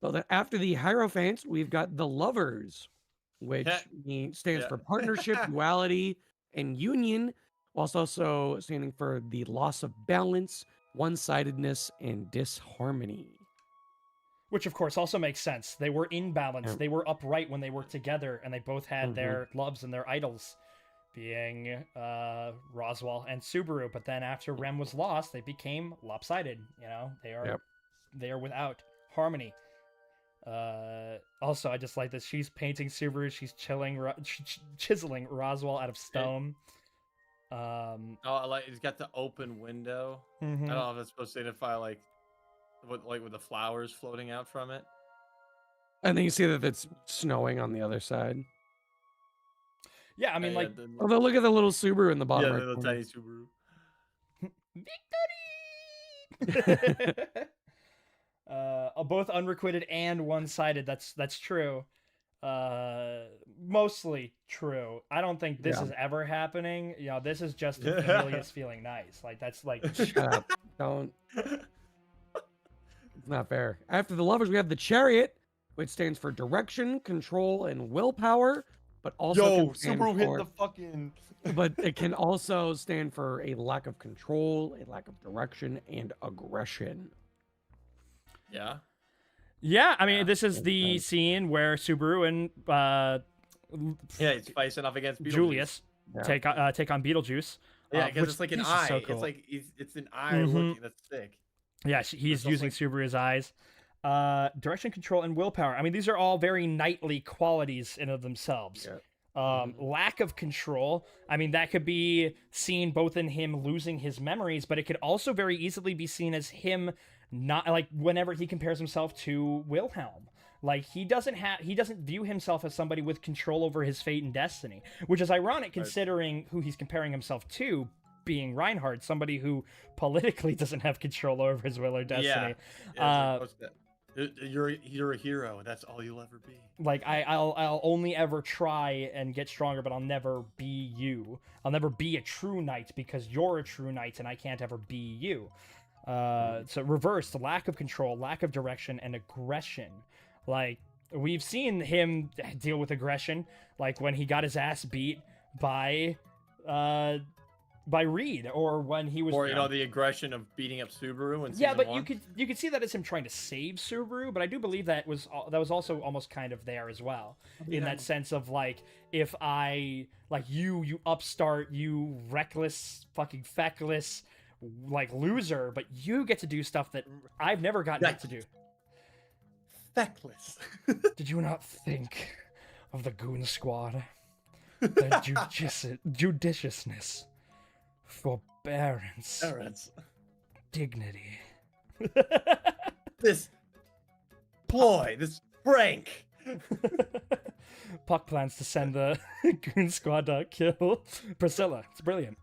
So then after the Hierophants, we've got the Lovers, which stands Yeah. for partnership, duality, and union, whilst also standing for the loss of balance, one-sidedness, and disharmony. Which, of course, also makes sense. They were in balance. Yeah. They were upright when they worked together, and they both had Mhm. their loves and their idols, being Roswell and Subaru. But then after Rem was lost, they became lopsided. You know, they are without harmony. Also, I just like this. She's painting Subaru. She's chiseling Roswell out of stone. Oh, I like he's got the open window. Mhm. I don't know if it's supposed to signify like with the flowers floating out from it. And then you see that it's snowing on the other side. Yeah, I mean, like, Although look at the little Subaru in the bottom yeah, right the little corner. tiny Subaru. victory. Both unrequited and one-sided. That's true. Mostly true. I don't think this is ever happening. You know, this is just Amelius feeling nice. Like that's like Shut up. Don't. It's not fair. After the lovers, we have the chariot, which stands for direction, control, and willpower, but also can stand for- fucking. but it can also stand for a lack of control, a lack of direction, and aggression. Yeah. yeah. I mean, Yeah, this is makes the sense. scene where Subaru and Yeah, he's facing off against Beetlejuice. Julius Yeah. take on Beetlejuice. Yeah, which because it's like an this is eye. so cool. It's like it's an eye Mhm. looking. That's sick. Yeah, he's also using like- Subaru's eyes. Direction, control, and willpower. I mean, these are all very knightly qualities in of themselves. Yeah. Lack of control. I mean, that could be seen both in him losing his memories, but it could also very easily be seen as him not like whenever he compares himself to Wilhelm. Like he doesn't view himself as somebody with control over his fate and destiny, which is ironic considering who he's comparing himself to, being Reinhard, somebody who politically doesn't have control over his will or destiny. Yeah, it's like, you're a hero. That's all you'll ever be. Like I'll only ever try and get stronger, but I'll never be you. I'll never be a true knight because you're a true knight and I can't ever be you. So reversed, lack of control, lack of direction, and aggression. Like we've seen him deal with aggression, like when he got his ass beat by Reed, or when he was Or the aggression of beating up Subaru and yeah, but you could see that as him trying to save Subaru, but I do believe that was also almost kind of there as well, in that sense of like, if I like you upstart, you reckless fucking feckless like loser, but you get to do stuff that I've never gotten to do. feckless. Did you not think of the Goon Squad? The judiciousness, forbearance, dignity. This ploy, this prank. Puck plans to send the Goon Squad to kill Priscilla. It's brilliant.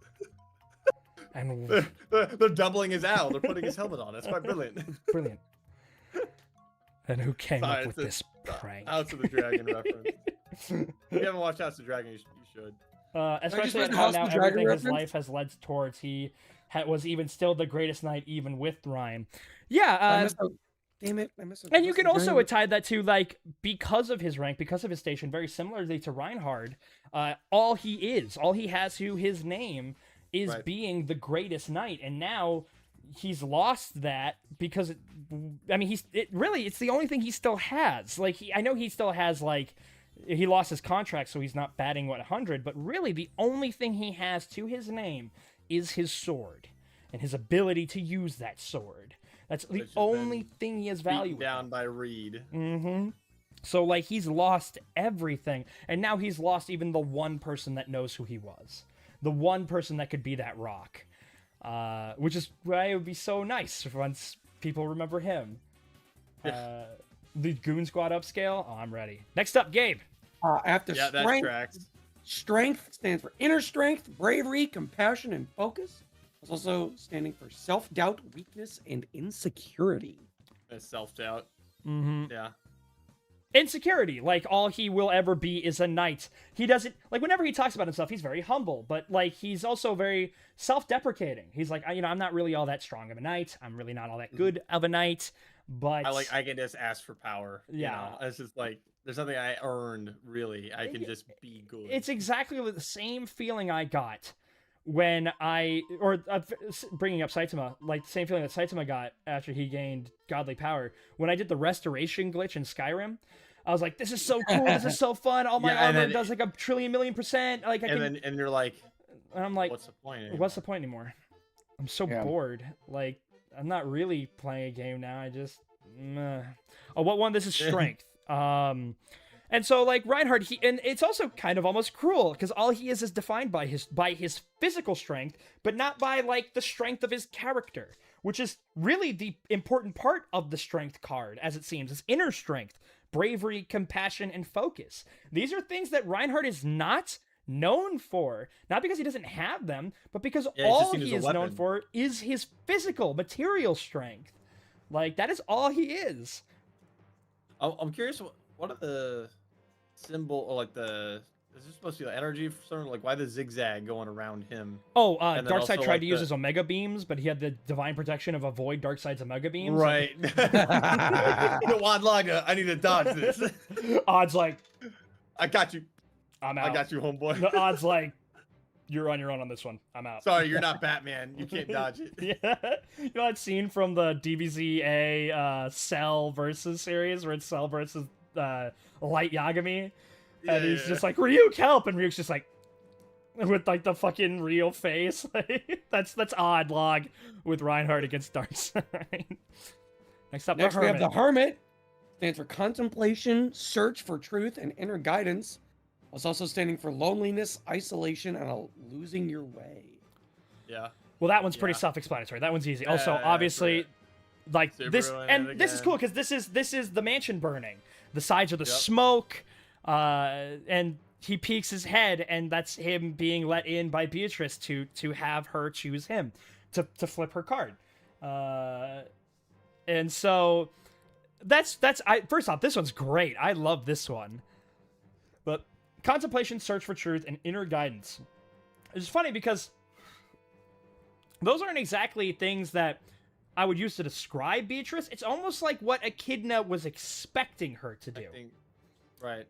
And They're doubling his owl. They're putting his helmet on. It's quite brilliant. brilliant. And who came Sorry, up with it's this prank? House of the Dragon reference. If you haven't watched House of the Dragon, you should. Especially read how House now of the Dragon everything his reference? life has led towards. He was even still the greatest knight, even with Ryan. Yeah, Damn it! I missed. and you can also tie that to like, because of his rank, because of his station, very similarly to Reinhard. All he has to his name is Right. being the greatest knight, and now he's lost that because it's the only thing he still has. Like I know he still has like. He lost his contract, so he's not batting 100, but really the only thing he has to his name is his sword and his ability to use that sword. That's the Which has only been thing he has Beaten value. down by Reed. Mm-hmm. So, like, he's lost everything, and now he's lost even the one person that knows who he was. The one person that could be that rock. Which is why it would be so nice once people remember him. The Goon Squad upscale? Oh, I'm ready. Next up, Gabe. After Yeah, that strength, tracks. strength stands for inner strength, bravery, compassion, and focus. It's also standing for self-doubt, weakness, and insecurity. Self-doubt. Mm-hmm. Yeah. Insecurity, like all he will ever be is a knight. He doesn't like whenever he talks about himself, he's very humble, but like he's also very self-deprecating. He's like, I'm not really all that strong of a knight. I'm really not all that good of a knight, but I can just ask for power. Yeah. You know? It's just like there's nothing I earned really. I can just be good. It's exactly the same feeling I got when bringing up Saitama, like the same feeling that Saitama got after he gained godly power. When I did the restoration glitch in Skyrim, I was like, "This is so cool! This is so fun! All my Yeah, and armor then- does like a trillion million percent!" Like, and you're like, and I'm like, what's the point? Anymore? "What's the point anymore? I'm so Yeah. bored. Like, I'm not really playing a game now. I just, meh. Oh, what one? This is strength. And so like Reinhardt, and it's also kind of almost cruel because all he is defined by his physical strength, but not by like the strength of his character, which is really the important part of the strength card, as it seems. It's inner strength, bravery, compassion, and focus. These are things that Reinhardt is not known for, not because he doesn't have them, but because Yeah, he's just all seen as he a is known weapon. for is his physical, material strength. Like that is all he is. I'm curious. What are the symbol or like the? Is this supposed to be like energy for something? Like why the zigzag going around him? Oh, And then Darkseid also, tried like, to use the- his Omega Beams, but he had the divine protection of avoid Darkseid's Omega Beams. Right. Yo, Wadlaga, I need to dodge this. Odds like, I got you. I'm out. I got you, homeboy. The odds like, you're on your own on this one. I'm out. Sorry, you're not Batman. You can't dodge it. Yeah. You know that scene from the DBZA Cell versus series where it's Cell versus Light Yagami? And he's just like, Ryuk, help! And Ryuk's just like, with like the fucking real face. that's odd log with Reinhardt against Darkseid. Next up, Next, the we Hermit. have the Hermit. Stands for contemplation, search for truth, and inner guidance. It's also standing for loneliness, isolation, and losing your way. Yeah. Well, that one's pretty Yeah. self-explanatory. That one's easy. Also, Yeah, obviously, like Subaru this, in it and this is again. cool because this is the mansion burning. The sides are the Yep. smoke, and he peeks his head, and that's him being let in by Beatrice to have her choose him to flip her card. And so that's first off, this one's great. I love this one. But contemplation, search for truth, and inner guidance. It's funny because those aren't exactly things that I would use to describe Beatrice. It's almost like what Echidna was expecting her to do. Right.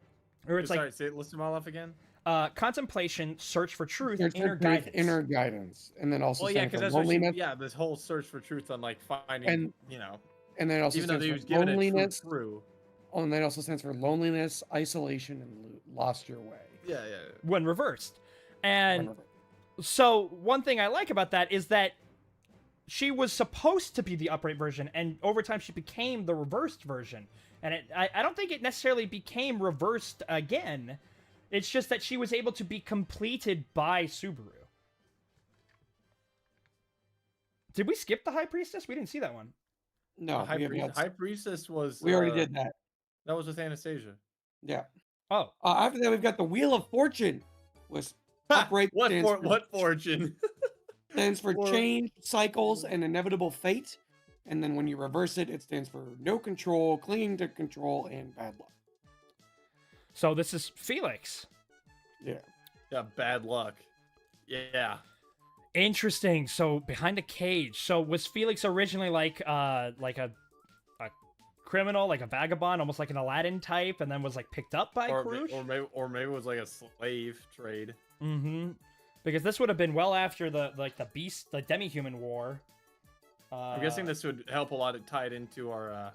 Or it's Sorry, say list them all off again. like contemplation, search for truth, Search inner for truth, guidance. inner guidance, and then also Well, yeah, stands because for that's what she, loneliness, yeah, this whole search for truth on like finding, And- you know, and then it also even though stands he for was given it loneliness. through. Oh, and then it also stands for loneliness, isolation, and lost your way. Yeah. when reversed. And so one thing I like about that is that she was supposed to be the upright version, and over time she became the reversed version. And I don't think it necessarily became reversed again. It's just that she was able to be completed by Subaru. Did we skip the High Priestess? We didn't see that one. No, High, we, have not- High Priestess was. we already did that. That was with Anastasia. Yeah. Oh, After that, we've got the Wheel of Fortune. Was upright What stands for, what fortune? stands for or- change, cycles, and inevitable fate. And then when you reverse it, it stands for no control, clinging to control, and bad luck. so this is Felix. Yeah. Yeah, bad luck. Yeah. Interesting. So behind a cage. So was Felix originally like a criminal, like a vagabond, almost like an Aladdin type, and then was like picked up by Or, Karush? or maybe it was like a slave trade. Mm-hmm. Because this would have been well after the beast, the demi-human war. I'm guessing this would help a lot to tie it into our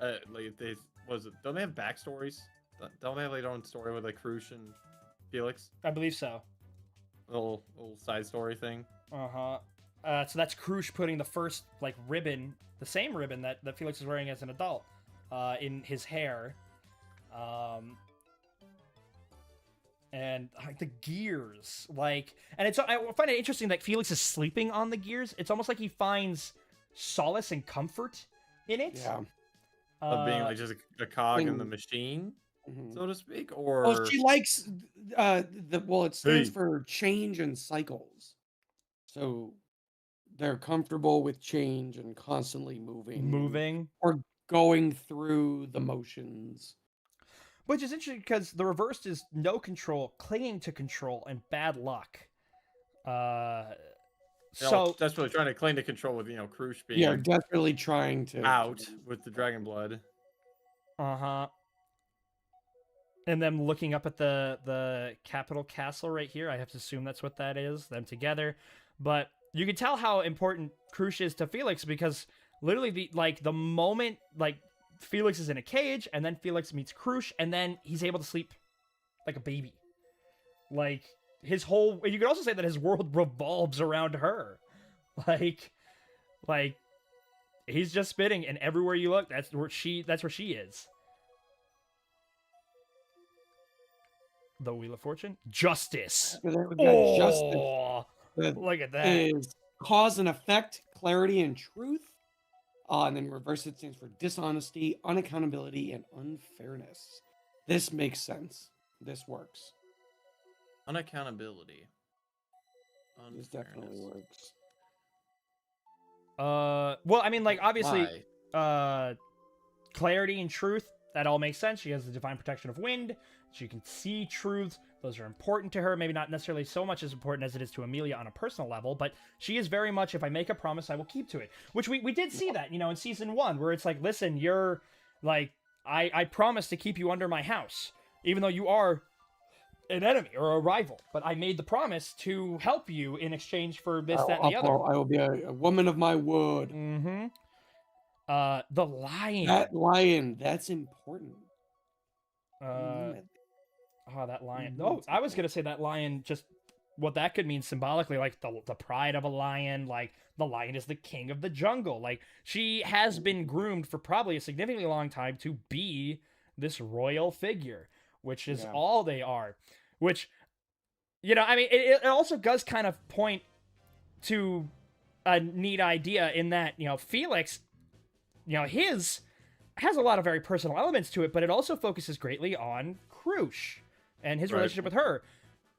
like they don't they have backstories? Don't they have like their own story with like Karush and Felix? I believe so. Little side story thing. So that's Karush putting the first like ribbon, the same ribbon that Felix is wearing as an adult, in his hair. And like the gears, like, and it's I find it interesting that Felix is sleeping on the gears. It's almost like he finds solace and comfort in it. Yeah. Of being like just a cog in the thing- machine, Mhm. so to speak, or Oh, she likes it stands Hey. for change and cycles. So they're comfortable with change and constantly moving or going through the motions. Which is interesting because the reversed is no control, clinging to control, and bad luck. So that's what they're trying to claim to control with Karush being Yeah, definitely trying to out with the dragon blood. uh-huh. and them looking up at the capital castle right here. I have to assume that's what that is, them together. But you can tell how important Krush is to Felix, because literally the moment Felix is in a cage, and then Felix meets Krush, and then he's able to sleep like a baby. Like his whole, you could also say that his world revolves around her. Like he's just spitting, and everywhere you look, that's where she is. The Wheel of Fortune, justice. After that, we've got justice. Oh, That look at that. is cause and effect, clarity and truth. And then reverse it stands for dishonesty, unaccountability, and unfairness. This makes sense. This works. Unaccountability. This definitely Unfairness. works. Well, I mean, like, obviously, Why? clarity and truth, that all makes sense. She has the divine protection of wind. She can see truths. Those are important to her. Maybe not necessarily so much as important as it is to Amelia on a personal level, but she is very much, if I make a promise, I will keep to it. Which we did see that, in season 1, where it's like, listen, you're, like, I promise to keep you under my house, even though you are an enemy or a rival. But I made the promise to help you in exchange for this, that, and the other. I will be a woman of my word. Mm-hmm. The lion. That lion, that's important. That lion. No, I was gonna say that lion, just what that could mean symbolically, like the pride of a lion, like the lion is the king of the jungle. Like she has been groomed for probably a significantly long time to be this royal figure, which is all they are. Which, I mean, it also does kind of point to a neat idea in that, Felix, his has a lot of very personal elements to it, but it also focuses greatly on Krush and his relationship with her.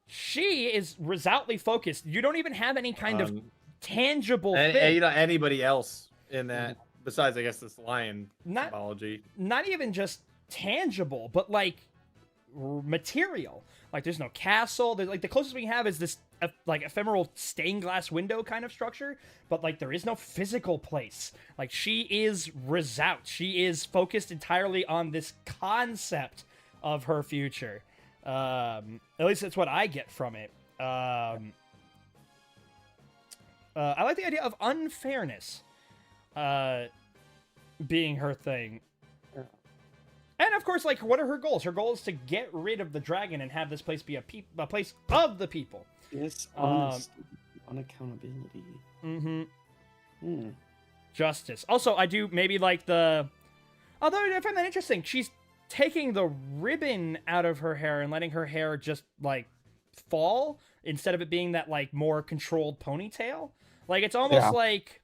She is resolutely focused. You don't even have any kind of tangible thing. Anybody else in that, besides, I guess, this lion symbology. Not even just tangible, but like material. Like there's no castle. There's like the closest we have is this like ephemeral stained glass window kind of structure, but like there is no physical place. Like she is resout. She is focused entirely on this concept of her future. At least that's what I get from it. I like the idea of unfairness being her thing. And of course, like, what are her goals? Her goal is to get rid of the dragon and have this place be a place of the people. Yes, unaccountability. Mm-hmm. Justice. Also, I do maybe like although I find that interesting. She's taking the ribbon out of her hair and letting her hair just, like, fall instead of it being that, like, more controlled ponytail. Like, it's almost like...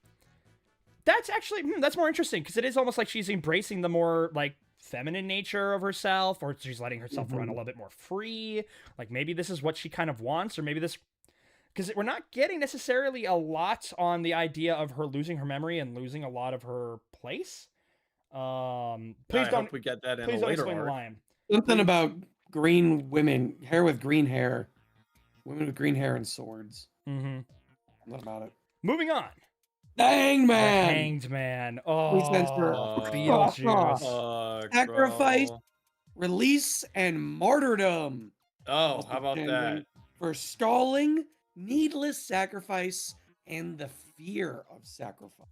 That's actually... that's more interesting, because it is almost like she's embracing the more, like, feminine nature of herself, or she's letting herself run a little bit more free. Like maybe this is what she kind of wants, or maybe this, because we're not getting necessarily a lot on the idea of her losing her memory and losing a lot of her place. Please I don't hope we get that in please a don't later explain the arc. lion. Something about green women, hair with green hair, women with green hair and swords. Mm-hmm. What about it? Moving on. Hangman. Hanged Man. Oh, Which stands for Beetlejuice. Sacrifice, release, and martyrdom. Oh, how about that? For stalling, needless sacrifice, and the fear of sacrifice.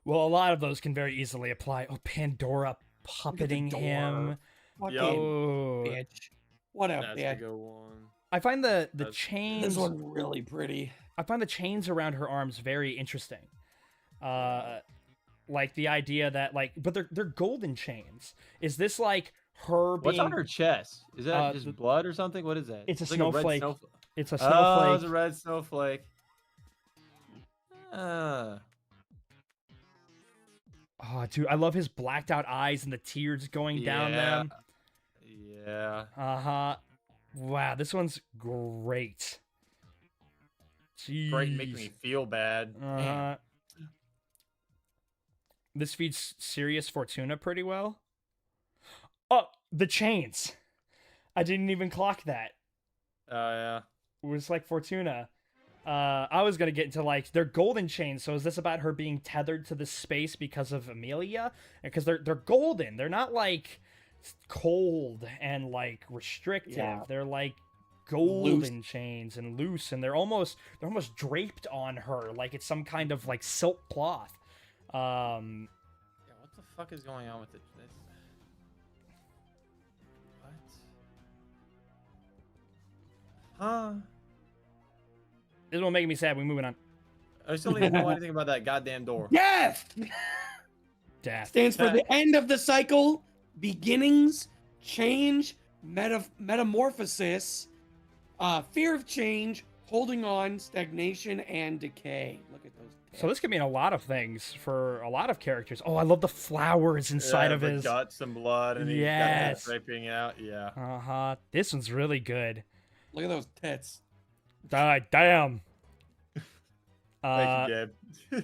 Well, a lot of those can very easily apply. Oh, Pandora puppeting him. Fucking Oh. bitch. What up, That's a Dad? good one. I find the That's- chains. This one's really pretty. I find the chains around her arms very interesting. Like the idea that but they're golden chains. Is this like her being? What's on her chest? Is that just the- blood or something? What is that? It's a like snowflake. red It's a Oh, snowflake. it's a red snowflake. Ah. Oh, dude, I love his blacked out eyes and the tears going down them. Yeah. Uh-huh. Wow, this one's great. Jeez. Great, making me feel bad. Uh-huh. This feeds Sirius Fortuna pretty well. Oh, the chains. I didn't even clock that. Oh, yeah. It was like Fortuna. I was gonna get into like they're golden chains. So is this about her being tethered to the space because of Amelia? Because they're golden. They're not like cold and like restrictive. Yeah. They're like Loose. golden chains and loose, and they're almost draped on her like it's some kind of like silk cloth. Yeah, what the fuck is going on with it? This... What? Huh? This will make me sad. We're moving on. I still don't even know anything about that goddamn door. Death Death. stands for the end of the cycle, beginnings, change, metamorphosis, fear of change, holding on, stagnation, and decay. Look at those. So this could mean a lot of things for a lot of characters. Oh, I love the flowers inside of the his. guts and blood, and he's got Yes. that draping out. Yeah. Uh-huh. This one's really good. Look at those tits. Damn. Thank you, Gabe.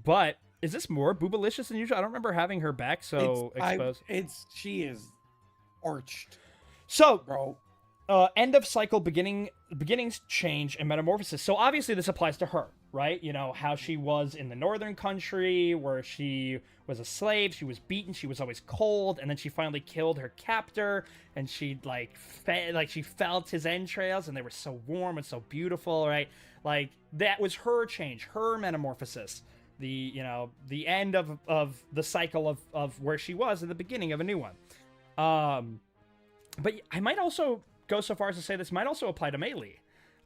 But is this more boobalicious than usual? I don't remember having her back so exposed. She is arched, So, bro. end of cycle, beginnings, change, and metamorphosis. So obviously this applies to her, right? You know, how she was in the northern country where she was a slave, she was beaten, she was always cold, and then she finally killed her captor, and she she felt his entrails, and they were so warm and so beautiful, right? Like that was her change, her metamorphosis. The end of the cycle of where she was at the beginning of a new one. But I might also go so far as to say this might also apply to Meili.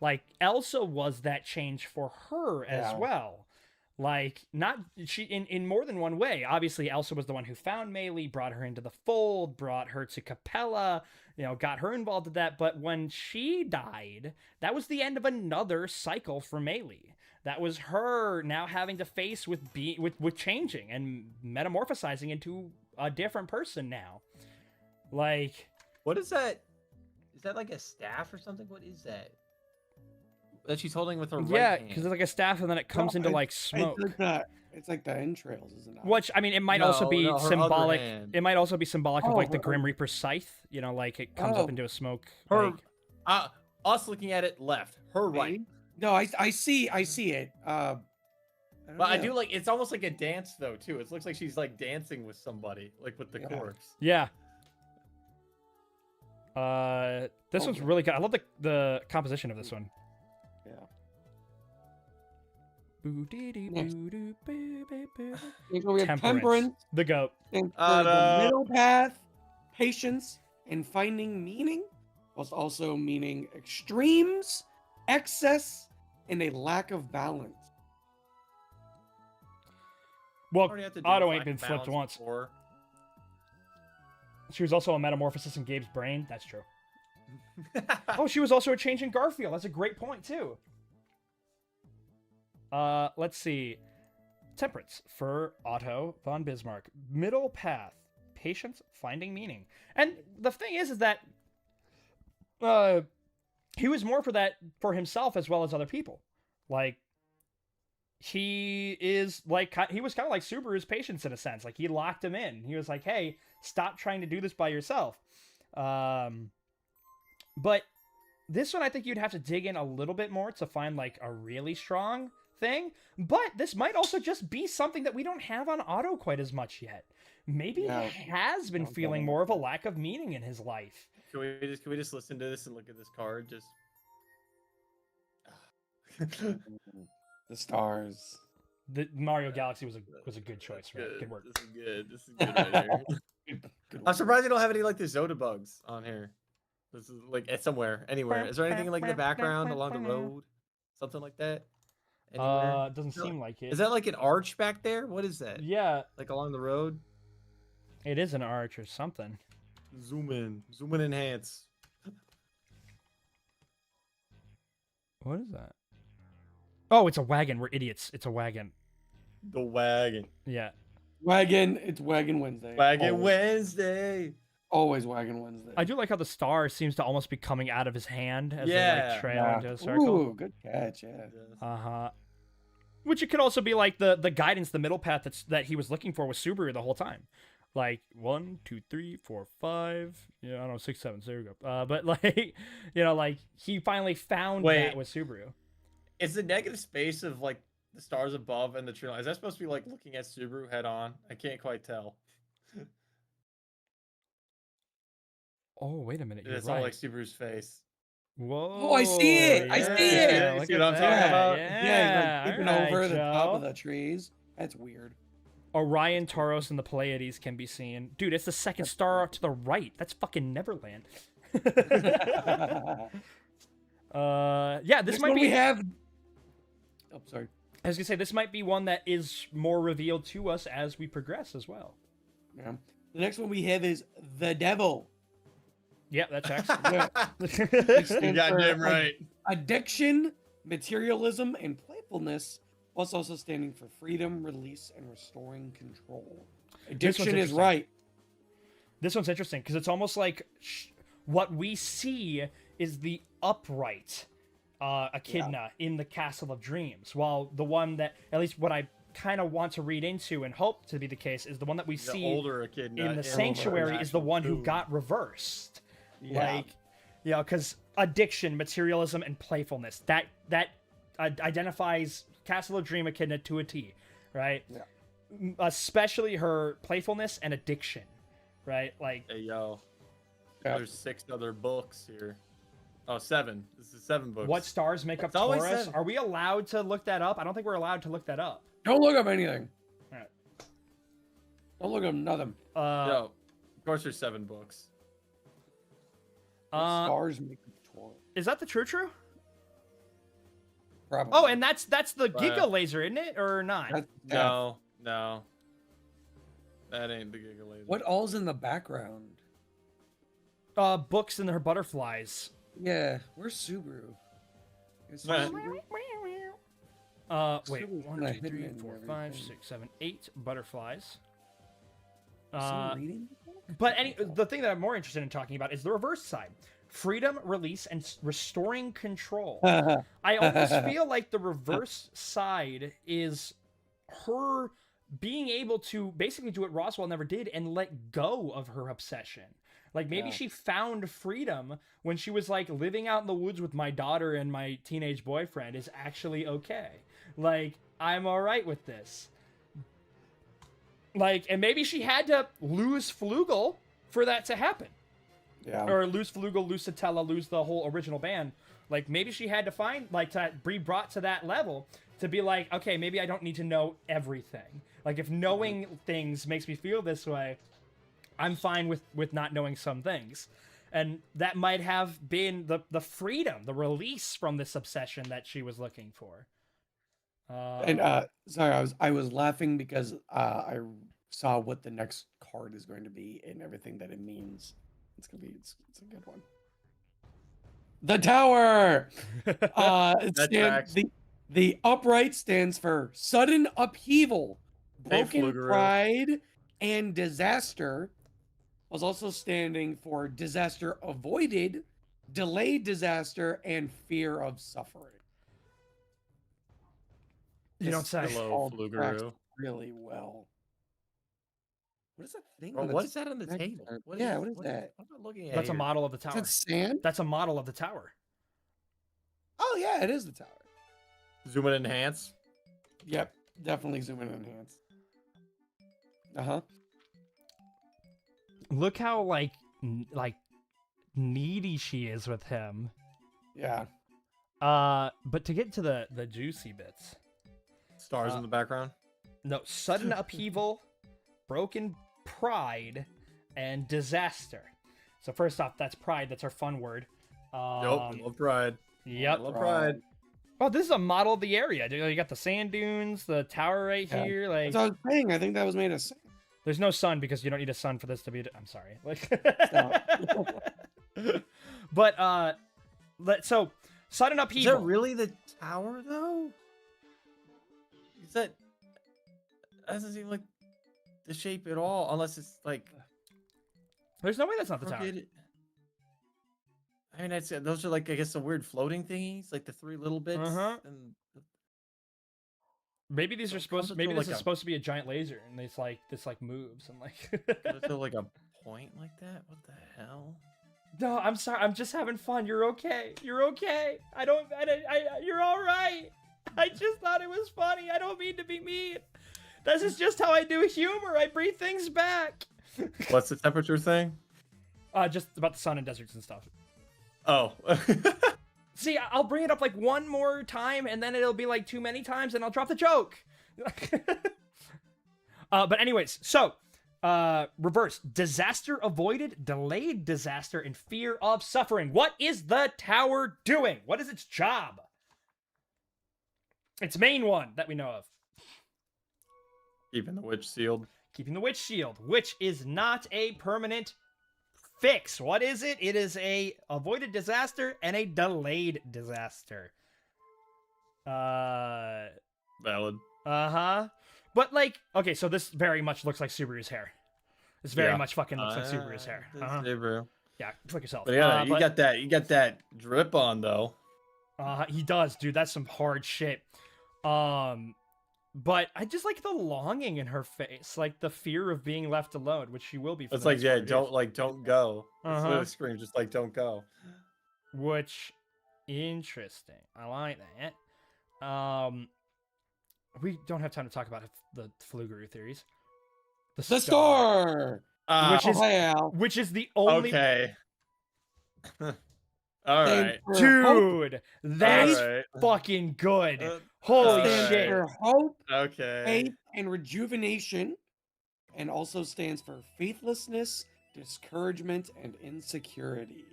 Like Elsa was that change for her as Yeah. well. Like not she in more than one way. Obviously, Elsa was the one who found Meili, brought her into the fold, brought her to Capella, got her involved with that. But when she died, that was the end of another cycle for Meili. That was her now having to face with changing and metamorphosizing into a different person now. Like, What is that? Is that like a staff or something? What is that? That she's holding with her right yeah, hand. because it's like a staff and then it comes No, into like smoke. It's like the entrails, isn't it? Which I mean, it might also be No, her other symbolic. hand. It might also be symbolic of Oh, like the her- Grim Reaper's scythe. Like it comes up Oh. into a smoke. Her, like- us looking at it left, her right. No, I see it. But I do like it's almost like a dance though too. It looks like she's like dancing with somebody, like with the Yeah. corpse. Yeah. This Oh, one's yeah. really good. I love the composition of this one. Yeah. Next We have Temperance. temperance The goat. and for Oh, the no. middle path, patience, and finding meaning, whilst also meaning extremes, excess, and a lack of balance. Well, Already have to do Otto a ain't been balance flipped once. before. She was also a metamorphosis in Gabe's brain. That's true. Oh, she was also a change in Garfield. That's a great point too. Let's see. Temperance for Otto von Bismarck. Middle path. Patience, finding meaning. And the thing is that he was more for that for himself as well as other people. Like he was kind of like Subaru's patience in a sense. Like he locked him in. He was like, "Hey, stop trying to do this by yourself." But this one, I think you'd have to dig in a little bit more to find like a really strong thing. But this might also just be something that we don't have on Otto quite as much yet. Maybe Yeah. he has been Don't feeling get more of a lack of meaning in his life. Can we just listen to this and look at this card? Just The stars. The Mario Galaxy was a good choice, right? Good work. This is good. This is good right here. I'm surprised they don't have any like the Zoda bugs on here. This is like somewhere, anywhere. Is there anything like in the background along the road? Something like that? Anywhere? Doesn't No. seem like it. Is that like an arch back there? What is that? Yeah, Like along the road? it is an arch or something. Zoom in. Zoom in, enhance. What is that? Oh, it's a wagon. We're idiots. It's a wagon. The wagon. Yeah. Wagon. It's Wagon Wednesday. Wagon Always. Wednesday. Always Wagon Wednesday. I do like how the star seems to almost be coming out of his hand as they Yeah. like trail Yeah. into a circle. Ooh, good catch. Yeah. Uh-huh. Which it could also be like the guidance, the middle path that he was looking for with Subaru the whole time. Like 1, 2, 3, 4, 5. Yeah, I don't know, 6, 7. So there we go. But like, like he finally found Wait. that with Subaru. Is the negative space of like the stars above and the tree line, is that supposed to be like looking at Subaru head on? I can't quite tell. Oh, wait a minute. You're It's right. all like Subaru's face. Whoa. I see it! I see it! yeah, You look see at what I'm talking that. about? Yeah, he's like peeping alright, over the top of Joe. the trees. That's weird. Orion, Taurus, and the Pleiades can be seen. Dude, it's the second star to the right. That's fucking Neverland. Yeah, this Next might one be. we have. Oh, sorry. I was gonna say this might be one that is more revealed to us as we progress as well. Yeah. The next one we have is the devil. Yeah, that checks. You got damn right. Addiction, materialism, and playfulness, whilst also standing for freedom, release, and restoring control. Addiction is interesting. right. This one's interesting because it's almost like what we see is the upright Echidna in the Castle of Dreams, while the one that, at least what I kind of want to read into and hope to be the case, is the one that we The see older Echidna in the in Sanctuary is the actual one who tomb. got reversed. Yeah. Like, you know, because addiction, materialism, and playfulness, that identifies Castle of Dream Echidna to a T, right? Yeah. Especially her playfulness and addiction, right? Like, Hey, yo. Yeah. There's 6 other books here. Oh, 7. This is 7 books. what stars make up It's always Taurus? seven. Are we allowed to look that up? I don't think we're allowed to look that up. Don't look up anything. Alright. Don't look up nothing. Yo, of course there's 7 books. What stars make up Taurus? Is that the true? Probably. Oh, and that's the But- Giga Laser, isn't it, or not? That's F. No. That ain't the Giga Laser. What all's in the background? Books and her butterflies. Yeah, where's Subaru? Is Right. Subaru? Wait, Subaru's 1, kinda 2, hidden 3, in 4, everything. 5, 6, 7, 8 butterflies. Is someone reading? But the thing that I'm more interested in talking about is the reverse side: freedom, release, and restoring control. I almost feel like the reverse side is her being able to basically do what Roswell never did and let go of her obsession. Like maybe Yeah. she found freedom when she was like, living out in the woods with my daughter and my teenage boyfriend is actually okay. Like, I'm all right with this. Like, and maybe she had to lose Flugel for that to happen. Yeah. Or lose Flugel, lose Satella, lose the whole original band. Like, maybe she had to find, like, to be brought to that level to be like, okay, maybe I don't need to know everything. Like, if knowing things makes me feel this way, I'm fine with not knowing some things. And that might have been the freedom, the release from this obsession that she was looking for. And sorry, I was laughing because I saw what the next card is going to be and everything that it means. It's a good one. The Tower. It That stands, tracks. the upright stands for sudden upheaval, Hey, broken Flugaroo. pride, and disaster. Was also standing for disaster avoided, delayed disaster, and fear of suffering. You don't This say. Hello, all tracks Flugaroo. really well. What is that thing? Bro, on what the is that on the next table? card? What Yeah, what is that? What am I looking at That's a here? model of the Is tower. that sand? That's a model of the tower. Oh yeah, it is the tower. Zoom and enhance. Yep, definitely zoom in and enhance. Uh-huh. Look how like needy she is with him. Yeah. But to get to the juicy bits. Stars in the background. No, sudden upheaval, broken pride, and disaster. So first off, that's pride. That's our fun word. Nope. I love pride. Yep. I love pride. Oh, this is a model of the area. You got the sand dunes, the tower right Yeah. here. Like, That's what I was saying. I think that was made of sand. there's no sun because you don't need a sun for this to be. I'm sorry. Like, but so sudden Is upheaval. that really the tower though? Is that doesn't seem like the shape at all, unless it's like There's no way that's not the tower. crooked. I mean, I'd say those are like, I guess, the weird floating thingies, like the 3 little bits. Uh-huh. And Maybe these So are it supposed. comes Maybe into this like is a- supposed to be a giant laser, and this like moves and like. is there like a point like that? What the hell? No, I'm sorry. I'm just having fun. You're okay. You're okay. You're all right. I just thought it was funny. I don't mean to be mean. This is just how I do humor. I breathe things back. What's the temperature thing? Just about the sun and deserts and stuff. Oh. See, I'll bring it up like one more time, and then it'll be like too many times, and I'll drop the joke. But anyways, so reverse: disaster avoided, delayed disaster, and fear of suffering. What is the tower doing? What is its job? Its main one that we know of. Keeping the witch sealed. Keeping the witch shield, which is not a permanent fix. What is it? It is a avoided disaster and a delayed disaster. Valid. Uh-huh. But like, okay, so this very much looks like Subaru's hair. This very Yeah. much fucking looks like Subaru's hair. Uh-huh. Hey, bro. Yeah, fuck yourself. But yeah, you got that drip on though. He does, dude. That's some hard shit. But I just like the longing in her face, like the fear of being left alone, which she will be. For It's the like, next yeah, 4 years. don't go. It's Uh-huh. literally screams just like, don't go. Which, interesting. I like that. We don't have time to talk about the Fluguru theories. The star. Which is- Oh, Al. which is the only. Okay. All right. Dude, that's All right. fucking good. Uh, Holy Stands shit. for hope, Okay. faith, and rejuvenation, and also stands for faithlessness, discouragement, and insecurity.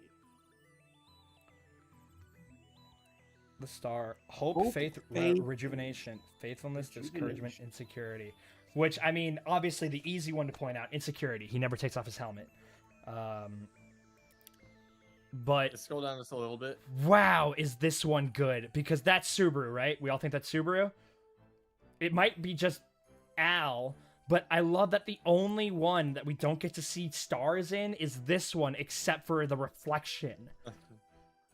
The star. Hope, Hope, faith, faith, rejuvenation, faithfulness, discouragement, rejuvenation. insecurity. Which, I mean, obviously the easy one to point out, insecurity. He never takes off his helmet. But Let's scroll down just a little bit. wow, is this one good? Because that's Subaru, right? We all think that's Subaru. It might be just Al, but I love that the only one that we don't get to see stars in is this one, except for the reflection.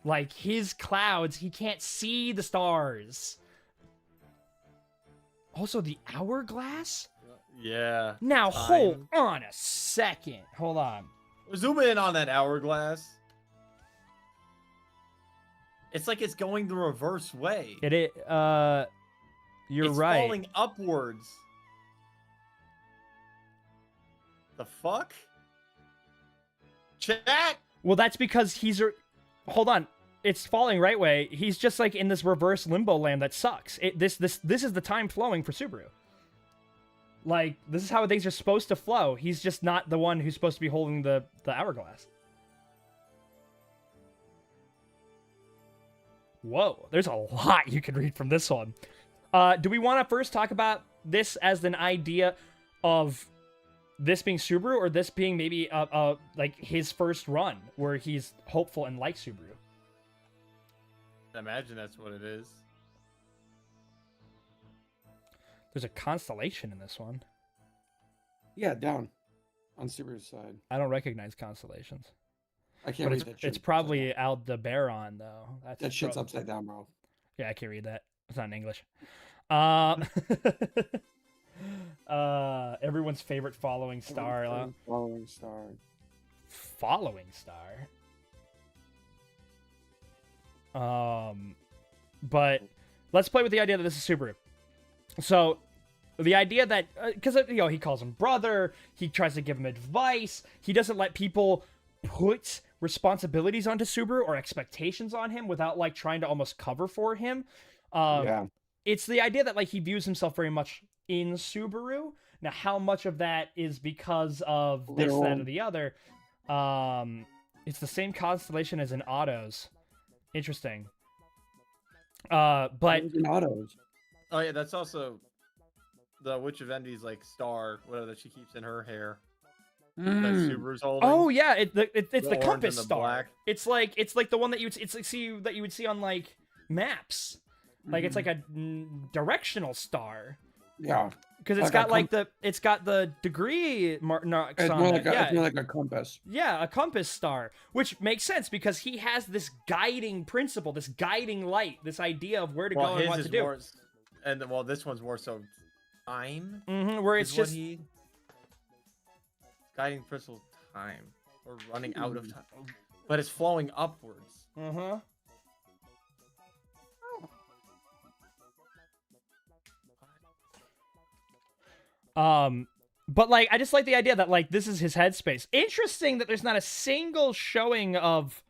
Like his clouds, he can't see the stars. Also, the hourglass? Yeah. Now, Time. hold on a second. Hold on. Zoom in on that hourglass. It's like it's going the reverse way. You're It's right. falling upwards. The fuck? Chat. Well, that's because hold on. It's falling right way. He's just like in this reverse limbo land that sucks. This is the time flowing for Subaru. Like, this is how things are supposed to flow. He's just not the one who's supposed to be holding the hourglass. Whoa, there's a lot you can read from this one. Do we want to first talk about this as an idea of this being Subaru, or this being maybe like his first run where he's hopeful and like Subaru? I imagine that's what it is. There's a constellation in this one. Yeah, down on Subaru's side. I don't recognize constellations. I can't But read it's, that shit. it's probably Aldebaran, though. That shit's upside down, bro. Yeah, I can't read that. It's not in English. Everyone's favorite following star. Following star. Following star. But let's play with the idea that this is Subaru. So, the idea that, because, he calls him brother, he tries to give him advice, he doesn't let people put responsibilities onto Subaru or expectations on him without, like, trying to almost cover for him. Yeah. It's the idea that, like, he views himself very much in Subaru. Now, how much of that is because of this, that, or Literal. the other? It's the same constellation as in Autos. Interesting. But In autos. Oh yeah, that's also the Witch of Envy's like star, whatever that she keeps in her hair. That Subaru's holding. oh yeah, it's the orange and compass the star. black. It's like the one that you would see on like maps. Like it's like a directional star Yeah. because it's Like a got the degree marks It's on more, it. like a, Yeah. it's more like a compass. Yeah, a compass star, which makes sense because he has this guiding principle, this guiding light, this idea of where to go and what to do. more, and well, this one's more so time. Where it's is what just guiding crystal time or running out of time, but it's flowing upwards. But like, I just like the idea that like this is his headspace. Interesting that there's not a single showing of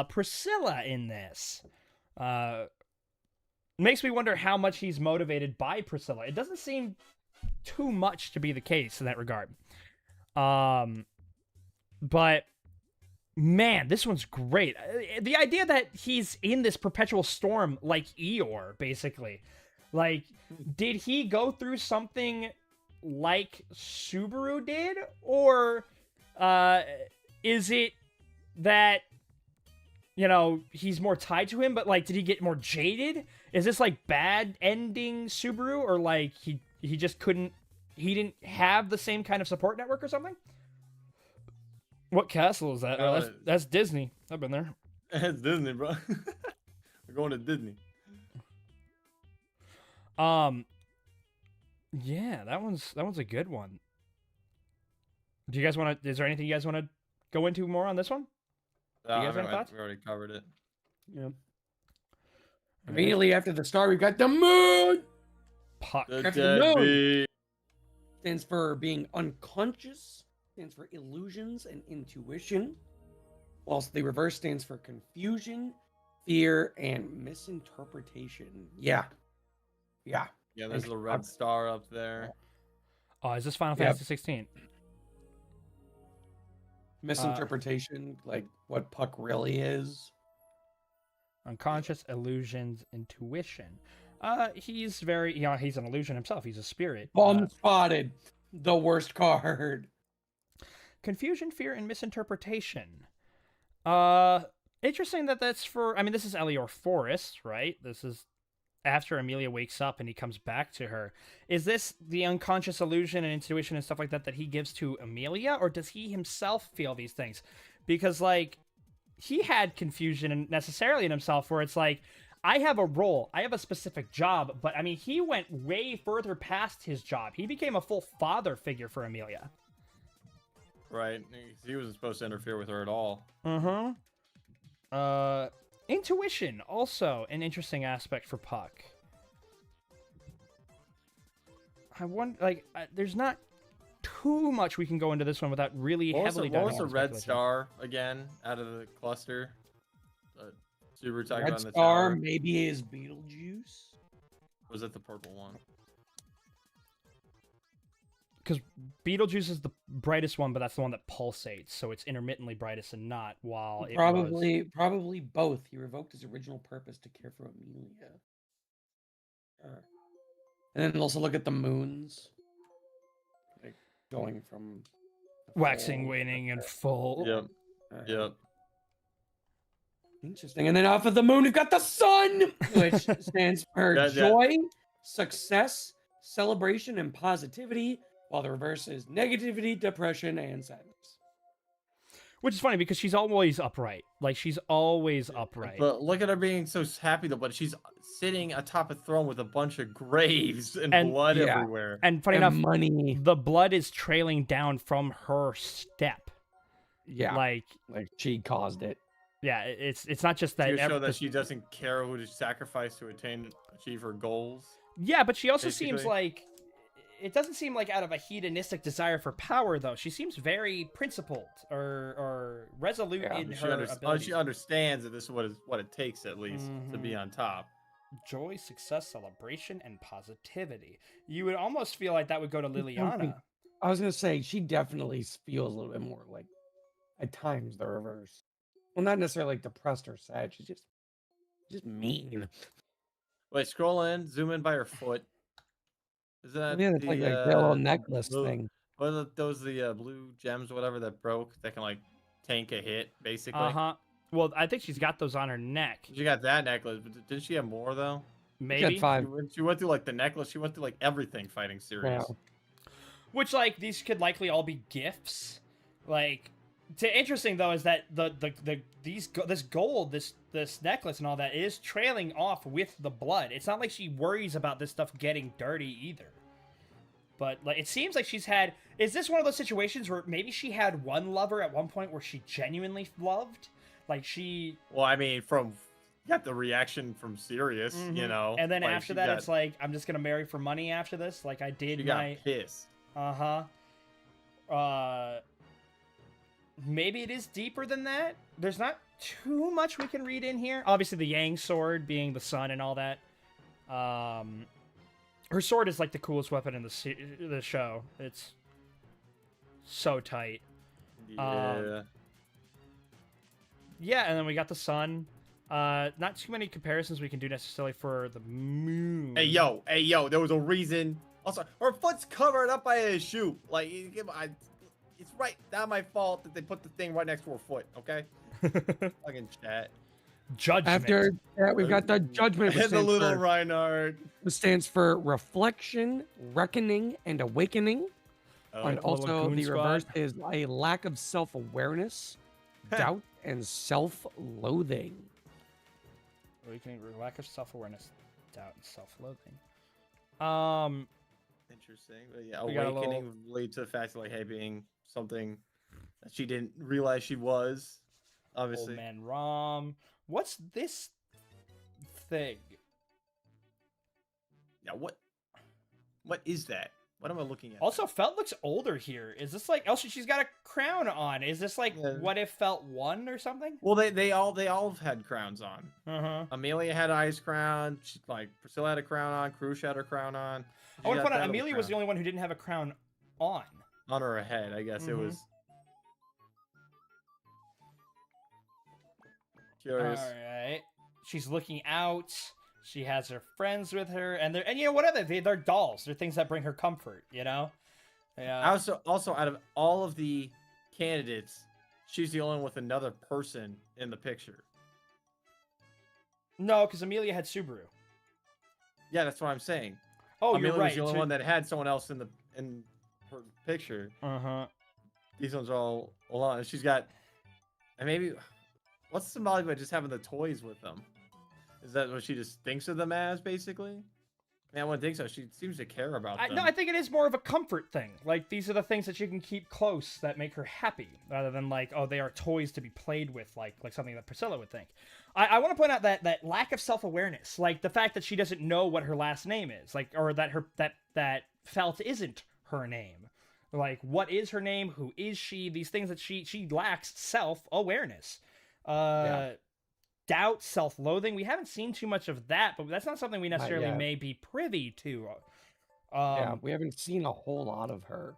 Priscilla in this. Makes me wonder how much he's motivated by Priscilla. It doesn't seem too much to be the case in that regard. But man, this one's great. The idea that he's in this perpetual storm like Eeyore, basically. Like, did he go through something like Subaru did? Or is it that, you know, he's more tied to him, but like, did he get more jaded? Is this like bad ending Subaru, or like he just couldn't, he didn't have the same kind of support network or something? What castle is that? Oh, that's Disney. I've been there. It's Disney, bro. We're going to Disney. Yeah, that one's a good one. Do you guys want to? Is there anything you guys want to go into more on this one? You guys have any thoughts? We already covered it. Yeah. Immediately after the star, we've got the moon. Puck. The After the moon. deadbeat. Stands for being unconscious. Stands for illusions and intuition. Whilst the reverse stands for confusion, fear, and misinterpretation. Yeah. Yeah. Yeah, there's a red star up there. Oh, is this Final Fantasy 16? Misinterpretation, like what Puck really is. Unconscious, illusions, intuition. He's very, you know, he's an illusion himself. He's a spirit. Bomb spotted. The worst card. Confusion, fear, and misinterpretation. Interesting that that's for, I mean, this is Elior Forest, right? This is after Amelia wakes up and he comes back to her. Is this the unconscious illusion and intuition and stuff like that that he gives to Amelia, or does he himself feel these things? Because, like, he had confusion necessarily in himself where it's like, I have a role, I have a specific job, but I mean, he went way further past his job. He became a full father figure for Amelia. Right. He wasn't supposed to interfere with her at all. Intuition, also an interesting aspect for Puck. I wonder, like, there's not too much we can go into this one without really heavily diving What was the into red speculation. star again out of the cluster? Super talking Red about in the star tower. maybe is Beetlejuice. Or was it the purple one? Because Beetlejuice is the brightest one, but that's the one that pulsates, so it's intermittently brightest and not, while it was... Probably both. He revoked his original purpose to care for Amelia. And then also look at the moons. Like going from waxing, full- waning, and full. Yep. Yep. Interesting. And then off of the moon, we've got the sun, which stands for Yeah. joy, success, celebration, and positivity, while the reverse is negativity, depression, and sadness. Which is funny because she's always upright. Like, she's always upright. But look at her being so happy though. But she's sitting atop a throne with a bunch of graves and blood yeah. everywhere. And funny And enough, money. the blood is trailing down from her step. Yeah. Like, she caused it. yeah, it's not just that. To show that she doesn't care who to sacrifice to achieve her goals. Yeah, but she also seems basically. like, it doesn't seem like out of a hedonistic desire for power, though. She seems very principled or resolute in her abilities. She understands that this is what it takes at least to be on top. Joy, success, celebration, and positivity. You would almost feel like that would go to Liliana. I was gonna say she definitely feels a little bit more like, at times, the reverse. Well, not necessarily like depressed or sad. She's just mean. Wait, scroll in, zoom in by her foot. Is that Yeah, it's like a yellow necklace blue- thing. What are those the blue gems, whatever that broke that can like tank a hit, basically? Well, I think she's got those on her neck. She got that necklace, but didn't she have more though? Maybe. She had 5. She went through like the necklace. She went through like everything fighting Sirius. Yeah. Which, like, these could likely all be gifts. Like, interesting though is that this gold, this necklace and all that is trailing off with the blood. It's not like she worries about this stuff getting dirty either. But like, it seems like she's had. Is this one of those situations where maybe she had one lover at one point where she genuinely loved? Like she. Well, I mean, got the reaction from Sirius, you know. And then like, after that, it's like, I'm just gonna marry for money after this. Like I did she my. got pissed. Maybe it is deeper than that. There's not too much we can read in here. Obviously, the Yang sword being the sun and all that. Her sword is like the coolest weapon in the show. It's so tight. Yeah. Yeah, and then we got the sun. Not too many comparisons we can do necessarily for the moon. Hey yo, there was a reason. Also, her foot's covered up by a shoe. Like, it's right, not my fault that they put the thing right next to her foot. Okay. Fucking chat. Judgment. After that, we've got the judgment, which And the stands little for- Reinhardt. which stands for reflection, reckoning, and awakening. Oh, And the little also, goon the squad. reverse is a lack of self-awareness, doubt, and self-loathing. Awakening, lack of self-awareness, doubt, and self-loathing. interesting. But yeah, We got a awakening little- would lead to the fact of like, hey, being something that she didn't realize she was. Obviously. Old man Rom. What's this thing? Yeah, what is that? What am I looking at? Also, Felt looks older here. Is this like? Also, she's got a crown on. Is this like Yeah. what if Felt won or something? Well, they all have had crowns on. Uh huh. Amelia had an ice crown. Like Priscilla had a crown on. Crush had her crown on. I want to She got point out that Amelia little was the crown only one who didn't have a crown on. on her head. I guess it Mhm. was curious. All right. She's looking out. She has her friends with her, and you know what are they? They're dolls. They're things that bring her comfort. You know. Yeah. Also, out of all of the candidates, she's the only one with another person in the picture. No, because Amelia had Subaru. Yeah, that's what I'm saying. Oh, Amelia you're right. was the only one that had someone else in her picture. Uh huh. These ones are all alone. She's got, and maybe, what's symbolic about just having the toys with them? Is that what she just thinks of them as, basically? I wouldn't think so. She seems to care about them. No, I think it is more of a comfort thing. Like, these are the things that you can keep close that make her happy, rather than like, oh, they are toys to be played with, like something that Priscilla would think. I want to point out that lack of self-awareness, like the fact that she doesn't know what her last name is, like, or that that Felt isn't her name. Like, what is her name? Who is she? These things that she lacks self-awareness. Doubt, self-loathing. We haven't seen too much of that, but that's not something we necessarily yet. may be privy to. Yeah, we haven't seen a whole lot of her.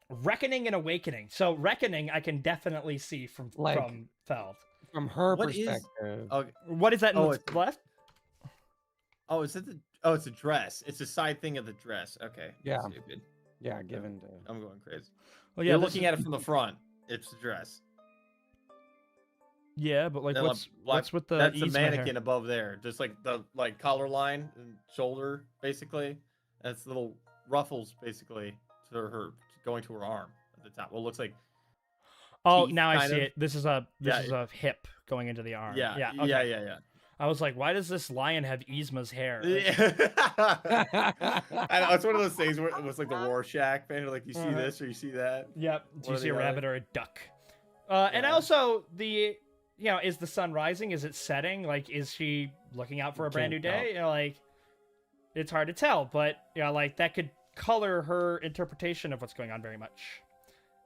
Reckoning and awakening. So reckoning, I can definitely see from Like- Feld. From her What is- perspective, Okay. What is that in Oh, the it's- left? Oh, is it the? Oh, it's a dress. It's a side thing of the dress. Okay. Yeah. Stupid. yeah, given to I'm going crazy. Well, You're this looking at it from the front. It's the dress. Yeah, but like, That what's with the? That's the Yzma hair? mannequin above there. Just like the collar line and shoulder, basically. That's little ruffles, basically, to her going to her arm at the top. Well, it looks like. Oh, teeth, now I kind see of. it. This is a Yeah. hip going into the arm. Yeah. yeah, Yeah. okay. Yeah. I was like, why does this lion have Yzma's hair? Yeah. I know, it's one of those things where it was like the Rorschach fan. Like you see Uh-huh. this or you see that. Yep. Do One you or see the a other. rabbit or a duck? And Yeah. also is the sun rising? Is it setting? Like, is she looking out for a brand new Can't tell. day? You know, like, it's hard to tell, but like that could color her interpretation of what's going on very much.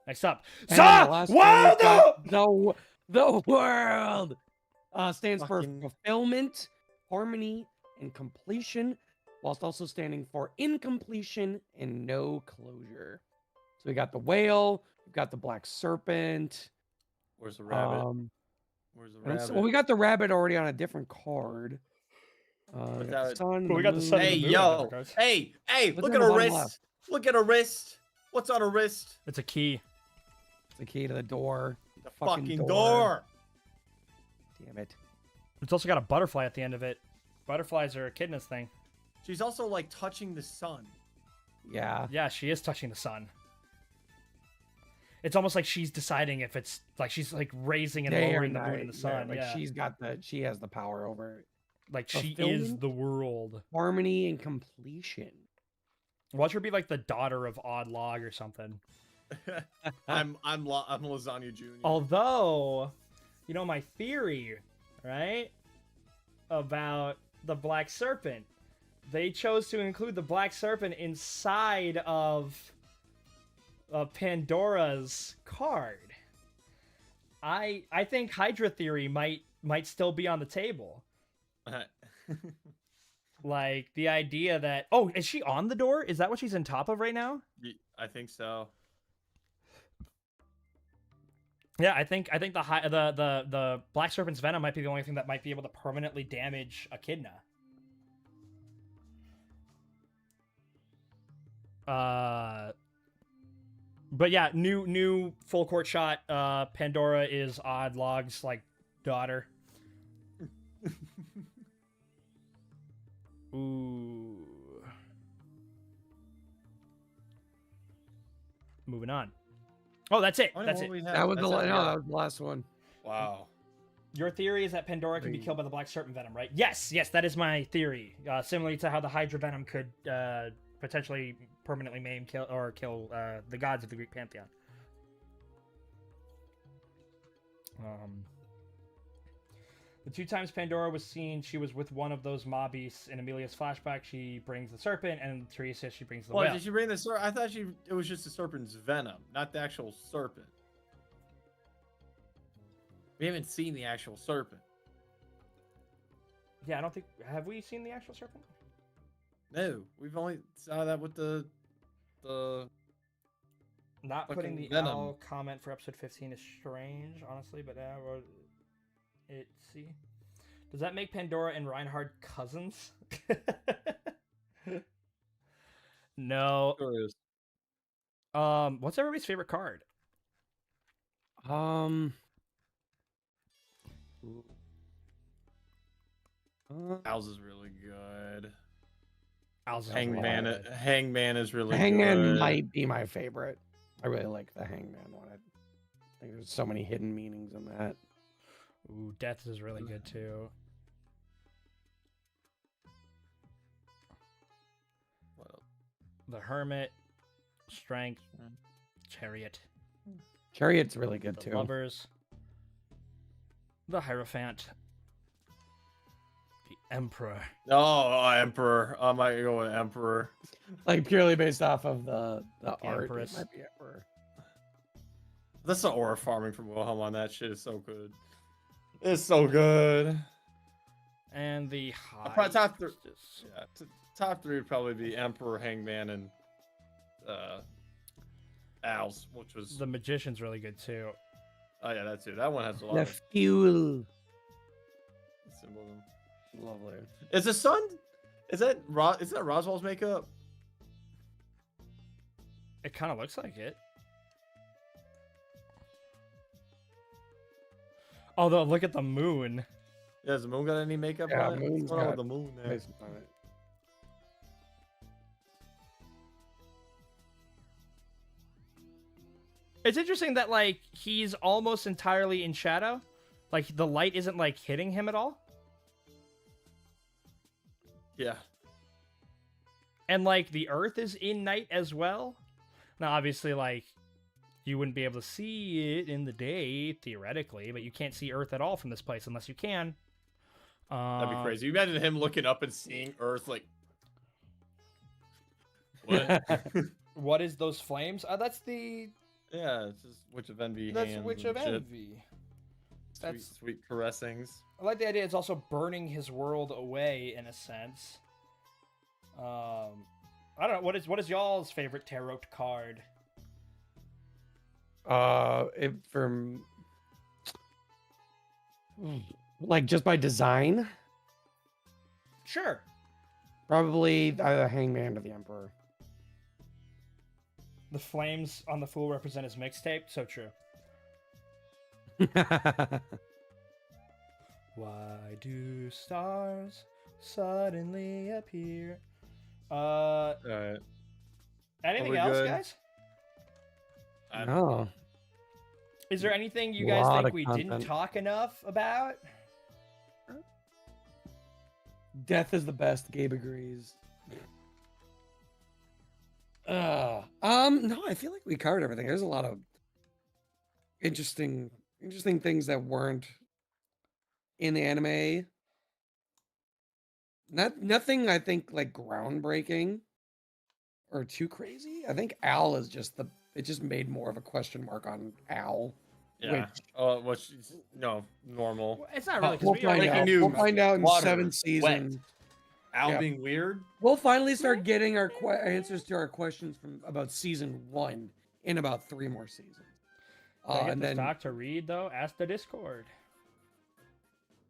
Next up, And the last one we've got the world stands Fucking- for fulfillment, harmony, and completion, whilst also standing for incompletion and no closure. So we got the whale, we've got the black serpent. Where's the rabbit? Where's the And it's- rabbit? well, we got the rabbit already on a different card. We got the that- sun, But we got the sun and Hey, the moon on yo. different cards. Hey, Look look on at the her bottom wrist. left. Look at her wrist. What's on her wrist? It's a key. It's the key to the door. The Fucking fucking door. door. Damn it. It's also got a butterfly at the end of it. Butterflies are a Echidna's thing. She's also like touching the sun. Yeah. Yeah, she is touching the sun. It's almost like she's deciding if it's like she's like raising and Day or lowering the moon night, and the yeah, sun. like Yeah, she has the power over it. like she is fulfillment? the world. Harmony and completion. Watch her be like the daughter of Odd Log or something. I'm Lasagna Junior. Although, you know my theory, right? About the Black Serpent. They chose to include the Black Serpent inside of Pandora's card, I think Hydra theory might still be on the table. Like the idea that is she on the door? Is that what she's on top of right now? I think so. Yeah, I think the Black Serpent's venom might be the only thing that might be able to permanently damage Echidna. But yeah, new full court shot. Pandora is Oddlog's like daughter. Ooh. Moving on. Oh, that's it. That's it. That was that was the last one. Wow. Your theory is that Pandora can be killed by the Black Serpent venom, right? Yes, that is my theory. Similarly to how the Hydra venom could potentially permanently maim, kill the gods of the Greek pantheon. The 2 times Pandora was seen, she was with one of those mobbies. In Amelia's flashback, she brings the serpent, and Teresa, she brings the whale. Did she bring the serpent? I thought it was just the serpent's venom, not the actual serpent. We haven't seen the actual serpent. Yeah, I don't think... Have we seen the actual serpent? No, we've only saw that with the Not fucking putting the venom. owl comment for episode 15 is strange, honestly, but see. Does that make Pandora and Reinhard cousins? No. Sure is. What's everybody's favorite card? Owl's is really good. Owl's is Hangman, really good. Hangman is really Hangman good. might be my favorite. I really like the Hangman one. I think there's so many hidden meanings in that. Ooh, Death is really good too. What else? The Hermit, Strength, Chariot, Chariot's really good the too. Lovers, the Hierophant, the Emperor. Oh, Emperor. I might go with Emperor. Like purely based off of the art. Empress. It might be Emperor. That's the aura farming from Wilhelm on that shit is so good. It's so good. And the Probably top Highness. Yeah, top 3 would probably be Emperor, Hangman, and Owls, which was The Magician's really good too. oh yeah, that too. That one has a lot The of fuel. symbolism. Lovely. Is the sun? Is that Roswell's makeup? It kind of looks like it. Although, look at the moon. Yeah, has the moon got any makeup Yeah, on it? moon's What's going on with got- the moon there? Based on it. It's interesting that, like, he's almost entirely in shadow. Like, the light isn't, like, hitting him at all. Yeah. And, like, the earth is in night as well. Now, obviously, like, you wouldn't be able to see it in the day, theoretically, but you can't see Earth at all from this place unless you can. That'd be crazy. You imagine him looking up and seeing Earth like. What? What is those flames? That's the... Yeah, it's just Witch of Envy. That's hands Witch and of shit. Envy. That's... Sweet caressings. I like the idea it's also burning his world away, in a sense. I don't know, what is y'all's favorite tarot card? Like just by design, Sure. probably the Hangman or the Emperor. The flames on the Fool represent his mixtape. So true. Why do stars suddenly appear? Alright. Anything we else, good? guys? Oh, Is there anything you guys Lot think of we didn't content. talk enough about? Death is the best. Gabe agrees. No, I feel like we covered everything. There's a lot of interesting things that weren't in the anime. Nothing I think like groundbreaking or too crazy. I think Al is just the it just made more of a question mark on Al. Yeah. Which is normal. Well, it's not really We'll because we are find like a out. new We'll find out in water, 7 wet. seasons. Al Yeah. being weird. We'll finally start getting our answers to our questions from about season 1 in about 3 more seasons. and then stock to read though. Ask the Discord.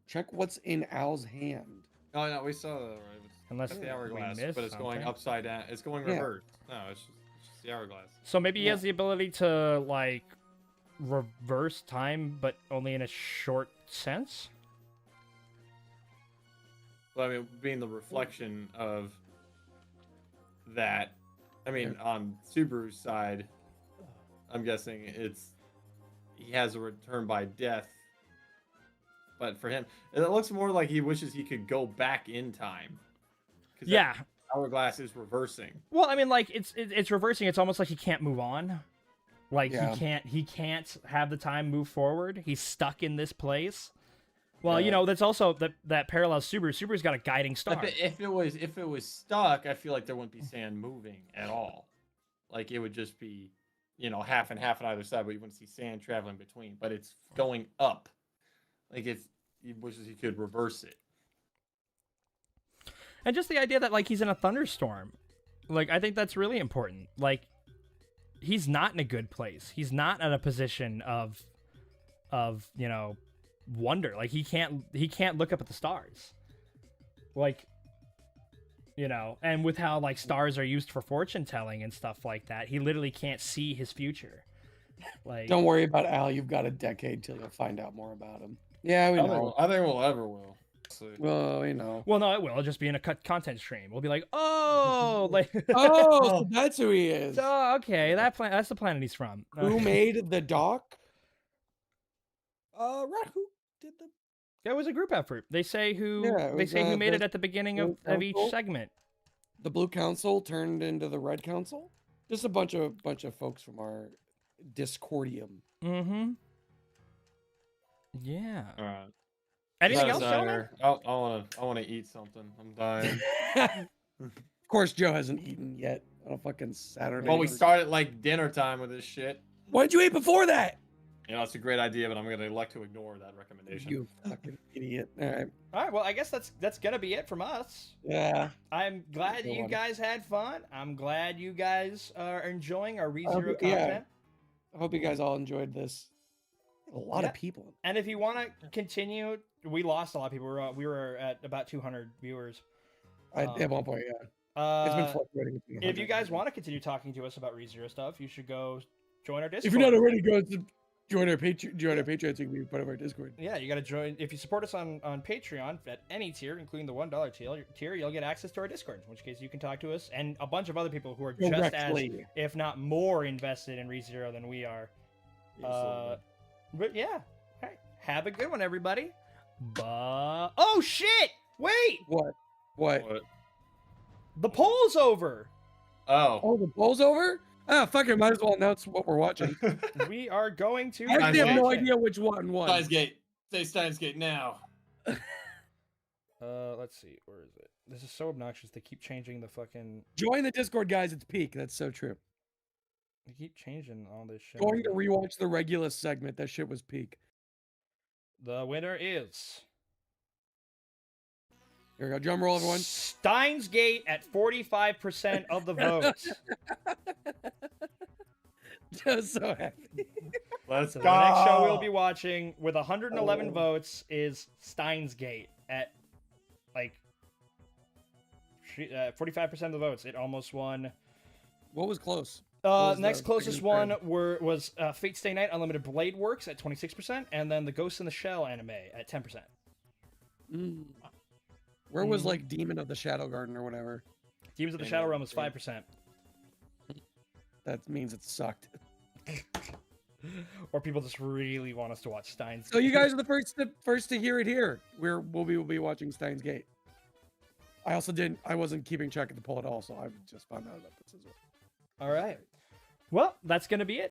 check what's in Al's hand. Oh no, we saw that. Right? Unless It's we the hourglass, missed but it's going something. upside down. It's going Yeah. reverse. No, it's just the hourglass. So maybe he Yeah. has the ability to like reverse time, but only in a short sense. Well, I mean, being the reflection of that. I mean, on Subaru's side, I'm guessing he has a return by death. But for him, it looks more like he wishes he could go back in time. 'Cause that Yeah. hourglass is reversing. Well, I mean, like it's reversing. It's almost like he can't move on. Like Yeah. he can't have the time move forward. He's stuck in this place. Well, you Yeah. know, that's also that parallels Subaru. Subaru's got a guiding star. But if it was stuck, I feel like there wouldn't be sand moving at all. Like it would just be, half and half on either side, but you wouldn't see sand traveling between. But it's going up. Like he wishes he could reverse it. And just the idea that like he's in a thunderstorm. Like I think that's really important. Like he's not in a good place. He's not in a position of wonder. Like he can't look up at the stars. Like and with how like stars are used for fortune telling and stuff like that, he literally can't see his future. Like Don't worry about Al. You've got a decade till you'll find out more about him. Yeah, we know. I think we'll ever will. See. Well, we know. well, no, it will. It'll just be in a content stream. We'll be like, oh, like, Oh, so that's who he is. oh, okay, that's the planet he's from. Who made the doc? Right. Who did the? It was a group effort. They say who Yeah, it they was, say who made the it at the beginning Blue of each Council. segment. The Blue Council turned into the Red Council. Just a bunch of folks from our Discordium. Mm-hmm. Yeah. All right. Anything Besides else, that, gentlemen? I wanna eat something. I'm dying. Of course, Joe hasn't eaten yet on a fucking Saturday. Well, we started like dinner time with this shit. Why'd you eat before that? It's a great idea, but I'm gonna elect to ignore that recommendation. You fucking idiot. All right. All right. Well, I guess that's gonna be it from us. Yeah. I'm glad Good you one. guys had fun. I'm glad you guys are enjoying our ReZero yeah. content. I hope you guys all enjoyed this. A lot Yeah. of people. And if you want to continue, we lost a lot of people. We were at about 200 viewers. At one point, yeah. It's been fluctuating. between If you 100 guys and- want to continue talking to us about ReZero stuff, you should go join our Discord. if you're not already, go to join our Patreon so you can be part of our Discord. Yeah, you got to join. If you support us on Patreon at any tier, including the $1 tier, you'll get access to our Discord. In which case, you can talk to us and a bunch of other people who are just as, Directly. if not more, invested in ReZero than we are. But yeah, all right. Have a good one, everybody. Oh shit! Wait, What? What? What? the poll's over. Oh. Oh, the poll's over? Ah, fuck it. Might as well announce what we're watching. We are going to. I actually have no Okay. idea which one won. Steins Gate. Say Steins Gate now. Let's see. Where is it? This is so obnoxious. They keep changing the fucking. Join the Discord, guys. It's peak. That's so true. They keep changing all this shit. Going to rewatch the Regulus segment. That shit was peak. The winner is Here we go. Drum roll, everyone. Steins Gate at 45% of the votes. Just so happy. Let's So go. the next show we'll be watching with 111 votes is Steins Gate at like 45% of the votes. It almost won. What was close? was Next the closest second one third? was Fate Stay Night Unlimited Blade Works at 26%, and then the Ghost in the Shell anime at 10%. Mm. Where was Mhm. like Demon of the Shadow Garden or whatever? Demons of the Dang Shadow it, Realm was dang. 5%. That means it sucked. Or people just really want us to watch Steins. So you guys are the first to hear it here. We'll be watching Steins Gate. I wasn't keeping track of the poll at all, so I just found out about this as well. All right. Well, that's going to be it.